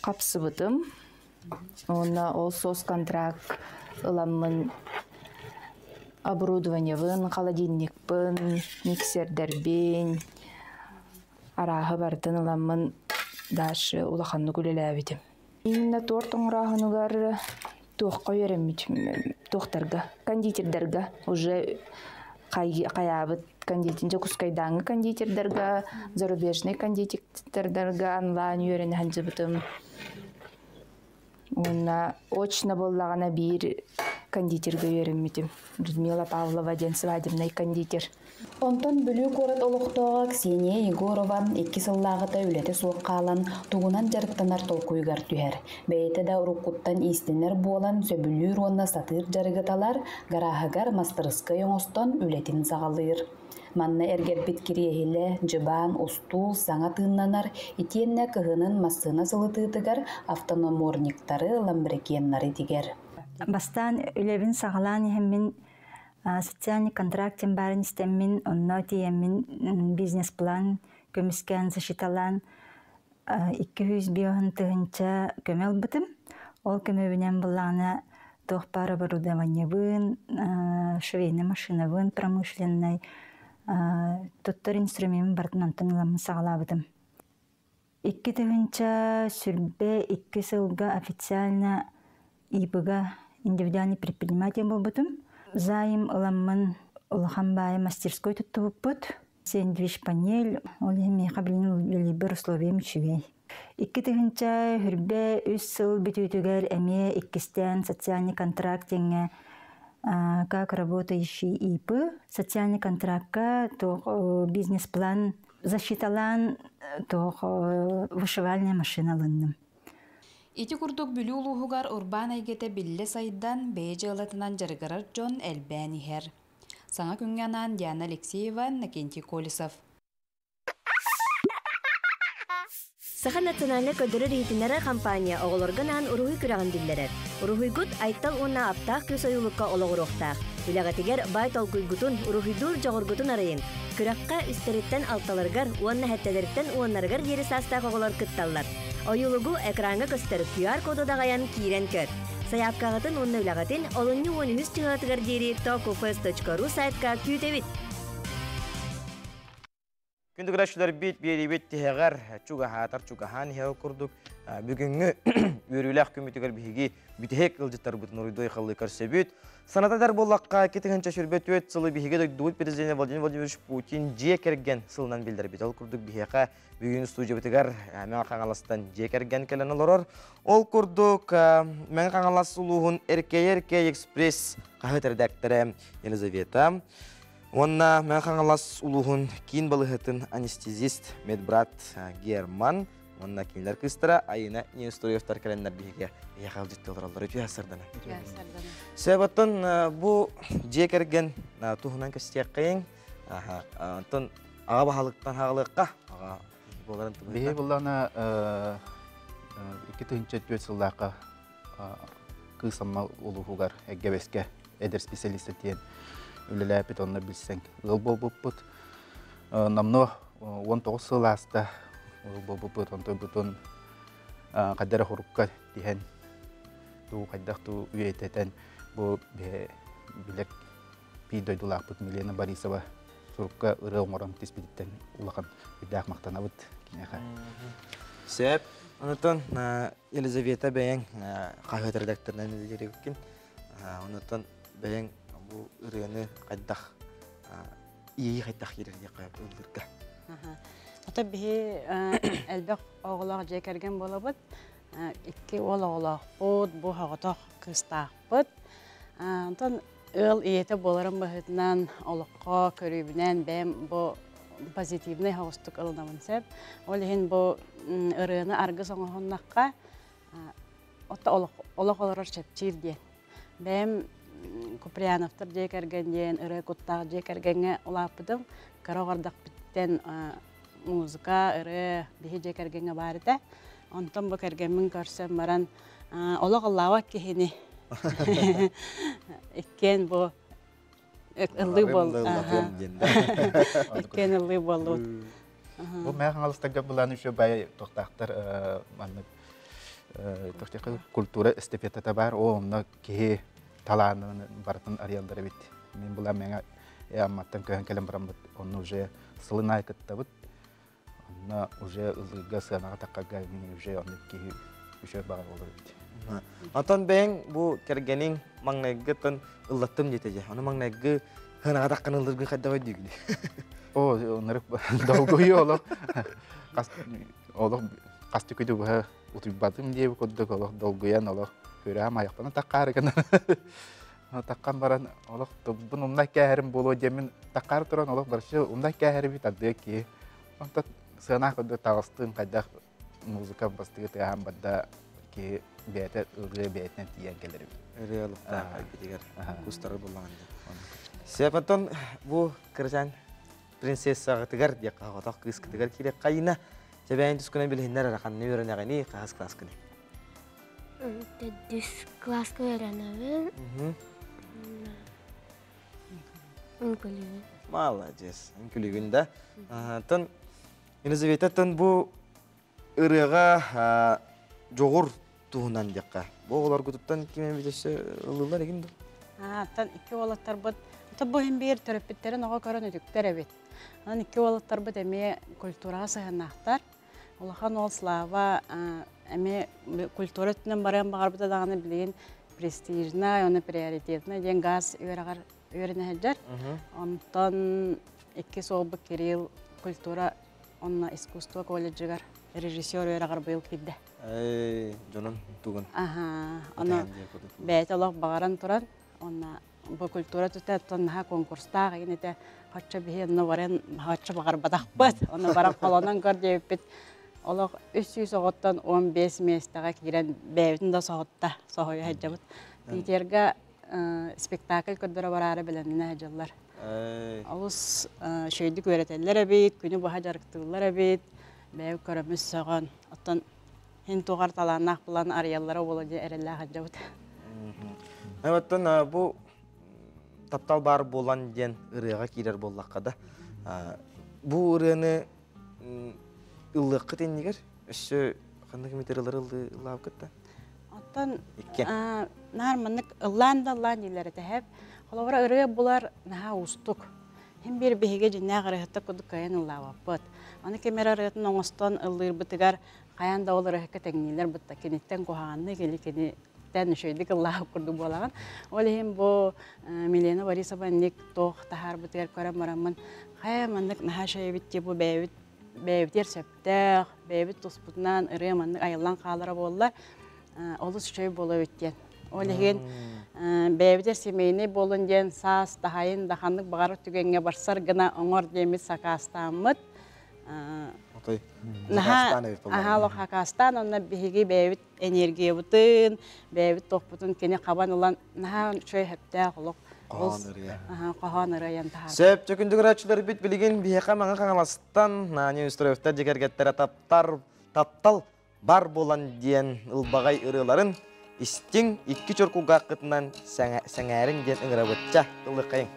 N: Капсыбытым. Онна ол сос контракт ыламмын оборудованиевын, холодильникпын, миксердербен, арахы бартын ыламмын дашы улаханны күлеләбитим. Именно торт оңрахынугар туаққа өреммит, туақтарга, кондитердерга, уже каябыт кондитеринче кускайдаңы кондитердерга, зарубежный кондитердерга онлайн өрене ханжыбытым. Онна очно боллагана бир кондитерге өреммитим. Людмила Павлова ден свадебный кондитер.
K: Онтон бүлүү корот олуктоога Ксения Егорова 2 сыллагыта үлете суоккалан тугунан жарыктанар толкуйгар түһер. Бейте да уруккуттан истинер болан сөбүлүү ронна сатыр жарыгыталар гарахагар мастырыска yoңостон үлетин сагалыр. Манна эргербит кириехиле жыбаан устул саңа тыыннанар итиенне кыһынын массына сылытыытыгар автономорниктары ламбрекеннары тигер.
O: Бастан үлебин сагалан хеммин социальный контрактен барын истеммин, онно тиеммин бизнес-план көмүскән зашиталан 200 биоһын тыгынча көмел бытым. Ол көмөбүнен булана тохпар оборудованиебын, швейный машинабын промышленный, туттар инструмент бартынан тыныламын сагалабытым. 2 тыгынча сүрбе 2 сылга официально ибыга индивидуальный предприниматель болбутум. Зайым ыламмын улахан мастерской туттубут. Сэндвич панель, ол эми кабилин либер условием чүвей. 2 тыгынча хүрбе 3 сыл бүтүтүгөр эме 2-стен социальный контракт теңе как работающий ИП, социальный контрактка, то бизнес-план засчиталан, то вышивальная машина лынным.
K: Ити курдук бүлүү улуһугар урбан айгете билле сайдан бейже ылатынан жарыгарар Джон Элбэнихер. Саңа күнганан Диана Алексеева, Накентий Колесов.
P: Саха национальный көдөрөр итинere компания оголорганан уруһуй күрәгән дилләр. Уруһуйгут айтал уна аптак көсөйүлүккә ологуруктак. Билегатигер бай толгуйгутун уруһуйдур жогоргутун арайын. Күрәккә үстереттен алталаргар, уанна хәттәләрдән уаннаргар җире састак оголор кытталлар. Оюлугу экранга көстөрүп QR коду дагаян кирен көр. Саяпкагатын уанна улагатын олонну уаны үз чыгатыгар җире tokufest.ru сайтка күтебит.
A: Күндү грашылар бит бит тегәр чуга хатар чугахан хел курдук бүгүнгү үрүләк күмүтүгөр биги битек кылжыттар бутун урдой халлы көрсөбүт санатадар боллакка кетигенче шүрбөт өт сылы биге дуут президент Владимир Владимирович Путин жекерген сылынан билдер бит ал курдук бихека бүгүн студия битегер мен каңаластан жекерген келен олорор ол курдук мен каңалас улуун эрке экспресс кахетердактары Елизавета. Онна мен каңалас улуғын кейін балығытын анестезист медбрат Герман. Онна кейлер кыстыра айына не историевтар кәлендер бейге яқал жетті оларалар өте асырданы. Себаттын бұл жекерген тұғынан көстек қиын. Антон аға бағалықтан ағалыққа.
W: Бейе бұллана 2004 жылдақы қысамма улуғығар әггебеске әдір специалисті тиен. Үлеләпет онна білсең. Ғыл бол бұппыт. Намно 19 сыл аста Ол бұл бұтын қаддара хұрыққа дейін ту қайдақ ту үйететен бұл білек пейдойдылақ бұт Милена Борисова сұрыққа ұры оңырым теспедеттен ұлақан үйдәқ мақтана бұт кенеға.
A: Сәп, онытын Елизавета бәйін қағыт редакторынан өздері өккен. Онытын бәйін бұл ұрыны қайдақ ие қайдақ ерерде қайып өлдіргі.
T: Ата бихи әлбәк оғылақ жекерген болабыд. Икки ол оғылақ бұд, бұ хағытақ кыстақ бұд. Онтан ыл иеті боларым бұхытынан олыққа көрібінен бәм бұ позитивный хағыстық ылынамын сәп. Ол ең бұ ұрыны арғы соңғыннаққа олық оларар шәпчир ден. Бәм Куприяновтар жекерген ден, ұры құттақ жекергенге олапыдым. Қарағардақ біттен музыка, ұры бейі жекергенге барыда. Онтан бұл кергенмін көрсем баран олық Аллауа кехіне. Иккен бұл ылы бол. Иккен ылы болу.
W: Бұл мәғін алыстағы бұланы үші бай тоқтақтар культура эстафетата бар, оны кеге таланын бартын ариалдары бит. Мен бұла мәңі амматтан көхін кәлем барам бұд. Оны уже сылын айкытта бұд. Оны уже ылыға сығанаға таққаға мен уже оны кеге үші баға olur бит.
A: Антон бәң бұл кергенің маңнайгытын ыллаттым жетеже. Оны маңнайгы хынаға таққан ылдырғы қайдағай дүйгілі.
W: О, онырық долгойы олық. Олық қасты көйді бұға ұтыбатым дейбі көддік олық долгоян олық. Көрәм аяқпаны таққары кені. Таққан баран олық бұн ұмдай кәәрім болу демін таққары тұран олық баршы ұмдай кәәрі бит ады ке. Онта сығына көді тағыстың қайдақ музыка бастығы тағам бадда ке бәйті ұрғы бәйтінен тиен келері бит.
A: Реалықта қайбетегер күстары болағанда. Сепантон бұл кіржан принцессаға тігер дек қағатақ қысқы тігер керек қайына жабайын түскінен білгендер арақанны өріне ғайны қағыз класс күні.
C: Düz klaska öğrenemem. Ünkülüğün.
A: Молодец. Ünkülüğünde. Tın, Елизавета tın bu ırığa жоғыр туğundan dekka. Bu oğlar kutuптан kime bitesi ılırlar egin dur?
T: Tan iki oğlatlar bud. Bu hem bir törepitlerin oğa körün ödükler evet. Tan iki oğlatlar bud eme kultura sığınaktar. Olağan ol slava эме культура түнен баран бағарбыта дағаны білген престижна, оны приоритетна, ден газ өріне әджар. Онтан екі соғбы Кирилл культура, онна искусство колледжігар режиссер өрағар бұйыл кедді.
A: Жонын туғын.
T: Оны бәйт олақ бағаран тұран, онна бұл культура түтті тұннаға конкурстағы, енеті қатшы бейі, оны баран қатшы бағарбадақ бұд, оны баран қолынан көрде өппет. Олық 300 соғыттан 15 местаға керен бәйбітін да соғытта соғыйы әджабыд. Бейтерге спектакль көрдірі барары біліміне әджалар. Олыс шөйдік өретелер әбейт, күні бұға жарықтығылар әбейт, бәйбі көріміз соған. Оттан хен туғар таланақ бұлан ариялары олы де әрелі әджабыд.
A: Оттан бұл таптал бар болан ден ұрыға керер боллаққа да. Бұл ұрыны ыллыққы теннегер, үші қанды кеметерлері ыллау күтті?
T: Оттан нарманық ылланда елері тәхәп, қолауыра ұрығы бұлар наға ұстық. Хем бір бейге жинна ғарығытта күдік қайын ыллау аппыт. Аны кемер арығытын оңыстан ыллыр бұтығар қаян да ол ұрығы кәтәңнелер бұтта. Кенеттен қоғанны кенеттен үшөйдік ыллау күрді болаған. Ол хем бұл Милена Борисова нек тоқ тахар бұтығар көрім марамын. Қаямандық наға шайбітте бұл бәйбітер сөптәқ, бәйбіт тұспытынан ұрыманның айылан қалары болы, олыс шөй болу өткен. Ол еген бәйбітер семейіне болын ден саас, тахайын, дақандық бағары түгенге барсар ғына оңыр демет сақастамыд. Ахалық хақастан, онына бейге бәйбіт энергия бұтын, бәйбіт тоқпытын кене қабан олан, наға шөй хөптәқ олық. Қоған ұрайын тағар.
A: Сөп, чөкіндік рәтшілер біт білген бейқа маңа қаңаластан, нәне үстірөфтер жекергеттері таптал бар болан ден ұлбағай ұрыларын, істің 2 чөркуға қытынан сәңәрін ден үңірі өтча ұлы қайын.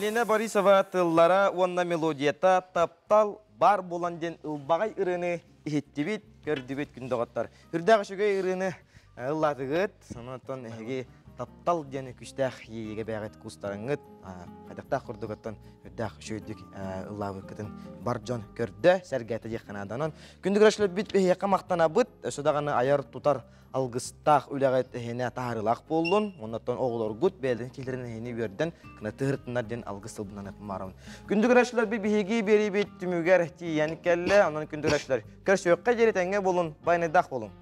A: Нина Борисова тыллара онна мелодията таптал бар болан ден ылбағай ырыны ихеттебет, көрдебет күндіғаттар. Үрдағы шүгей ырыны ыллатығыт, сонатон әге таптал дені күштәқ еге бәғет кустарыңыт, қайдақтақ құрдығыттан үрдәқ шөйдік ыллағы күтін бар жон көрді, сәргәті дек қанаданын. Күндік рәшілі бит бейеқа мақтана бұд, өсідағаны аяр тұтар алғыстақ үләғайт әхене тағарылақ болуын, оннаттан оғылар ғұт бәлдің келерін әхене берден, кіна тұғыртынар ден алғыс ылбынан әпмарауын. Күндік рәшілі бі бейеге бері бет түмігер тиен кәлі, онын күндік рәшілі көр сөйққа жеретәңе болуын, байнайдақ болуын.